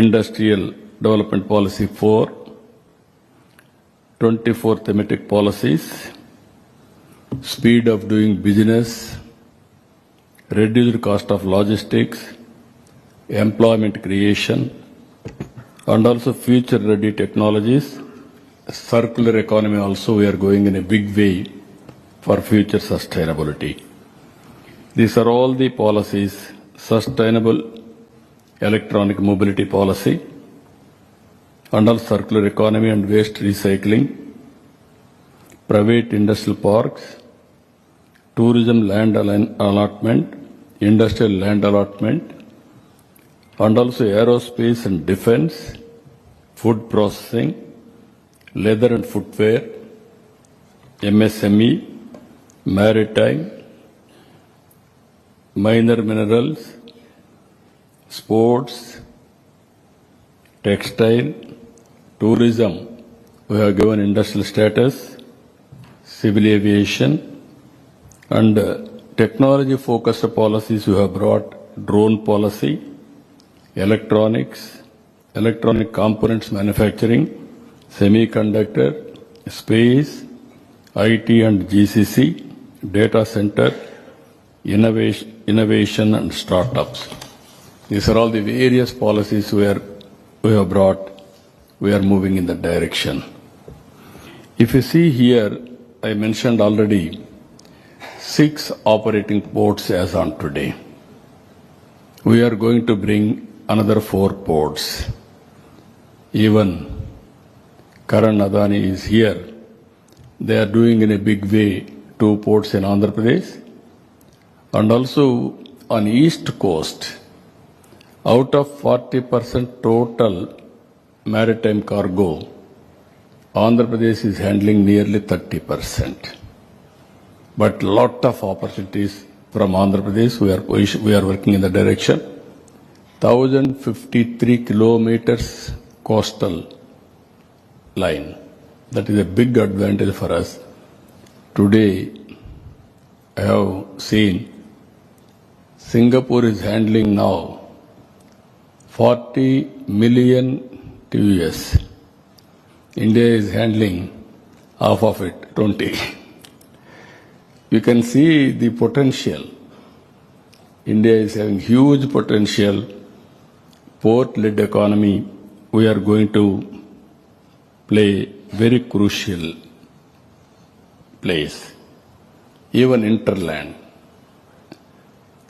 Industrial Development Policy 4, 24 thematic policies, speed of doing business, reduced cost of logistics, employment creation, and also future-ready technologies. Circular economy also we are going in a big way for future sustainability. These are all the policies. Sustainable electronic mobility policy, and also circular economy and waste recycling, private industrial parks, tourism land allotment, industrial land allotment, and also aerospace and defense, food processing, leather and footwear, MSME, maritime, minor minerals, sports, textile, tourism. We have given industrial status, civil aviation, and technology-focused policies. We have brought drone policy, electronics, electronic components manufacturing, semiconductor, space, IT and GCC, data center, innovation and startups. These are all the various policies we have brought. We are moving in that direction. If you see here, I mentioned already 6 operating ports as on today. We are going to bring another 4 ports. Even Karan Adani is here. They are doing in a big way 2 ports in Andhra Pradesh. And also on East Coast, out of 40% total maritime cargo, Andhra Pradesh is handling nearly 30%. but lot of opportunities from Andhra Pradesh. We are working in the direction. 1,053 kilometers coastal line. That is a big advantage for us. Today, I have seen Singapore is handling now 40 million TUS. India is handling half of it, 20. You can see the potential. India is having huge potential. Port-led economy, we are going to play very crucial place. Even interland,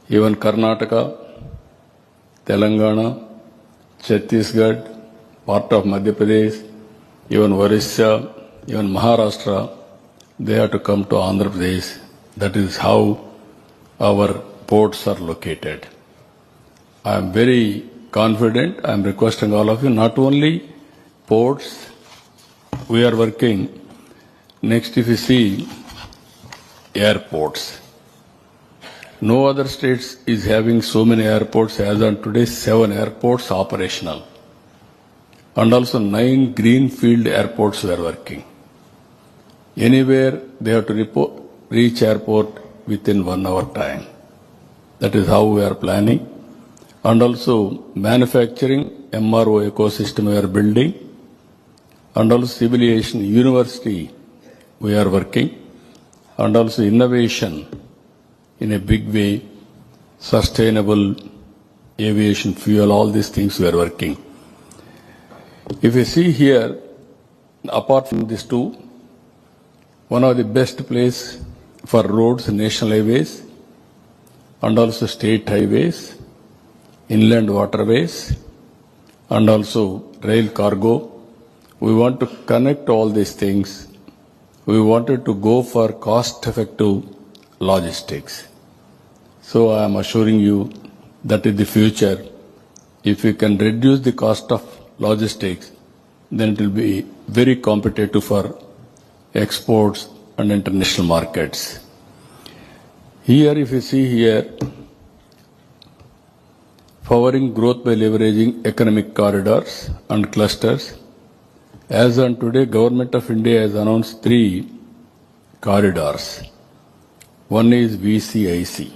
even Karnataka, Telangana, Chhattisgarh, part of Madhya Pradesh, even Orissa, even Maharashtra, they have to come to Andhra Pradesh. That is how our ports are located. I am very confident. I am requesting all of you, not only ports, we are working. Next, if you see airports, no other states is having so many airports. As on today, 7 airports operational. And also 9 greenfield airports we are working. Anywhere they have to reach airport within 1 hour time. That is how we are planning. And also manufacturing, MRO ecosystem we are building. And also civil aviation university we are working. And also innovation in a big way, sustainable aviation fuel, all these things we are working. If you see here, apart from these two, one of the best place for roads, national highways, and also state highways, inland waterways, and also rail cargo. We want to connect all these things. We wanted to go for cost-effective logistics. So I am assuring you that in the future, if we can reduce the cost of logistics, then it will be very competitive for exports and international markets. Here, if you see here, powering growth by leveraging economic corridors and clusters. As on today, Government of India has announced 3 corridors. One is VCIC,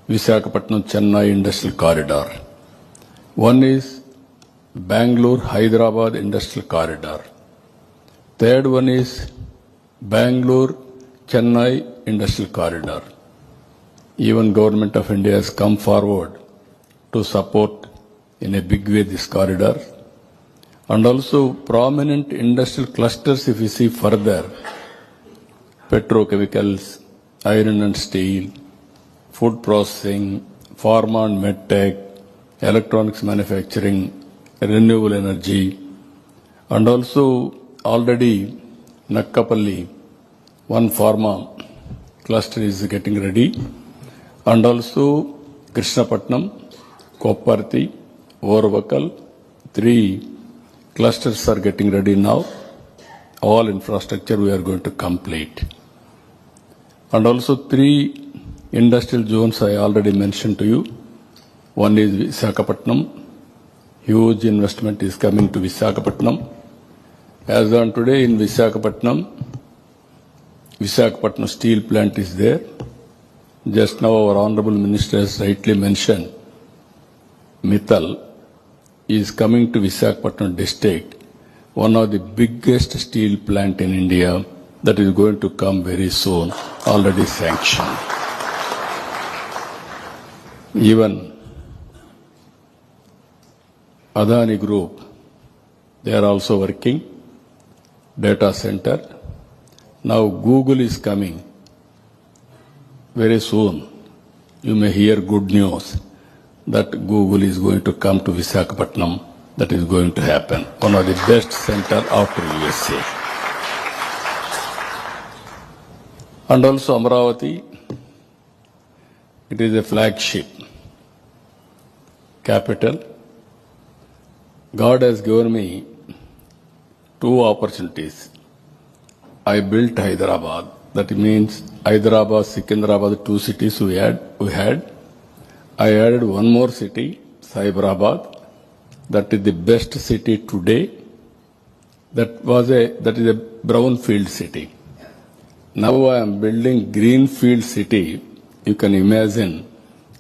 Visakhapatnam Chennai Industrial Corridor. One is Bangalore Hyderabad Industrial Corridor. Third one is Bangalore Chennai Industrial Corridor. Even Government of India has come forward to support in a big way this corridor. And also prominent industrial clusters, if you see further, petrochemicals, iron and steel, food processing, pharma and medtech, electronics manufacturing, renewable energy, and also already Nakkapalli, one pharma cluster is getting ready, and also Krishnapatnam, Kopparthi, Orvakal, 3 clusters are getting ready now. All infrastructure we are going to complete. And also 3 industrial zones I already mentioned to you. One is Visakhapatnam. Huge investment is coming to Visakhapatnam. As on today in Visakhapatnam steel plant is there. Just now our Honorable Minister has rightly mentioned, Mittal is coming to Visakhapatnam district, one of the biggest steel plant in India that is going to come very soon, already sanctioned. Even Adani Group, they are also working, data center. Now Google is coming very soon. You may hear good news that Google is going to come to Visakhapatnam. That is going to happen. One of the best center after USA. And also Amravati, it is a flagship capital. God has given me 2 opportunities. I built Hyderabad That means Hyderabad, Secunderabad, 2 cities we had. I added one more city, Cyberabad. That is the best city today. That is a brownfield city. Now I am building greenfield city. You can imagine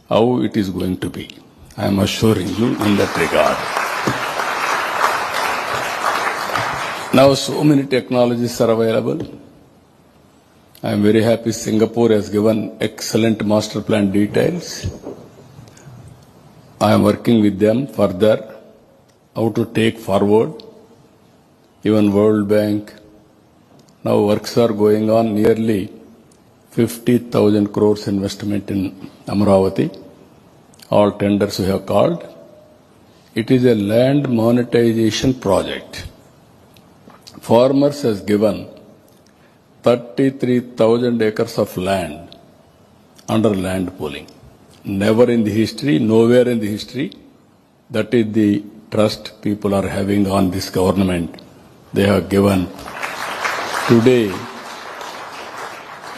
how it is going to be. I am assuring you in that regard. Now so many technologies are available. I am very happy Singapore has given excellent master plan details. I am working with them further how to take forward. Even World Bank. Now works are going on, nearly 50,000 crores investment in Amaravati. All tenders we have called. It is a land monetization project. Farmers has given 33,000 acres of land under land pooling. Never in the history, nowhere in the history. That is the trust people are having on this government. They have given. Today,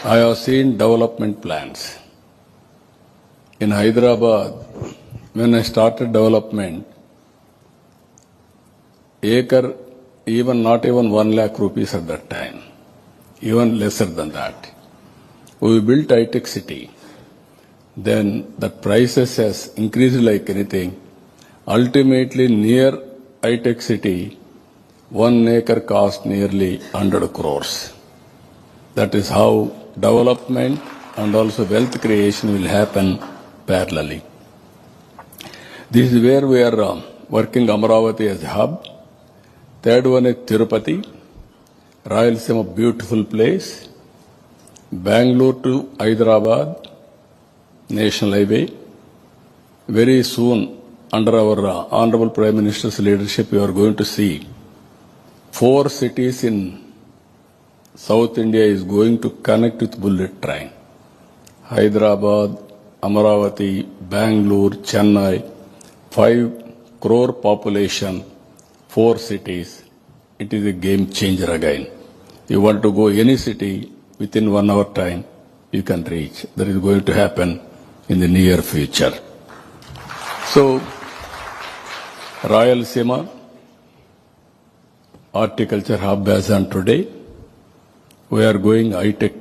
I have seen development plans. In Hyderabad, when I started development, acre, not even 1 lakh rupees at that time, even lesser than that. We built high-tech city. Then the prices has increased like anything. Ultimately, near high-tech city, 1 acre cost nearly 100 crores. That is how development and also wealth creation will happen parallelly. This is where we are working Amaravati as a hub. Third one is Tirupati. Rayalaseema, beautiful place. Bangalore to Hyderabad, National Highway. Very soon, under our Honorable Prime Minister's leadership, we are going to see 4 cities in South India is going to connect with bullet train. Hyderabad, Amaravati, Bangalore, Chennai, 5 crore population, 4 cities. It is a game changer again. You want to go any city, within 1 hour time, you can reach. That is going to happen in the near future. So, Rayalaseema, horticulture hub as on today. We are going high-tech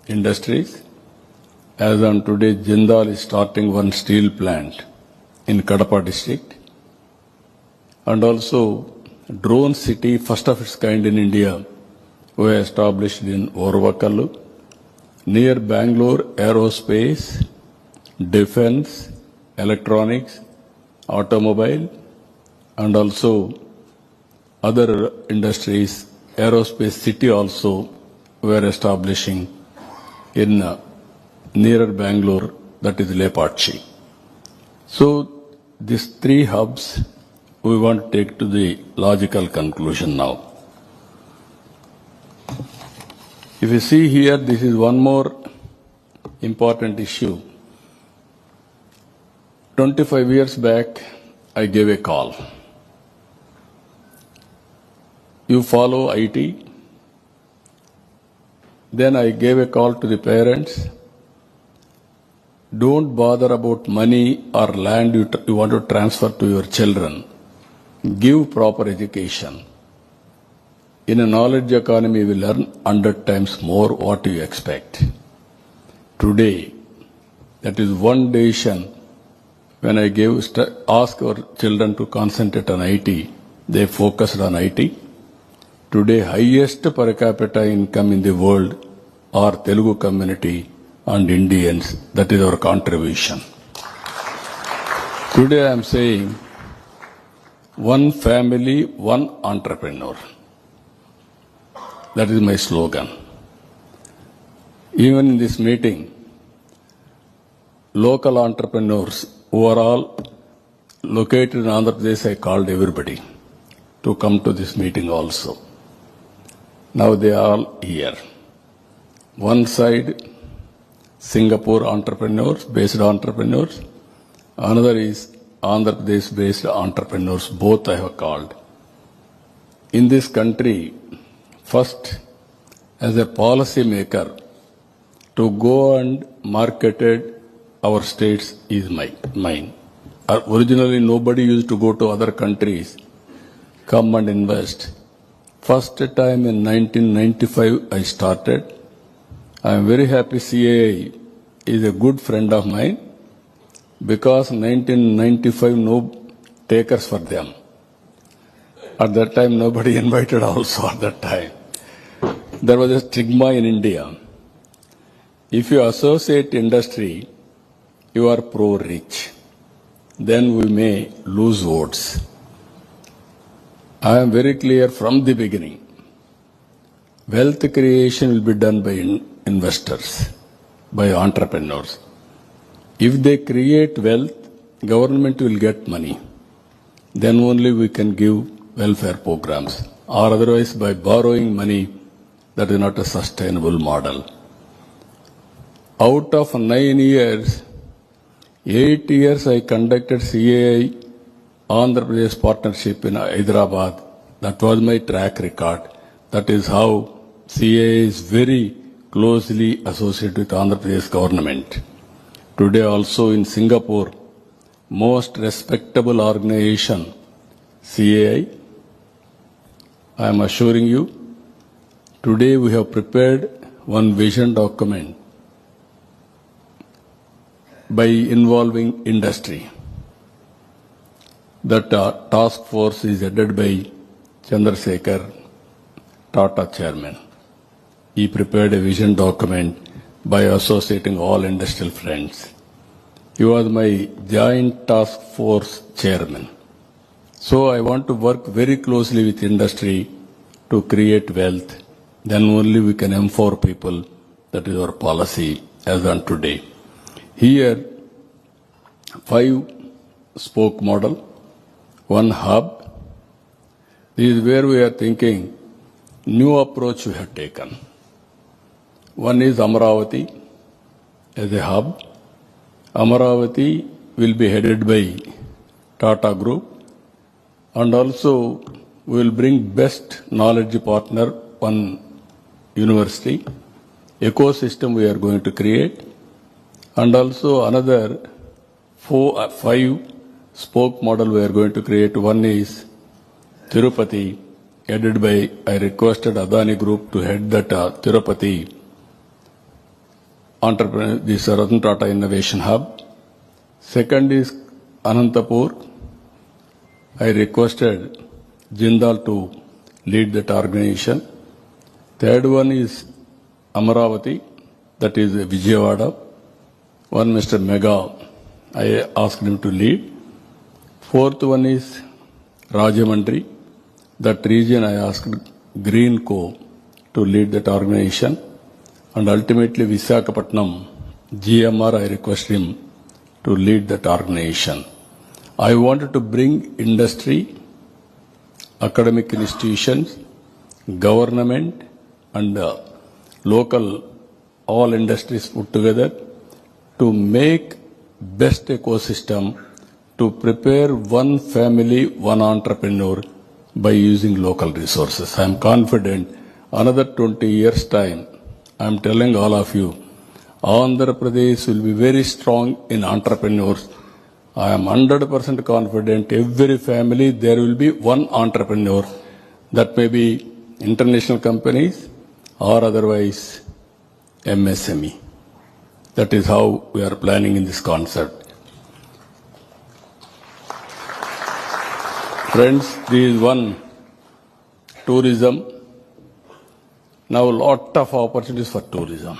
industries. As on today, Jindal is starting one steel plant in Kadapa district. And also, drone city, first of its kind in India, we are established in Orvakallu. Near Bangalore, aerospace, defense, electronics, automobile, and also other industries, aerospace city also we are establishing in nearer Bangalore, that is Lepatchi. So these 3 hubs we want to take to the logical conclusion now. If you see here, this is one more important issue. 25 years back, I gave a call. You follow IT. Then I gave a call to the parents. Don't bother about money or land you want to transfer to your children. Give proper education. In a knowledge economy, you will learn 100 times more what you expect. Today, that is one decision. When I ask our children to concentrate on IT, they focused on IT. Today, highest per capita income in the world are Telugu community and Indians. That is our contribution. Today I am saying, one family, one entrepreneur. That is my slogan. Even in this meeting, local entrepreneurs who are all located in Andhra Pradesh, I called everybody to come to this meeting also. Now they are all here. One side, Singapore entrepreneurs, based entrepreneurs. Another is Andhra Pradesh based entrepreneurs. Both I have called. In this country, first, as a policy maker, to go and marketed our states is mine. Originally, nobody used to go to other countries, come and invest. First time in 1995, I started. I am very happy CAI is a good friend of mine because 1995, no takers for them. At that time, nobody invited also at that time. There was a stigma in India. If you associate industry, you are pro-rich. Then we may lose votes. I am very clear from the beginning. Wealth creation will be done by investors, by entrepreneurs. If they create wealth, government will get money. Then only we can give welfare programs. Or otherwise by borrowing money, that is not a sustainable model. Out of 9 years, 8 years I conducted CAI Andhra Pradesh partnership in Hyderabad. That was my track record. That is how CAI is very closely associated with Andhra Pradesh government. Today also in Singapore, most respectable organization, CAI, I am assuring you, today we have prepared one vision document by involving industry. That task force is headed by Chandrasekhar, Tata chairman. He prepared a vision document by associating all industrial friends. He was my joint task force chairman. So I want to work very closely with industry to create wealth. Then only we can empower people. That is our policy as on today. Here, 5 spoke model, 1 hub. This is where we are thinking new approach we have taken. One is Amaravati as a hub. Amaravati will be headed by Tata Group, and also we will bring best knowledge partner, one university, ecosystem we are going to create, and also another 5 spoke model we are going to create. One is Tirupati, headed by, I requested Adani Group to head that Tirupati entrepreneur, this Ratan Tata Innovation Hub. Second is Anantapur. I requested Jindal to lead that organization. Third one is Amaravati, that is Vijayawada. One Mr. Mega, I asked him to lead. Fourth one is Rajamandri. That region I asked Green Co to lead that organization. And ultimately Visakhapatnam, GMR, I requested him to lead that organization. I wanted to bring industry, academic institutions, government, and local, all industries put together to make best ecosystem to prepare one family, one entrepreneur by using local resources. I am confident another 20 years' time, I am telling all of you, Andhra Pradesh will be very strong in entrepreneurs. I am 100% confident every family there will be one entrepreneur. That may be international companies or otherwise MSME. That is how we are planning in this concept. Friends, this is one tourism. Now a lot of opportunities for tourism.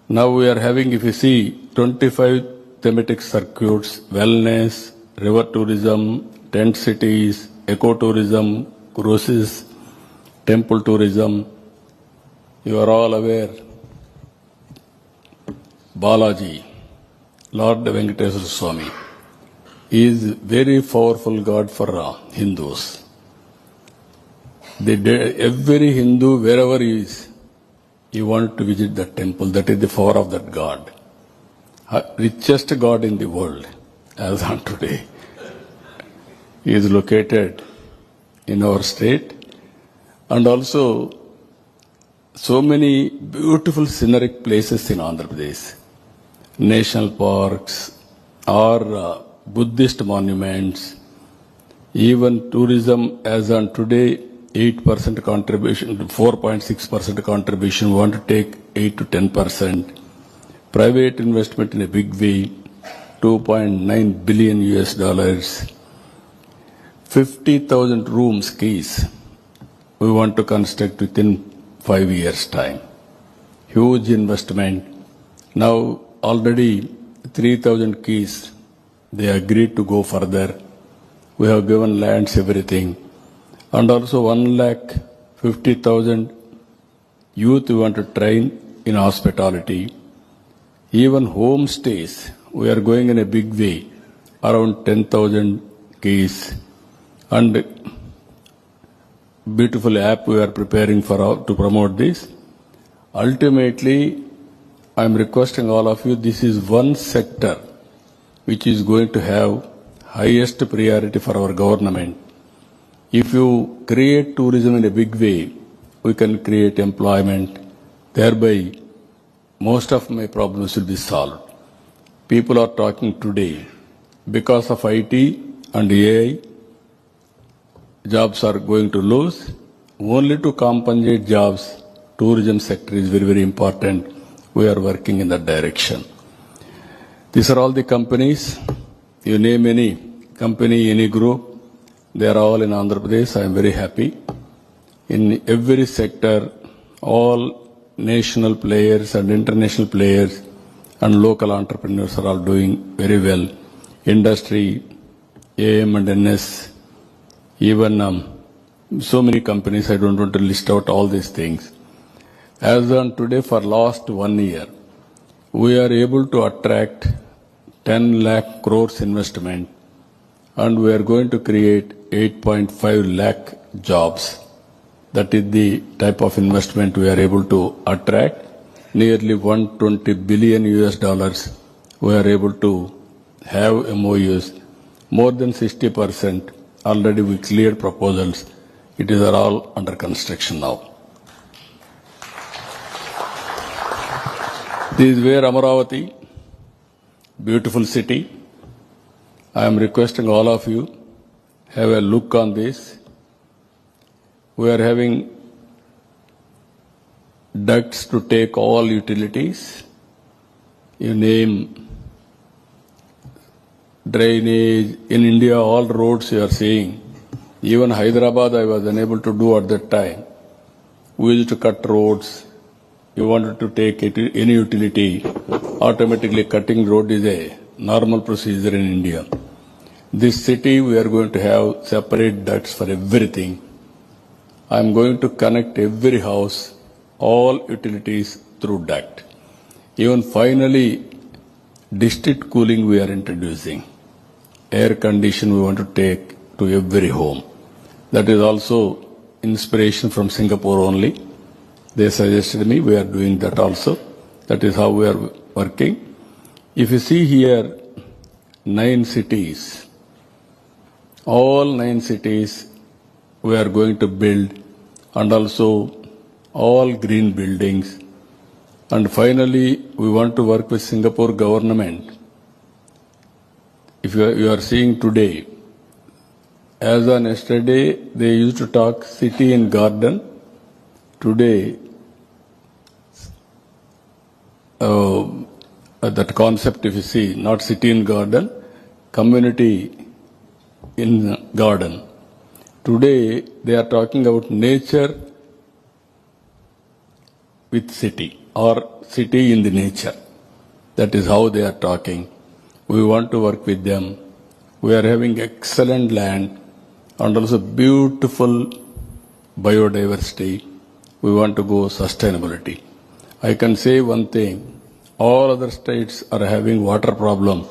Now we are having, if you see, 25 thematic circuits, wellness, river tourism, tent cities, ecotourism, cruises, temple tourism. You are all aware, Balaji, Lord Venkateswara Swami, is very powerful God for Hindus. Every Hindu, wherever he is, he wants to visit that temple. That is the power of that God. Richest God in the world, as on today. He is located in our state. And also, so many beautiful scenic places in Andhra Pradesh, national parks or Buddhist monuments, even tourism as on today, 8% contribution, 4.6% contribution, we want to take 8 to 10%. Private investment in a big way, $2.9 billion US. 50,000 rooms, keys, we want to construct within 5 years' time. Huge investment. Now already 3,000 keys, they agreed to go further. We have given lands, everything. And also 1,50,000 youth we want to train in hospitality. Even homestays, we are going in a big way, around 10,000 keys. And beautiful app we are preparing to promote this. Ultimately, I am requesting all of you, this is one sector which is going to have highest priority for our government. If you create tourism in a big way, we can create employment. Thereby, most of my problems will be solved. People are talking today, because of IT and AI, jobs are going to lose. Only to compensate jobs, tourism sector is very, very important. We are working in that direction. These are all the companies. You name any company, any group, they are all in Andhra Pradesh. I am very happy. In every sector, all national players and international players and local entrepreneurs are all doing very well. Industry, AM and NS, even so many companies, I don't want to list out all these things. As on today, for last 1 year, we are able to attract 10 lakh crores investment, and we are going to create 8.5 lakh jobs. That is the type of investment we are able to attract. Nearly $120 billion US. We are able to have MOUs. More than 60%. Already we cleared proposals. It is all under construction now. This is where Amaravati, beautiful city. I am requesting all of you, have a look on this. We are having ducts to take all utilities. You name drainage. In India, all roads you are seeing. Even Hyderabad I was unable to do at that time. We used to cut roads. You wanted to take any utility, automatically cutting road is a normal procedure in India. This city we are going to have separate ducts for everything. I am going to connect every house, all utilities through duct. Even finally, district cooling we are introducing. Air condition we want to take to every home. That is also inspiration from Singapore only. They suggested me, we are doing that also. That is how we are working. If you see here, 9 cities, all 9 cities we are going to build, and also all green buildings. And finally, we want to work with Singapore government. If you are seeing today, as on yesterday, they used to talk city and garden. Today, that concept, if you see, not city in garden, community in garden. Today, they are talking about nature with city, or city in the nature. That is how they are talking. We want to work with them. We are having excellent land and also beautiful biodiversity. We want to go sustainability. I can say one thing. All other states are having water problem.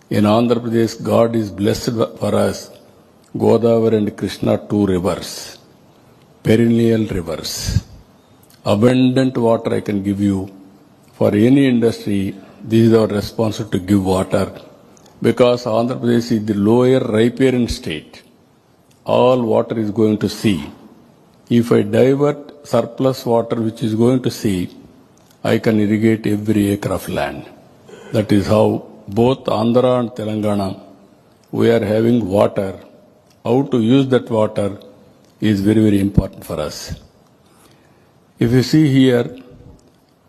In Andhra Pradesh, God is blessed for us. Godavari and Krishna, 2 rivers, perennial rivers. Abundant water I can give you. For any industry, this is our responsibility to give water. Because Andhra Pradesh is the lower riparian state. All water is going to sea. If I divert surplus water which is going to sea, I can irrigate every acre of land. That is how both Andhra and Telangana, we are having water. How to use that water is very, very important for us. If you see here,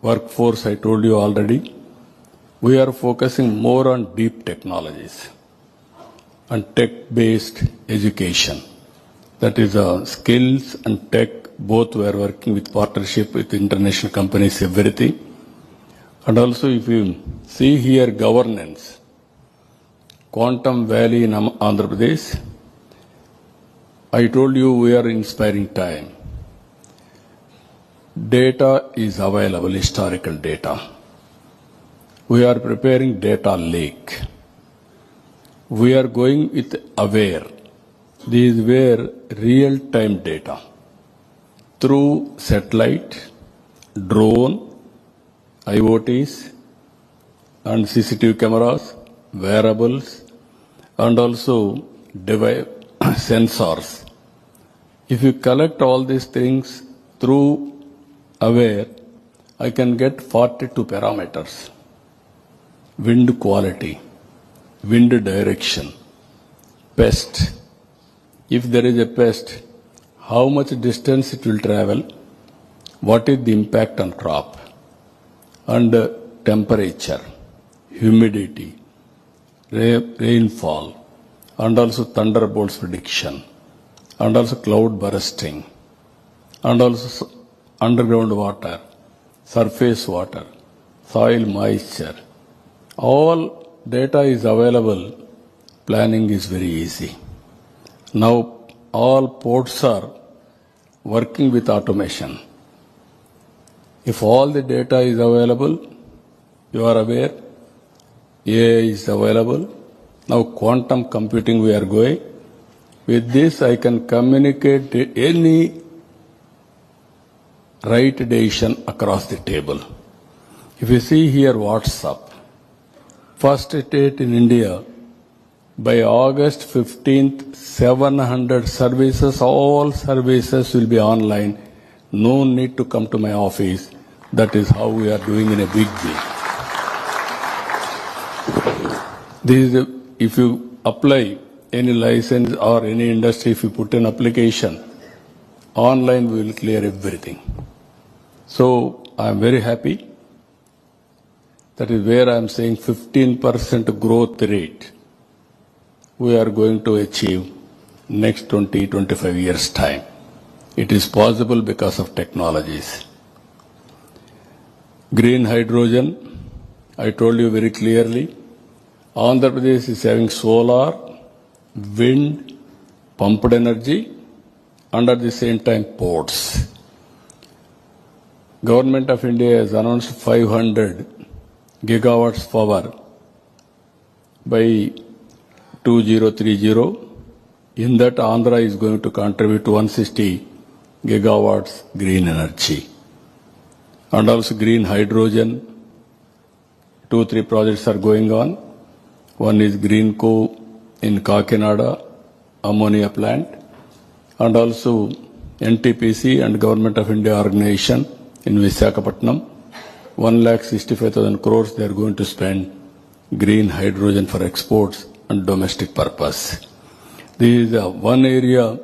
workforce, I told you already, we are focusing more on deep technologies and tech-based education. That is skills and tech, both we are working with partnership with international companies, everything. And also if you see here governance, Quantum Valley in Andhra Pradesh, I told you we are inspiring time. Data is available, historical data. We are preparing data lake. We are going with Aware. These were real-time data through satellite, drone, IoTs, and CCTV cameras, wearables, and also device sensors. If you collect all these things through Aware, I can get 42 parameters. Wind quality, wind direction, pest. If there is a pest, how much distance it will travel, what is the impact on crop, and temperature, humidity, rainfall, and also thunderbolts prediction, and also cloud bursting, and also underground water, surface water, soil moisture. All data is available. Planning is very easy. Now all ports are working with automation. If all the data is available, you are aware, AI is available. Now quantum computing we are going. With this I can communicate any right decision across the table. If you see here WhatsApp, first state in India, by August 15th, 700 services, all services will be online. No need to come to my office. That is how we are doing in a big way. This is if you apply any license or any industry, if you put an application, online we will clear everything. So I am very happy. That is where I am saying 15% growth rate we are going to achieve next 20-25 years time. It is possible because of technologies. Green hydrogen, I told you very clearly, Andhra Pradesh is having solar, wind, pumped energy, and at the same time ports. Government of India has announced 500 gigawatts power by 2030. In that, Andhra is going to contribute 160 gigawatts green energy. And also green hydrogen, 2-3 projects are going on. One is Greenco in Kakinada, ammonia plant, and also NTPC and Government of India organization in Visakhapatnam. 1,65,000 crores they are going to spend green hydrogen for exports and domestic purpose. This is one area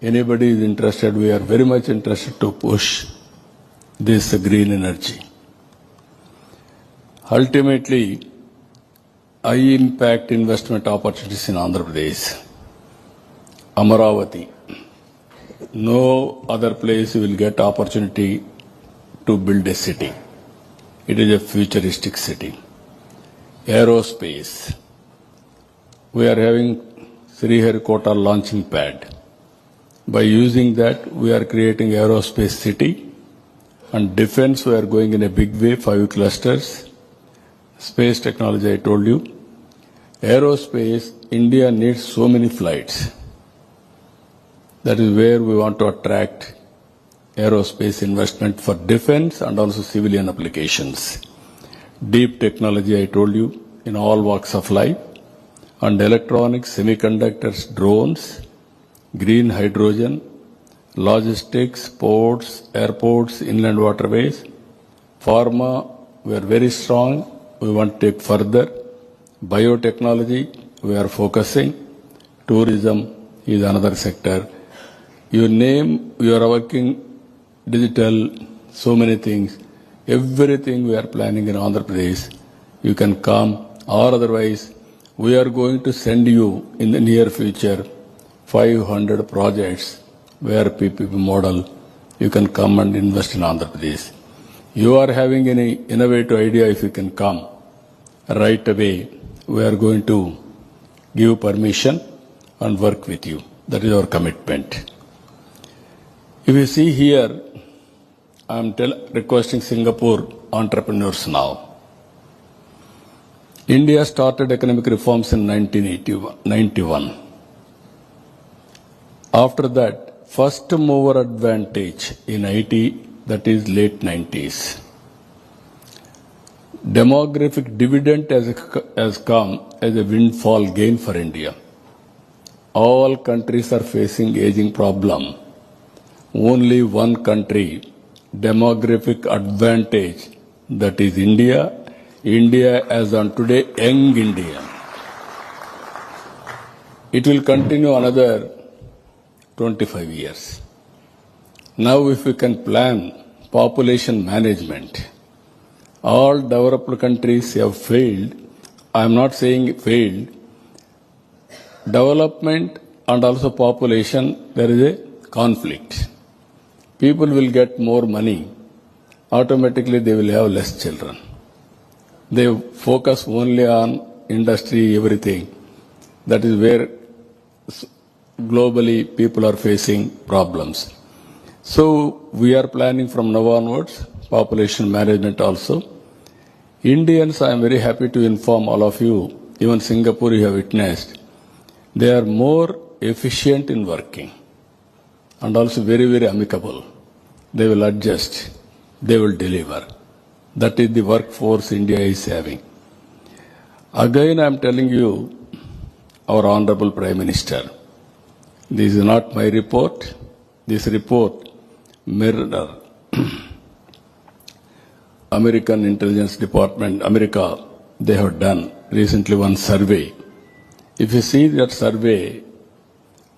anybody is interested. We are very much interested to push this green energy. Ultimately, high impact investment opportunities in Andhra Pradesh. Amaravati. No other place you will get opportunity to build a city. It is a futuristic city. Aerospace. We are having Sriharikota launching pad. By using that, we are creating aerospace city. And defense, we are going in a big way, 5 clusters. Space technology, I told you. Aerospace, India needs so many flights. That is where we want to attract aerospace investment for defense and also civilian applications. Deep technology, I told you, in all walks of life. And electronics, semiconductors, drones, green hydrogen, logistics, ports, airports, inland waterways. Pharma, we are very strong. We want to take further. Biotechnology, we are focusing. Tourism is another sector. You name, we are working digital, so many things. Everything we are planning in Andhra Pradesh. You can come, or otherwise, we are going to send you in the near future 500 projects where PPP model, you can come and invest in Andhra Pradesh. You are having any innovative idea, if you can come right away, we are going to give permission and work with you. That is our commitment. If you see here, I am requesting Singapore entrepreneurs now. India started economic reforms in 1991. After that, first mover advantage in IT, that is late 90s. Demographic dividend has come as a windfall gain for India. All countries are facing aging problem. Only one country, demographic advantage, that is India. India as on today, young India. It will continue another 25 years. Now if we can plan population management, all developed countries have failed. I am not saying failed. Development and also population, there is a conflict. People will get more money. Automatically they will have less children. They focus only on industry, everything. That is where globally people are facing problems. So we are planning from now onwards, population management also. Indians, I am very happy to inform all of you, even Singapore you have witnessed, they are more efficient in working and also very, very amicable. They will adjust, they will deliver. That is the workforce India is having. Again, I am telling you, our Honorable Prime Minister, this is not my report. This report mirrors American Intelligence Department, America, they have done recently one survey. If you see that survey,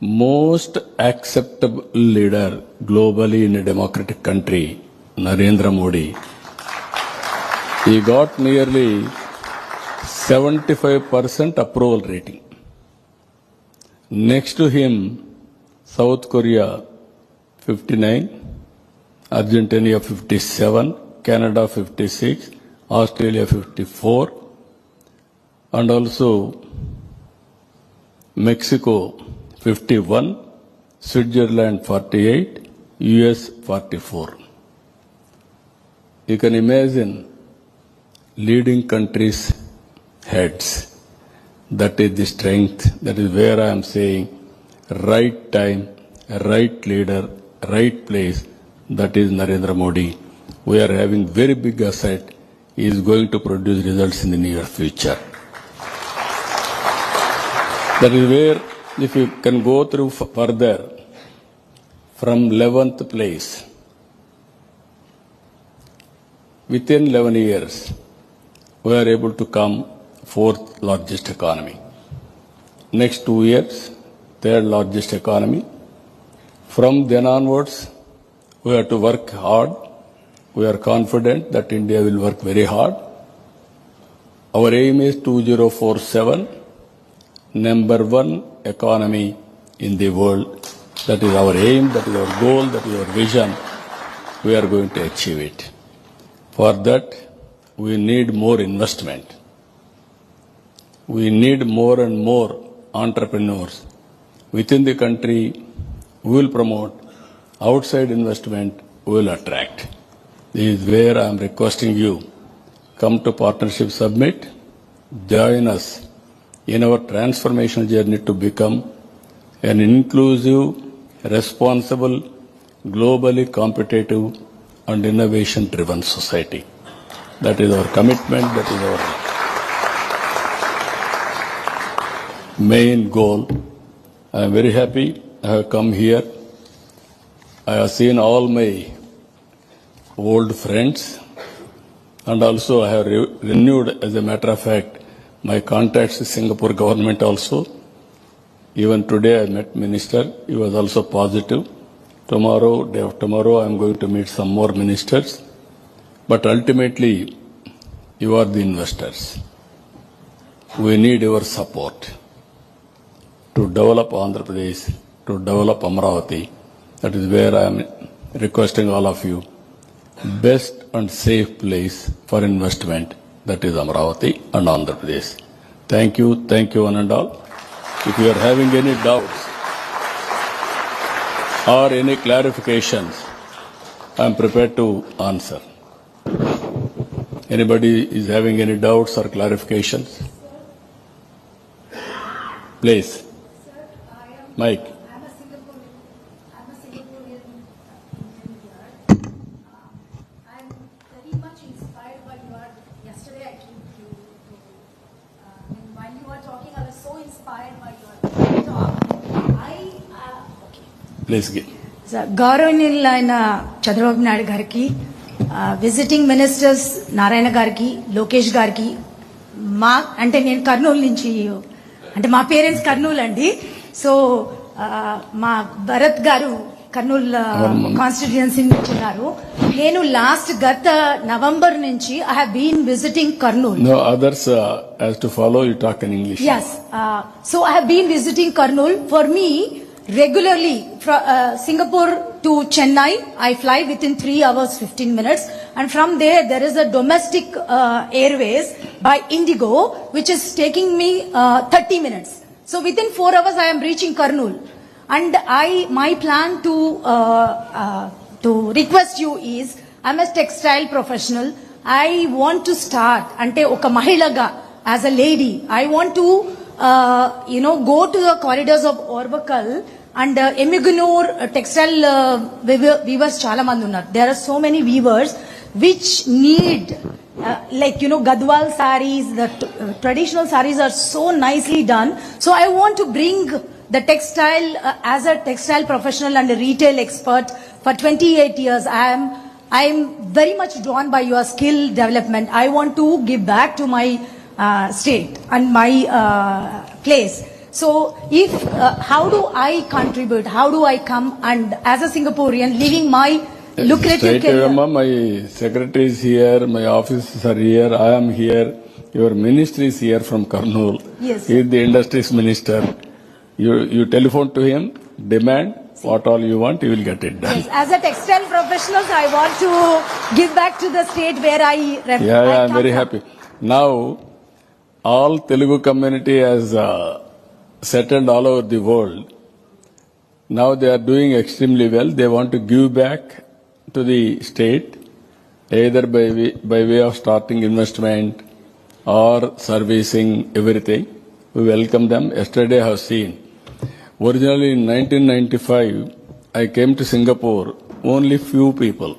most acceptable leader globally in a democratic country, Narendra Modi, he got nearly 75% approval rating. Next to him, South Korea 59, Argentina 57, Canada 56, Australia 54, and also Mexico 51, Switzerland 48, US 44. You can imagine leading countries' heads. That is the strength. That is where I am saying right time, right leader, right place. That is Narendra Modi. We are having very big asset. He is going to produce results in the near future. That is where, if you can go through further, from 11th place, within 11 years, we are able to come 4th largest economy. Next 2 years, 3rd largest economy. From then onwards, we have to work hard. We are confident that India will work very hard. Our aim is 2047, #1 economy in the world. That is our aim, that is our goal, that is our vision. We are going to achieve it. For that, we need more investment. We need more and more entrepreneurs. Within the country, we will promote. Outside investment, we will attract. This is where I am requesting you, come to Partnership Summit, join us in our transformation journey to become an inclusive, responsible, globally competitive and innovation-driven society. That is our commitment, that is our main goal. I am very happy I have come here I have seen all my old friends, and also I have renewed, as a matter of fact, my contacts with Singapore government also. Even today I met Minister, he was also positive. Tomorrow, day after tomorrow, I am going to meet some more ministers. But ultimately, you are the investors. We need your support to develop Andhra Pradesh, to develop Amaravati. That is where I am requesting all of you. Best and safe place for investment, that is Amaravati and Andhra Pradesh. Thank you one and all. If you are having any doubts or any clarifications, I am prepared to answer. Anybody is having any doubts or clarifications? Please. Mike. I'm a Singaporean here. I'm very much inspired by yesterday I came to and while you were talking, I was so inspired by your talk. Please give. గౌరవనీయులైన చంద్రబాబు నాయుడు గారికి, visiting ministers Narayana గారికి, లోకేష్ గారికి, మా అంటే నేను కర్నూలు నుంచి, అంటే మా పేరెంట్స్ కర్నూలు అండి. సో మా భరత్ గారు కర్నూలు కాన్స్టిట్యుయెన్సీ నుంచి ఉన్నారు. నేను గత నవంబర్ నుంచి I have been visiting Kurnool. No, others has to follow, you talk in English. Yes. So I have been visiting Kurnool. For me, regularly from Singapore to Chennai, I fly within 3 hours 15 minutes, and from there is a domestic airways by Indigo, which is taking me 30 minutes. So within 4 hours I am reaching Kurnool, and my plan to request you is, I'm a textile professional. I want to start ante oka mahilaga, as a lady, I want to go to the corridors of Orvakal and Emigunur textile weavers chala mandi unnaru. There are so many weavers which need Gadwal sarees, the traditional sarees are so nicely done. So I want to bring the textile, as a textile professional and a retail expert for 28 years. I am very much drawn by your skill development. I want to give back to my state and my place. So if how do I contribute? How do I come and as a Singaporean leaving my lucrative career? My secretary is here, my officers are here, I am here, your ministry is here from Kurnool. Yes. He is the industries minister. You telephone to him, demand what all you want, you will get it done. Yes. As a textile professional, I want to give back to the state where I I am very happy. Now, all Telugu community has settled all over the world. Now they are doing extremely well. They want to give back to the state, either by way of starting investment or servicing everything. We welcome them. Yesterday I have seen. Originally in 1995, I came to Singapore, only few people,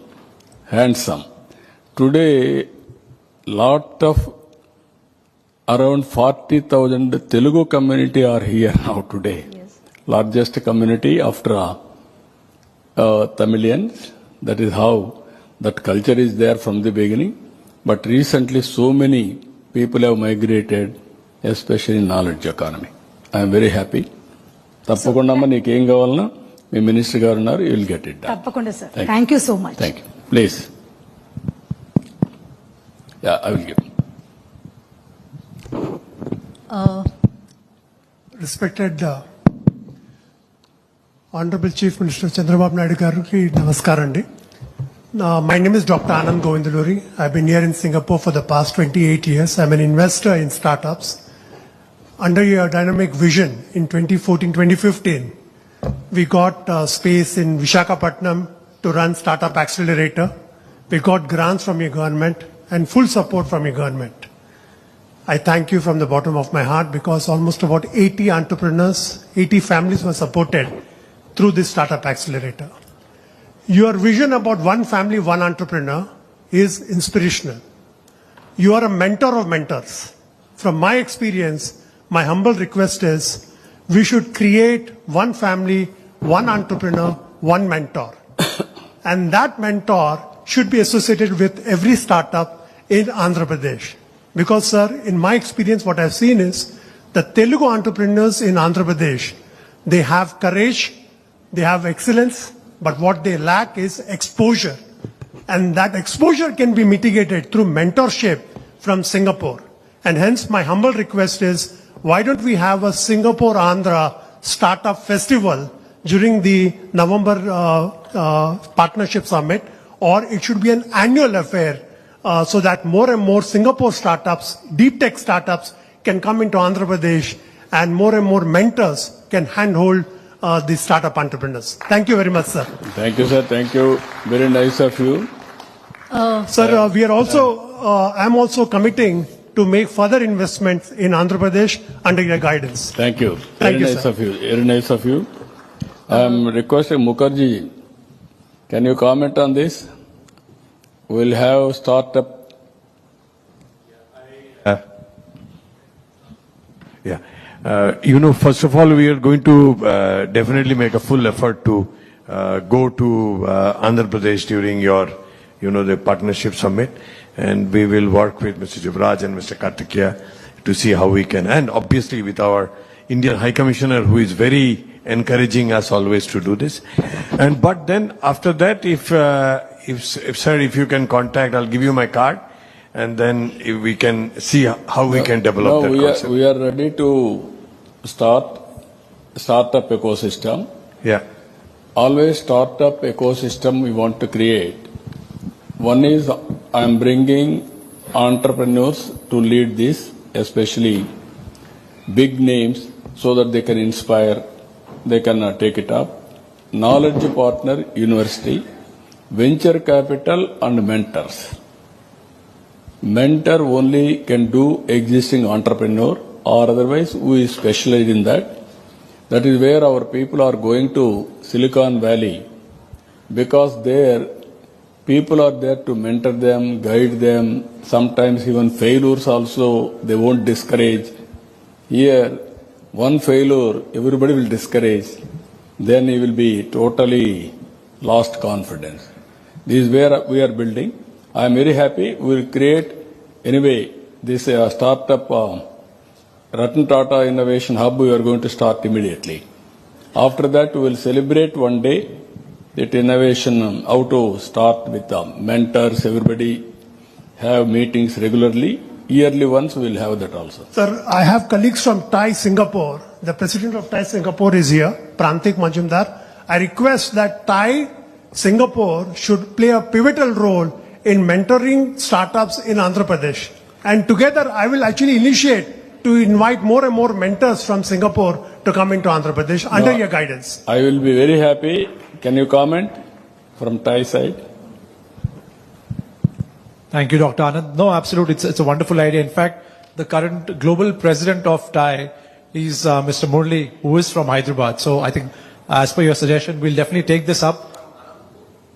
handsome. Today, lot of around 40,000 Telugu community are here now today. Yes. Largest community after Tamilians. That is how that culture is there from the beginning. But recently so many people have migrated, especially in knowledge economy. I am very happy. తప్పకుండా నీకు ఏం కావాలన్నా మీ minister గారు ఉన్నారు, you will get it done. తప్పకుండా sir. Thank you so much. Thank you. Please. Yeah, I will give. Respected Honorable Chief Minister Chandrababu Naidu Gariki, namaskaram andi. My name is Dr. Anand Govindaluri. I've been here in Singapore for the past 28 years. I'm an investor in startups. Under your dynamic vision in 2014-2015, we got space in Visakhapatnam to run Startup Accelerator. We got grants from your government and full support from your government. I thank you from the bottom of my heart because almost about 80 entrepreneurs, 80 families were supported through this Startup Accelerator. Your vision about one family, one entrepreneur is inspirational. You are a mentor of mentors. From my experience, my humble request is we should create one family, one entrepreneur, one mentor. And that mentor should be associated with every startup in Andhra Pradesh. Because, sir, in my experience, what I've seen is the Telugu entrepreneurs in Andhra Pradesh, they have courage, they have excellence, but what they lack is exposure. And that exposure can be mitigated through mentorship from Singapore. And hence, my humble request is, why don't we have a Singapore Andhra Startup Festival during the November Partnership Summit, or it should be an annual affair so that more and more Singapore startups, deep tech startups, can come into Andhra Pradesh and more mentors can handhold the startup entrepreneurs. Thank you very much, sir. Thank you, sir. Thank you. Very nice of you. Sir, we are also, I'm also committing to make further investments in Andhra Pradesh under your guidance. Thank you. Thank Very you, nice sir. of you. Very nice of you. I am requesting Mukherjee, can you comment on this? We'll have startup. First of all, we are going to definitely make a full effort to go to Andhra Pradesh during your, the partnership summit. And we will work with Mr. Jivraj and Mr. Kartikeya to see how we can. And obviously with our Indian High Commissioner, who is very encouraging us always to do this. But then after that, if you can contact, I'll give you my card. And then if we can see how we can develop that concept. We are ready to start startup ecosystem. Yeah. Always startup ecosystem we want to create. One is I am bringing entrepreneurs to lead this, especially big names, so that they can inspire, they can take it up. Knowledge partner, university, venture capital and mentors. Mentor only can do existing entrepreneur, or otherwise we specialize in that. That is where our people are going to Silicon Valley, because there people are there to mentor them, guide them, sometimes even failures also they won't discourage. Here, one failure, everybody will discourage. Then he will be totally lost confidence. This is where we are building. I am very happy. We will create, anyway, this startup Ratan Tata Innovation Hub we are going to start immediately. After that, we will celebrate one day that innovation, how to start with mentors, everybody have meetings regularly. Yearly once we will have that also. Sir, I have colleagues from TiE Singapore. The president of TiE Singapore is here, Prantik Majumdar. I request that TiE Singapore should play a pivotal role in mentoring startups in Andhra Pradesh. And together I will actually initiate to invite more and more mentors from Singapore to come into Andhra Pradesh under your guidance. I will be very happy. Can you comment from TiE side? Thank you, Dr. Anand. No, absolutely. It's a wonderful idea. In fact, the current global president of TiE is Mr. Murli, who is from Hyderabad. So I think, as per your suggestion, we'll definitely take this up.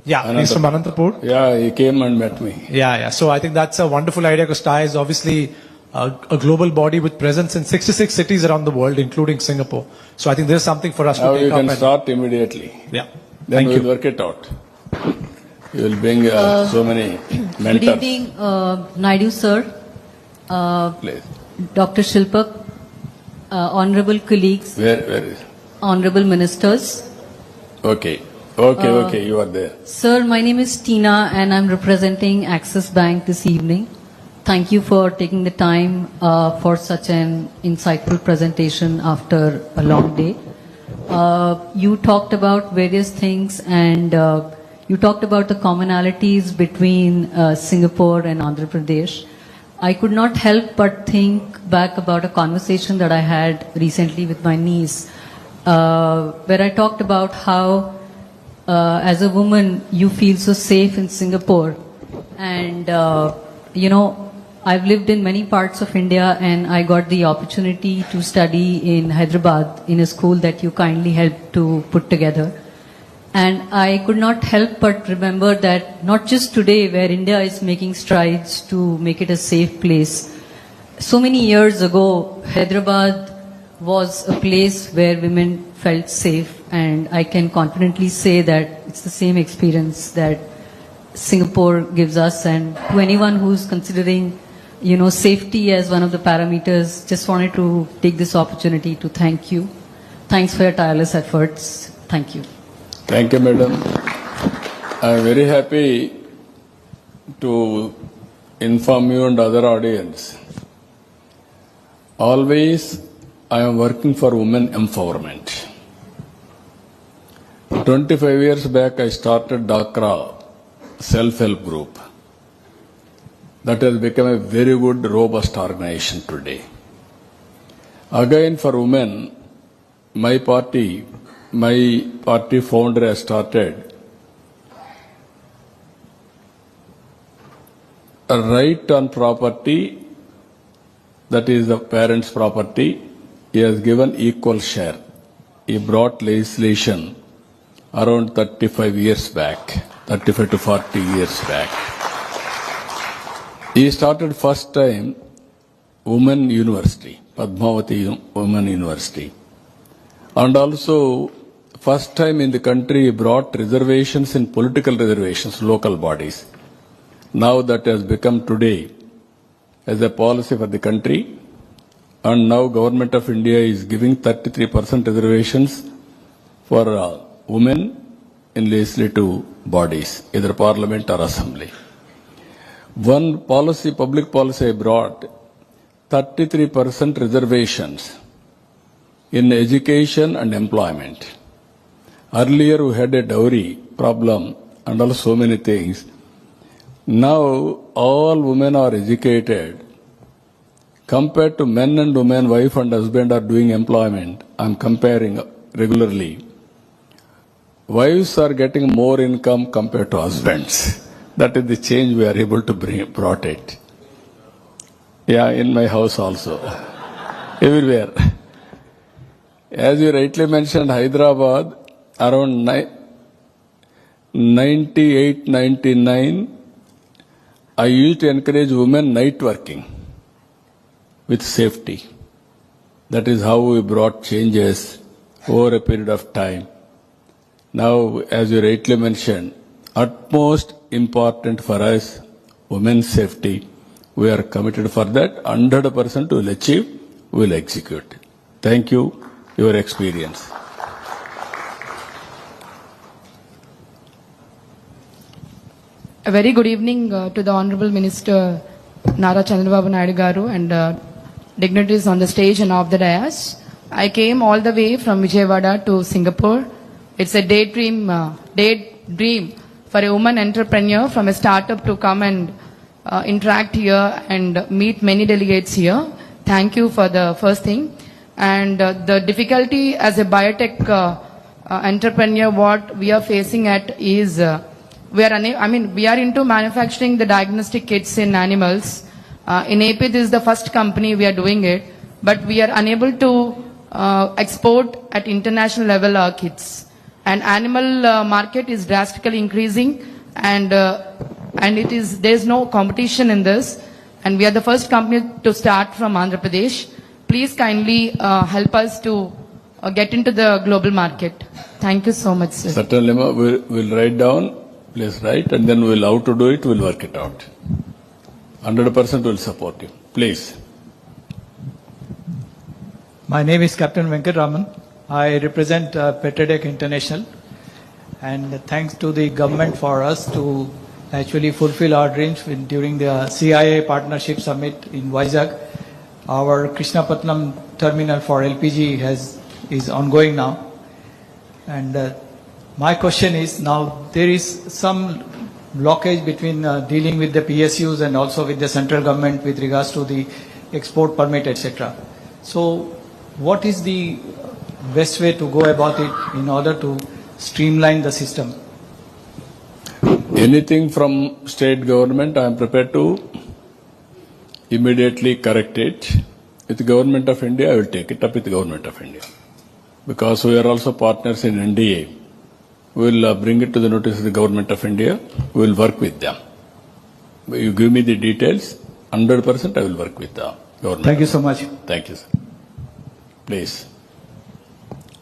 Yeah, he's from Anantapur. Yeah, he came and met me. Yeah. So I think that's a wonderful idea, because TiE is obviously a global body with presence in 66 cities around the world, including Singapore. So I think there's something for us to take up. Now you can start immediately. Yeah. Then Thank we'll you. work it out. You will bring so many mentors. Good evening, Naidu sir, Please. Dr. Shilpak, honorable colleagues, Where is? honorable ministers. Okay, you are there. Sir, my name is Tina and I'm representing Axis Bank this evening. Thank you for taking the time for such an insightful presentation after a long day. You talked about various things, and you talked about the commonalities between Singapore and Andhra Pradesh. I could not help but think back about a conversation that I had recently with my niece, where I talked about how as a woman you feel so safe in Singapore. And I've lived in many parts of India, and I got the opportunity to study in Hyderabad in a school that you kindly helped to put together. And I could not help but remember that not just today, where India is making strides to make it a safe place, so many years ago, Hyderabad was a place where women felt safe, and I can confidently say that it's the same experience that Singapore gives us. And to anyone who's considering, safety as one of the parameters, just wanted to take this opportunity to thank you. Thanks for your tireless efforts. Thank you. Thank you, madam. I am very happy to inform you and other audience. Always I am working for women empowerment. 25 years back I started Dhakra self-help group. That has become a very good, robust organization today. Again for women, my party founder has started a right on property, that is the parents' property. He has given equal share. He brought legislation around 35 years back, 35 to 40 years back. He started first time Women University, Padmavati Women University. And also first time in the country he brought reservations in political reservations, local bodies. Now that has become today as a policy for the country, and now Government of India is giving 33% reservations for women in legislative bodies, either parliament or assembly. One policy, public policy I brought, 33% reservations in education and employment. Earlier we had a dowry problem and also so many things. Now all women are educated. Compared to men and women, wife and husband are doing employment. I am comparing regularly. Wives are getting more income compared to husbands. That is the change we are able to brought it. Yeah, in my house also. Everywhere. As you rightly mentioned, Hyderabad, around 98, 99, I used to encourage women night working with safety. That is how we brought changes over a period of time. Now, as you rightly mentioned, utmost important for us, women's safety. We are committed for that. 100% we will achieve, we will execute. Thank you, your experience. A very good evening to the Honorable Minister Nara Chandrababu Naidu Garu and dignitaries on the stage and off the dais. I came all the way from Vijayawada to Singapore. It's a daydream for a woman entrepreneur from a startup to come and interact here and meet many delegates here. Thank you for the first thing. And the difficulty as a biotech entrepreneur, what we are facing at is we are into manufacturing the diagnostic kits in animals. In AP, this is the first company we are doing it, but we are unable to export at international level our kits. And animal market is drastically increasing, and there is no competition in this. And we are the first company to start from Andhra Pradesh. Please kindly help us to get into the global market. Thank you so much, sir. Certainly, we'll write down. Please write, and then we'll how to do it. We'll work it out. 100% will support you. Please. My name is Captain Venkataraman. I represent Petradec International, and thanks to the government for us to actually fulfill our dreams during the CIA Partnership Summit in Vizag. Our Krishnapatnam terminal for LPG is ongoing now, and my question is, now there is some blockage between dealing with the PSUs and also with the central government with regards to the export permit, etc. So what is the best way to go about it in order to streamline the system? Anything from state government, I am prepared to immediately correct it. With the Government of India, I will take it up with the Government of India. Because we are also partners in NDA. We will bring it to the notice of the Government of India. We will work with them. You give me the details, 100% I will work with the government. Thank you so much. Thank you, sir. Please.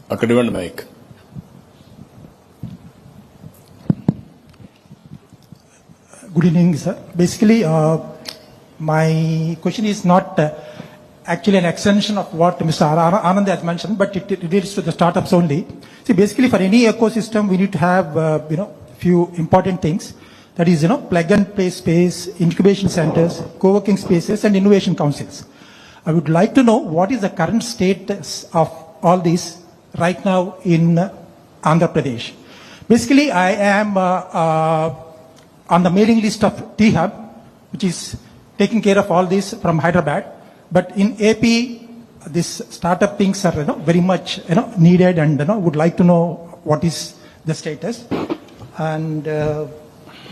Akkadivan mic. Good evening, sir. Basically, my question is not actually an extension of what Mr. Anand has mentioned, but it relates to the startups only. See, basically, for any ecosystem, we need to have, few important things. That is, plug and play space, incubation centers, co-working spaces, and innovation councils. I would like to know what is the current status of all these right now in Andhra Pradesh. Basically, I am on the mailing list of T-Hub, which is taking care of all this from Hyderabad. But in AP, these startup things are very much needed, and would like to know what is the status. And the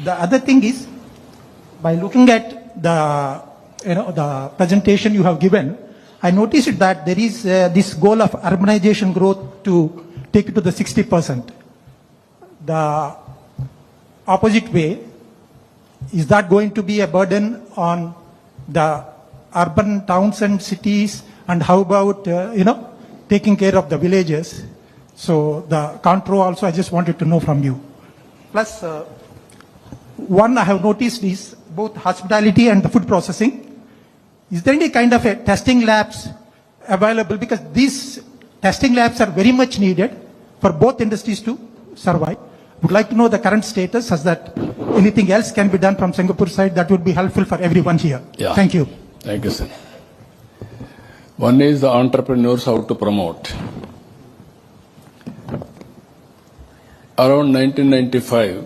other thing is, by looking at the presentation you have given, I noticed that there is this goal of urbanization growth to take it to the 60%. The opposite way, is that going to be a burden on the urban towns and cities? And how about, taking care of the villages? So the contour also, I just wanted to know from you. Plus, one I have noticed is both hospitality and the food processing. Is there any kind of a testing labs available? Because these testing labs are very much needed for both industries to survive. Would like to know the current status, as that anything else can be done from Singapore side that would be helpful for everyone here. Yeah. Thank you. Thank you, sir. One is the entrepreneurs, how to promote. Around 1995,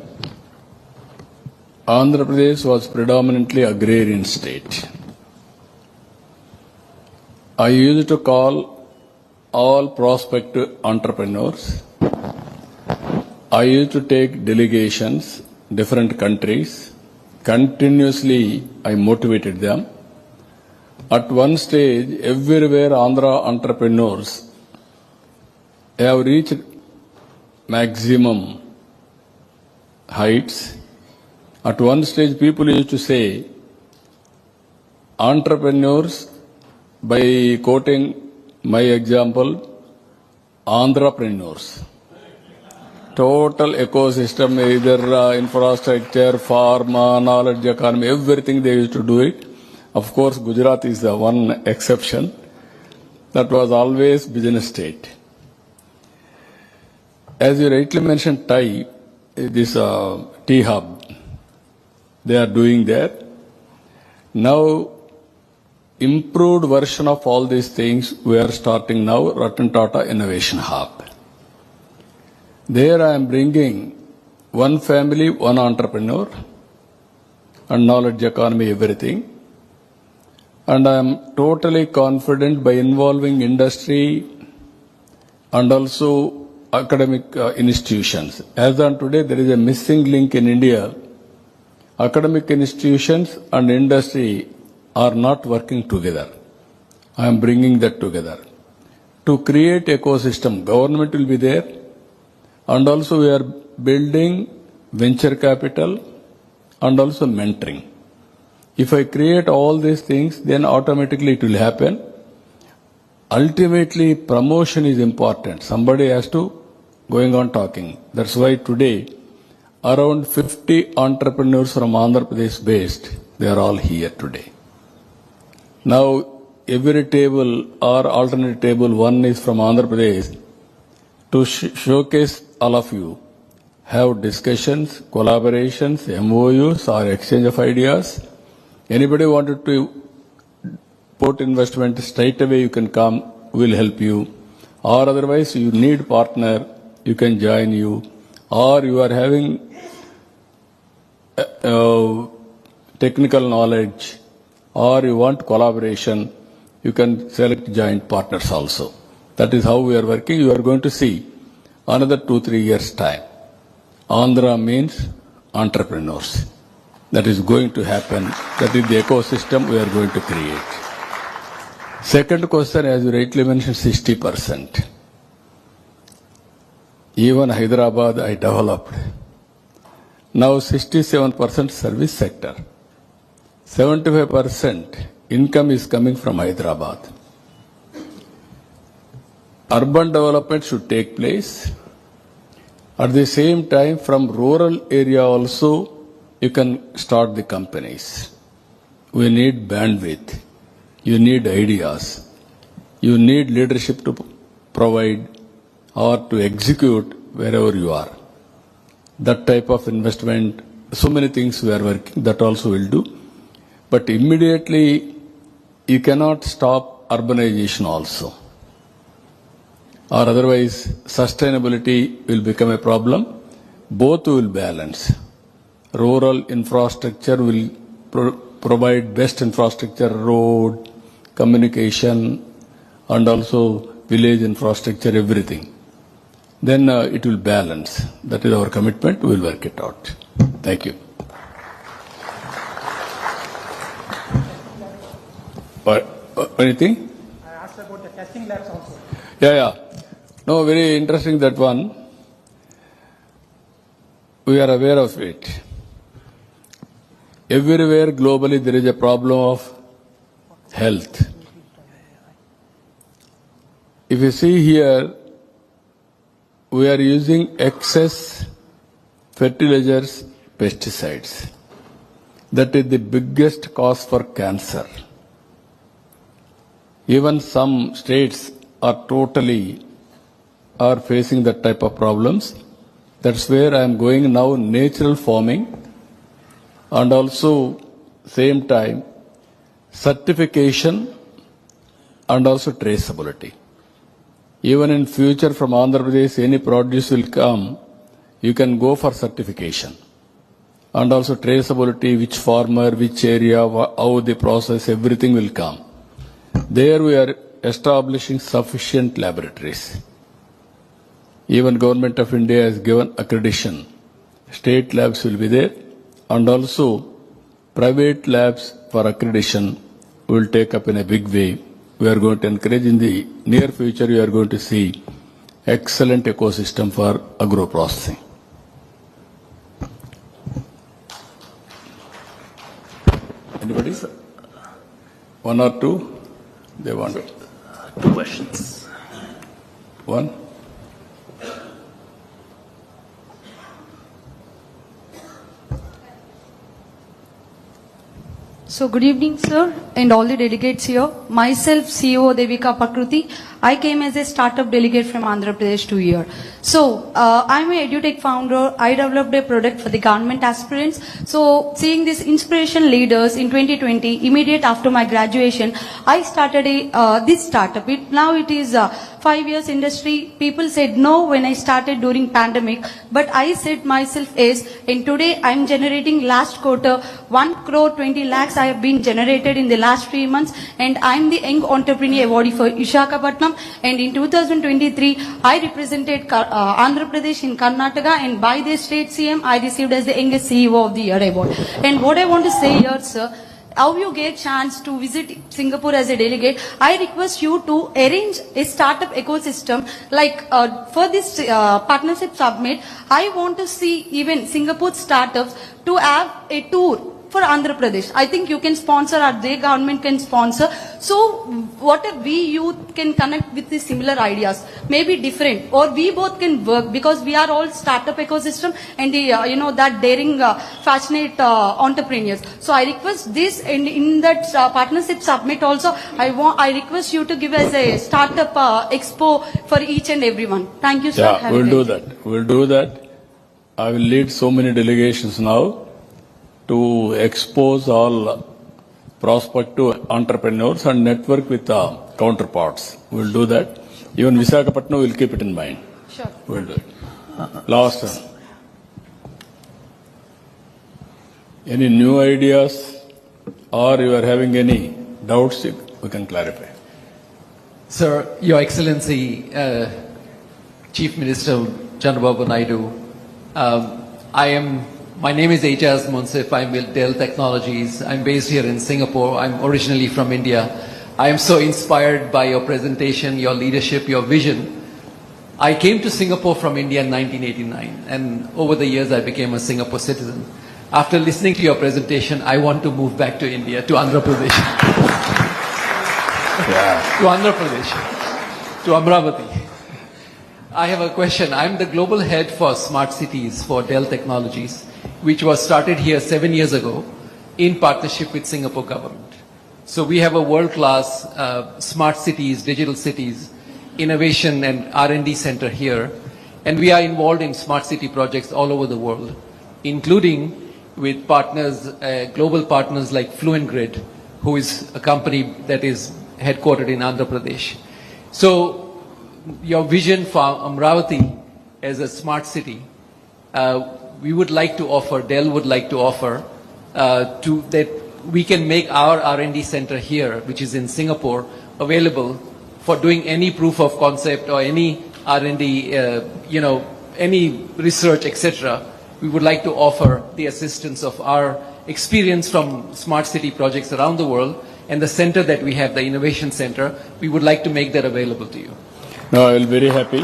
Andhra Pradesh was predominantly agrarian state. I used to call all prospective entrepreneurs. I used to take delegations, different countries. Continuously, I motivated them. At one stage, everywhere Andhra entrepreneurs have reached maximum heights. At one stage, people used to say, entrepreneurs, by quoting my example, Andhrapreneurs. Total ecosystem, either infrastructure, pharma, knowledge economy, everything they used to do it. Of course, Gujarat is the one exception. That was always business state. As you rightly mentioned, TIE, this T-Hub, they are doing that. Now, improved version of all these things, we are starting now, Ratan Tata Innovation Hub. There I am bringing one family, one entrepreneur, and knowledge economy, everything. And I am totally confident by involving industry and also academic institutions. As on today, there is a missing link in India. Academic institutions and industry are not working together. I am bringing that together. To create ecosystem, government will be there, and also we are building venture capital and also mentoring. If I create all these things, then automatically it will happen. Ultimately, promotion is important. Somebody has to going on talking. That's why today, around 50 entrepreneurs from Andhra Pradesh based, they are all here today. Now, every table or alternate table, one is from Andhra Pradesh, to showcase all of you, have discussions, collaborations, MOUs or exchange of ideas. Anybody wanted to put investment, straight away you can come, we'll help you. Or otherwise you need partner, you can join you. Or you are having technical knowledge, or you want collaboration, you can select joint partners also. That is how we are working. You are going to see another 2-3 years' time. Andhra means entrepreneurs. That is going to happen. That is the ecosystem we are going to create. Second question, as you rightly mentioned, 60%. Even Hyderabad I developed. Now 67% service sector. 75% income is coming from Hyderabad. Urban development should take place. At the same time, from rural area also, you can start the companies. We need bandwidth. You need ideas. You need leadership to provide or to execute wherever you are. That type of investment, so many things we are working, that also will do. But immediately, you cannot stop urbanization also. Or otherwise, sustainability will become a problem. Both will balance. Rural infrastructure will provide best infrastructure, road, communication, and also village infrastructure, everything. Then it will balance. That is our commitment. We will work it out. Thank you. Anything? I asked about the testing labs also. Yeah. No, very interesting that one. We are aware of it. Everywhere globally there is a problem of health. If you see here, we are using excess fertilizers, pesticides. That is the biggest cause for cancer. Even some states are facing that type of problems. That's where I am going now, natural farming, and also same time certification and also traceability. Even in future from Andhra Pradesh, any produce will come, you can go for certification. And also traceability, which farmer, which area, how the process, everything will come. There we are establishing sufficient laboratories. Even Government of India has given accreditation. State labs will be there, and also private labs for accreditation will take up in a big way. We are going to encourage in the near future, you are going to see excellent ecosystem for agro-processing. Anybody? One or two? They want it. Two questions. One? So good evening, sir, and all the delegates here. Myself, CEO Devika Pakruti. I came as a startup delegate from Andhra Pradesh 2 years. So I'm an EduTech founder. I developed a product for the government aspirants. So seeing these inspiration leaders in 2020, immediate after my graduation, I started this startup. Now it is 5 years industry. People said no when I started during pandemic, but I said myself yes. And today I'm generating last quarter 1 crore 20 lakhs I have been generated in the last 3 months, and I'm the Young Entrepreneur Awardee for Visakhapatnam. And in 2023, I represented Andhra Pradesh in Karnataka, and by the state CM, I received as the Youngest CEO of the Year award. And what I want to say here, sir, how you get chance to visit Singapore as a delegate, I request you to arrange a startup ecosystem. Like for this partnership summit, I want to see even Singapore startups to have a tour for Andhra Pradesh. I think you can sponsor, or their government can sponsor. So what if we youth can connect with the similar ideas, maybe different, or we both can work, because we are all startup ecosystem and the that daring, passionate entrepreneurs. So I request this, and in that partnership summit also, I request you to give us a startup expo for each and everyone. Thank you, sir. Yeah, we'll do that. We'll do that. I will lead so many delegations now to expose all prospective entrepreneurs and network with counterparts. We'll do that. Even Visakhapatnam will keep it in mind. Sure. We'll do it. Last one. Any new ideas, or you are having any doubts, we can clarify. Sir, Your Excellency, Chief Minister Chandrababu Naidu, my name is Ejaz Munsif. I'm with Dell Technologies. I'm based here in Singapore. I'm originally from India. I am so inspired by your presentation, your leadership, your vision. I came to Singapore from India in 1989, and over the years I became a Singapore citizen. After listening to your presentation, I want to move back to India, to Andhra Pradesh. To Andhra Pradesh, to Amravati. I have a question. I'm the global head for smart cities for Dell Technologies. which was started here 7 years ago in partnership with Singapore government. So we have a world-class smart cities, digital cities, innovation and R&D center here. And we are involved in smart city projects all over the world, including with partners, global partners like Fluent Grid, who is a company that is headquartered in Andhra Pradesh. So your vision for Amravati as a smart city, we would like to offer, Dell would like to offer, that we can make our R&D center here, which is in Singapore, available for doing any proof of concept or any R&D, any research, etc. We would like to offer the assistance of our experience from smart city projects around the world, and the center that we have, the Innovation Center, we would like to make that available to you. No, I will be very happy.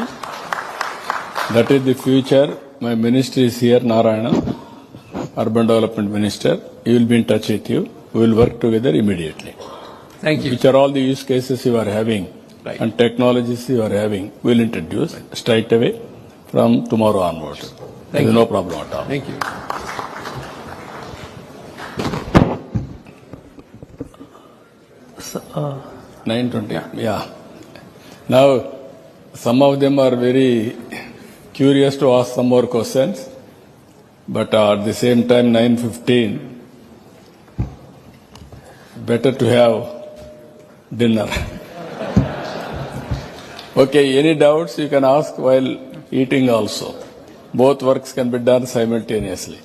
That is the future. My minister is here, Narayana, Urban Development Minister. He will be in touch with you. We will work together immediately. Thank you. Which are all the use cases you are having, right, and technologies you are having, we will introduce straight away from tomorrow onwards. There is no problem at all. Thank you. So, 9:20. Yeah. Now, some of them are very curious to ask some more questions, but at the same time, 9:15. Better to have dinner. Okay. Any doubts you can ask while eating also. Both works can be done simultaneously.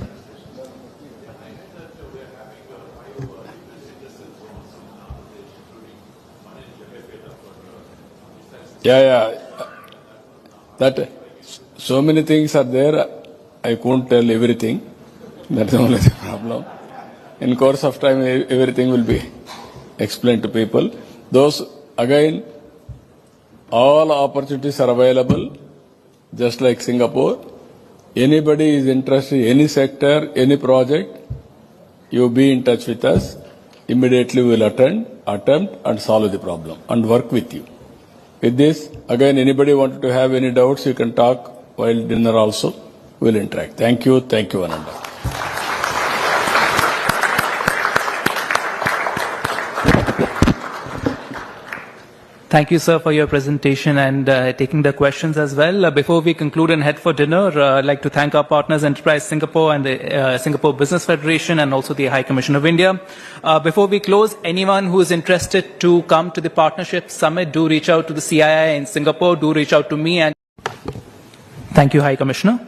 Yeah. That so many things are there. I couldn't tell everything. That's only the problem. In course of time, everything will be explained to people. Those, again, all opportunities are available, just like Singapore. Anybody is interested in any sector, any project, you be in touch with us. Immediately we will attempt and solve the problem and work with you. With this, again, anybody wanted to have any doubts, you can talk while dinner also. We will interact. Thank you, Ananda. Thank you, sir, for your presentation and taking the questions as well. Before we conclude and head for dinner, I'd like to thank our partners, Enterprise Singapore and the Singapore Business Federation and also the High Commission of India. Before we close, anyone who is interested to come to the Partnership Summit, do reach out to the CII in Singapore, do reach out to me. And thank you, High Commissioner.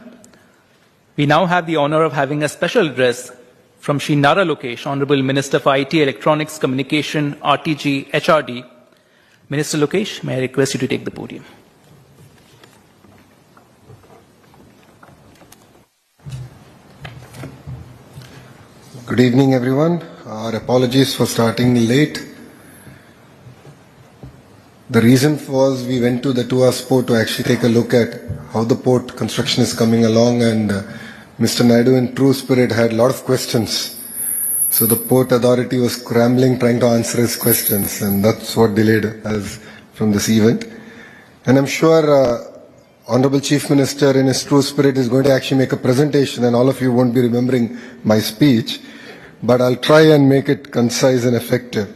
We now have the honor of having a special address from Shri Nara Lokesh, Honorable Minister for IT, Electronics, Communication, RTG, HRD. Minister Lokesh, may I request you to take the podium. Good evening, everyone. Our apologies for starting late. The reason was we went to the Tuas port to actually take a look at how the port construction is coming along, and Mr. Naidu in true spirit had a lot of questions. So the Port Authority was scrambling trying to answer his questions, and that's what delayed us from this event. And I'm sure Honorable Chief Minister in his true spirit is going to actually make a presentation, and all of you won't be remembering my speech, but I'll try and make it concise and effective.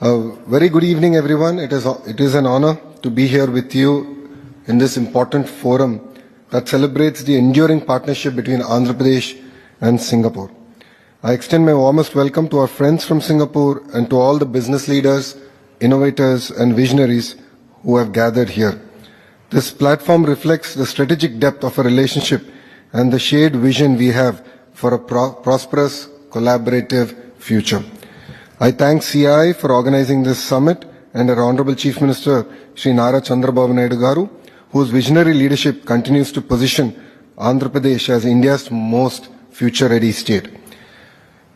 Very good evening, everyone. It is an honor to be here with you in this important forum that celebrates the enduring partnership between Andhra Pradesh and Singapore. I extend my warmest welcome to our friends from Singapore and to all the business leaders, innovators and visionaries who have gathered here. This platform reflects the strategic depth of a relationship and the shared vision we have for a prosperous, collaborative future. I thank CII for organizing this summit and our Honorable Chief Minister, Shri Nara Chandrababu Naidu Garu, whose visionary leadership continues to position Andhra Pradesh as India's most future-ready state.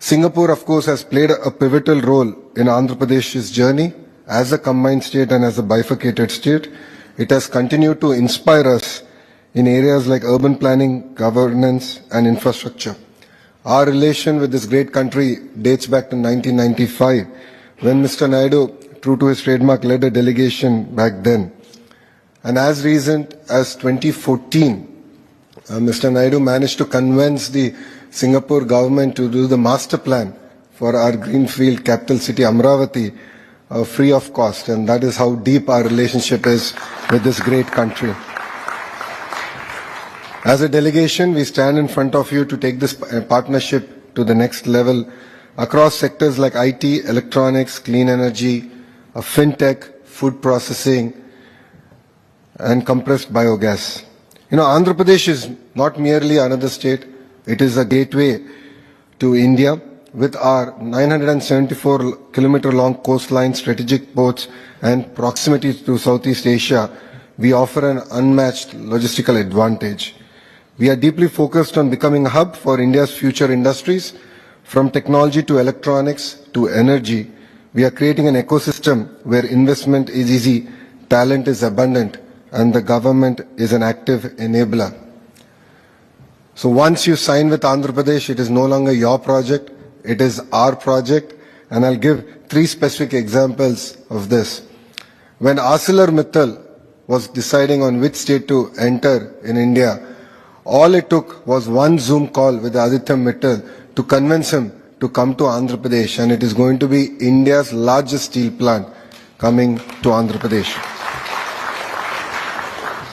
Singapore, of course, has played a pivotal role in Andhra Pradesh's journey as a combined state and as a bifurcated state. It has continued to inspire us in areas like urban planning, governance, and infrastructure. Our relation with this great country dates back to 1995, when Mr. Naidu, true to his trademark, led a delegation back then. And as recent as 2014, Mr. Naidu managed to convince the Singapore government to do the master plan for our greenfield capital city Amravati free of cost, and that is how deep our relationship is with this great country. As a delegation, we stand in front of you to take this partnership to the next level across sectors like IT, electronics, clean energy, fintech, food processing, and compressed biogas. You know, Andhra Pradesh is not merely another state, it is a gateway to India. With our 974 kilometer long coastline, strategic ports, and proximity to Southeast Asia, we offer an unmatched logistical advantage. We are deeply focused on becoming a hub for India's future industries. From technology to electronics to energy, we are creating an ecosystem where investment is easy, talent is abundant, and the government is an active enabler. So once you sign with Andhra Pradesh, it is no longer your project, it is our project, and I'll give 3 specific examples of this. When ArcelorMittal was deciding on which state to enter in India, all it took was one Zoom call with Aditya Mittal to convince him to come to Andhra Pradesh, and it is going to be India's largest steel plant coming to Andhra Pradesh.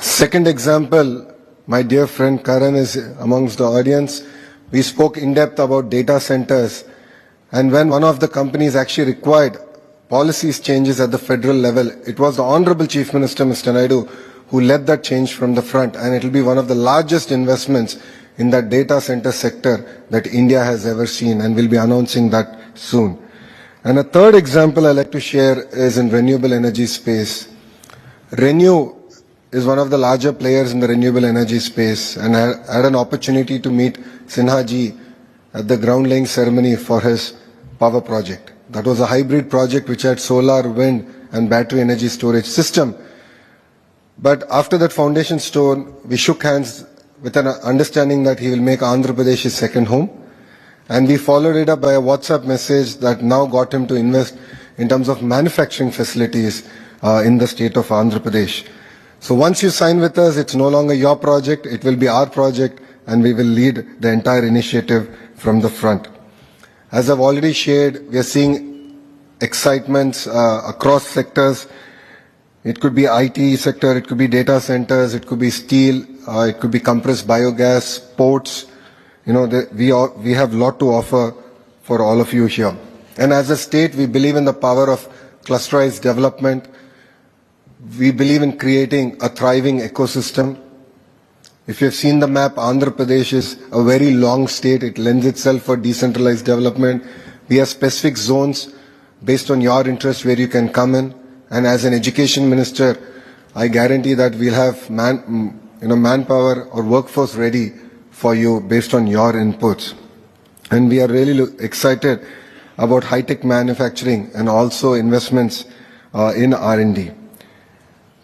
Second example, my dear friend Karan is amongst the audience. We spoke in depth about data centers, and when one of the companies actually required policies changes at the federal level, it was the Honorable Chief Minister, Mr. Naidu, who led that change from the front, and it will be one of the largest investments in that data center sector that India has ever seen, and we'll be announcing that soon. And a third example I'd like to share is in renewable energy space. ReNew is one of the larger players in the renewable energy space, and I had an opportunity to meet Sinha ji at the ground laying ceremony for his power project. That was a hybrid project which had solar, wind and battery energy storage system. But after that foundation stone, we shook hands with an understanding that he will make Andhra Pradesh his second home. And we followed it up by a WhatsApp message that now got him to invest in terms of manufacturing facilities in the state of Andhra Pradesh. So once you sign with us, it's no longer your project, it will be our project, and we will lead the entire initiative from the front. As I've already shared, we are seeing excitements across sectors. It could be IT sector, it could be data centers, it could be steel, it could be compressed biogas, ports. You know, we have a lot to offer for all of you here. And as a state, we believe in the power of clusterized development. We believe in creating a thriving ecosystem. If you've seen the map, Andhra Pradesh is a very long state. It lends itself for decentralized development. We have specific zones based on your interest where you can come in. And as an education minister, I guarantee that we'll have manpower or workforce ready for you based on your inputs. And we are really excited about high-tech manufacturing and also investments in R&D.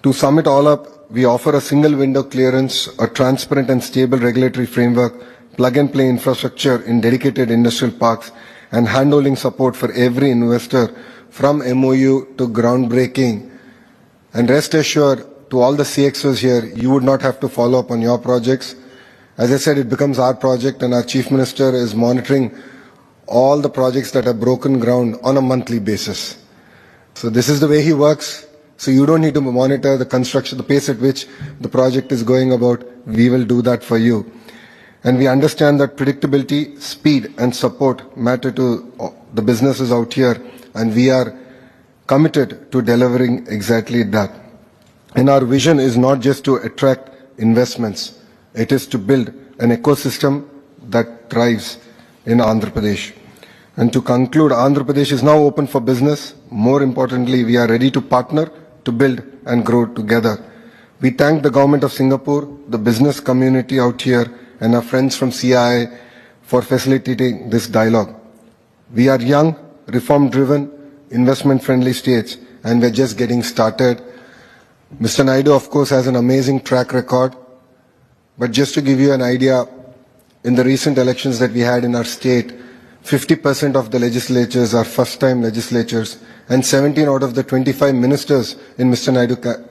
To sum it all up, we offer a single window clearance, a transparent and stable regulatory framework, plug-and-play infrastructure in dedicated industrial parks, and hand-holding support for every investor from MOU to groundbreaking. And rest assured, to all the CXOs here, you would not have to follow up on your projects. As I said, it becomes our project, and our Chief Minister is monitoring all the projects that have broken ground on a monthly basis. So this is the way he works. So you don't need to monitor the construction, the pace at which the project is going about. We will do that for you. And we understand that predictability, speed and support matter to the businesses out here, and we are committed to delivering exactly that. And our vision is not just to attract investments, it is to build an ecosystem that thrives in Andhra Pradesh. And to conclude, Andhra Pradesh is now open for business. More importantly, we are ready to partner, to build and grow together. We thank the government of Singapore, the business community out here, and our friends from CII for facilitating this dialogue. We are young, reform-driven, investment-friendly states, and we're just getting started. Mr. Naidu, of course, has an amazing track record. But just to give you an idea, in the recent elections that we had in our state, 50% of the legislatures are first-time legislatures, and 17 out of the 25 ministers in Mr.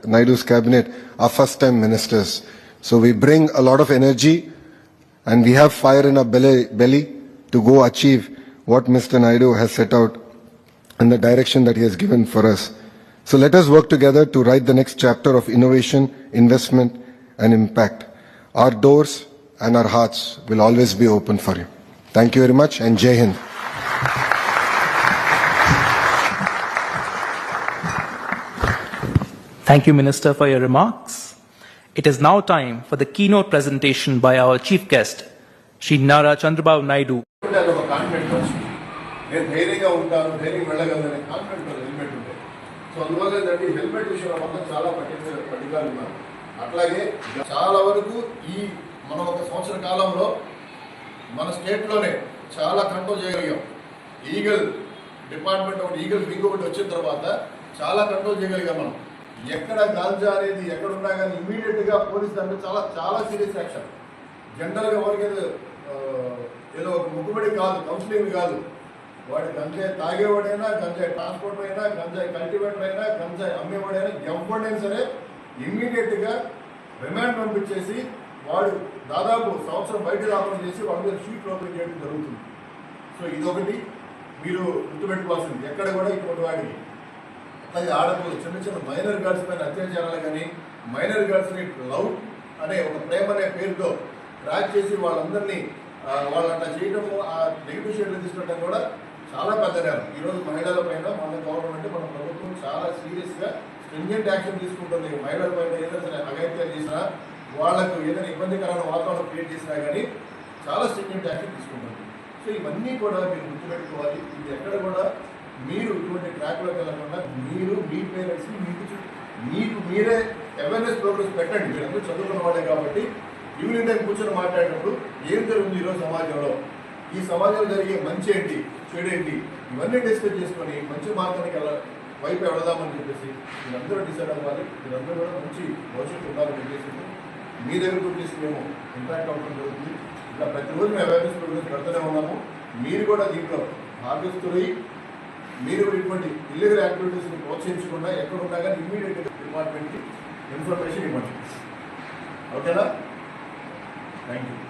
Naidu's cabinet are first-time ministers. So we bring a lot of energy, and we have fire in our belly to go achieve what Mr. Naidu has set out and the direction that he has given for us. So let us work together to write the next chapter of innovation, investment, and impact. Our doors and our hearts will always be open for you. Thank you very much, and Jai Hind. Thank you, Minister, for your remarks. It is now time for the keynote presentation by our chief guest, Shri Nara Chandrababu Naidu. నేను ధైర్యంగా ఉంటాను, ధైర్యంగా వెళ్ళగలననే confident helmet ఉంటాయి. So అందువల్ల ఏంటంటే helmet విషయంలో మొత్తం చాలా పట్టికాలు ఉన్నారు. అట్లాగే చాలా వరకు ఈ మనం ఒక సంవత్సర కాలంలో మన స్టేట్లోనే చాలా కంట్రోల్ చేయగలిగాం. ఈగల్ డిపార్ట్మెంట్ ఒకటి, ఈగల్ వింగ్ ఒకటి వచ్చిన తర్వాత చాలా కంట్రోల్ చేయగలిగాం మనం. ఎక్కడ గాంజా అనేది ఎక్కడున్నా కానీ ఇమీడియట్గా పోలీస్ దాంట్లో చాలా చాలా సీరియస్ యాక్షన్. జనరల్గా ఎవరికి ఏదో ఒక ముక్కుబడి కాదు, కౌన్సిలింగ్ కాదు, వాడి గంజాయి తాగేవాడైనా, గంజాయి ట్రాన్స్పోర్ట్ అయినా, గంజాయి కల్టివేటర్ అయినా, గంజాయి అమ్మేవాడైనా ఎవడైనా సరే ఇమ్మీడియట్గా రిమాండ్ పంపించేసి వాడు దాదాపు సంవత్సరం బయట రావడం చేసి వాడి మీద షీట్ ఓపెన్ చేయడం జరుగుతుంది. సో ఇదొకటి మీరు గుర్తుపెట్టుకోవాల్సింది. ఎక్కడ కూడా ఇటువంటి వాడికి అలాగే ఆడపిల్లలు చిన్న చిన్న మైనర్ గర్ల్స్ పైన అత్యాచారాలు కానీ, మైనర్ గర్ల్స్ని లవ్ అనే ఒక ప్రేమ అనే పేరుతో ట్రాక్ చేసి వాళ్ళందరినీ వాళ్ళు అట్లా చేయడము, ఆ నెగిటివ్ షేడ్లు తీసుకోవడం కూడా చాలా పెద్ద నేరం. ఈరోజు మహిళల పైన మన గవర్నమెంట్, మన ప్రభుత్వం చాలా సీరియస్గా స్ట్రింజెంట్ యాక్షన్ తీసుకుంటుంది. మహిళల పైన ఏదైనా సరే అఘాయిత్యాలు చేసినా, వాళ్లకు ఏదైనా ఇబ్బందికరమైన వాతావరణం క్రియేట్ చేసినా కానీ చాలా స్ట్రింజెంట్ యాక్షన్ తీసుకుంటుంది. సో ఇవన్నీ కూడా మీరు గుర్తుపెట్టుకోవాలి. ఇది ఎక్కడ కూడా మీరు ఇటువంటి ట్రాక్లోకి వెళ్ళకుండా మీరు మీ పేరెంట్స్ని మీకు మీరే అవేర్నెస్ ప్రోగ్రామ్స్ పెట్టండి. మీరందరూ చదువుకున్న వాళ్ళే కాబట్టి ఈవినింగ్ టైం కూర్చొని మాట్లాడేటప్పుడు ఏం జరుగుతుంది ఈరోజు సమాజంలో, ఈ సమాజంలో జరిగే మంచి ఏంటి, చెడు ఏంటి, ఇవన్నీ డిస్కస్ చేసుకొని మంచి మార్గానికి వైపు వెళదామని చెప్పేసి మీరందరూ డిసైడ్ అవ్వాలి. మీరందరూ కూడా మంచి భవిష్యత్తు ఉండాలని చెప్పేసి మీ దగ్గర వచ్చేసి మేము ఇంపాక్ట్ అవ్వడం జరుగుతుంది. ఇలా ప్రతిరోజు మేము అవేర్నెస్ ప్రోగ్రామ్స్ పెడుతూనే ఉన్నాము. మీరు కూడా దీంట్లో భాగస్తులై మీరు ఇటువంటి ఇల్లీగల్ యాక్టివిటీస్ని ప్రోత్సహించకుండా ఎక్కడున్నా కానీ ఇమ్మీడియట్గా డిపార్ట్మెంట్కి ఇన్ఫర్మేషన్ ఇవ్వండి. ఓకేనా? Thank you.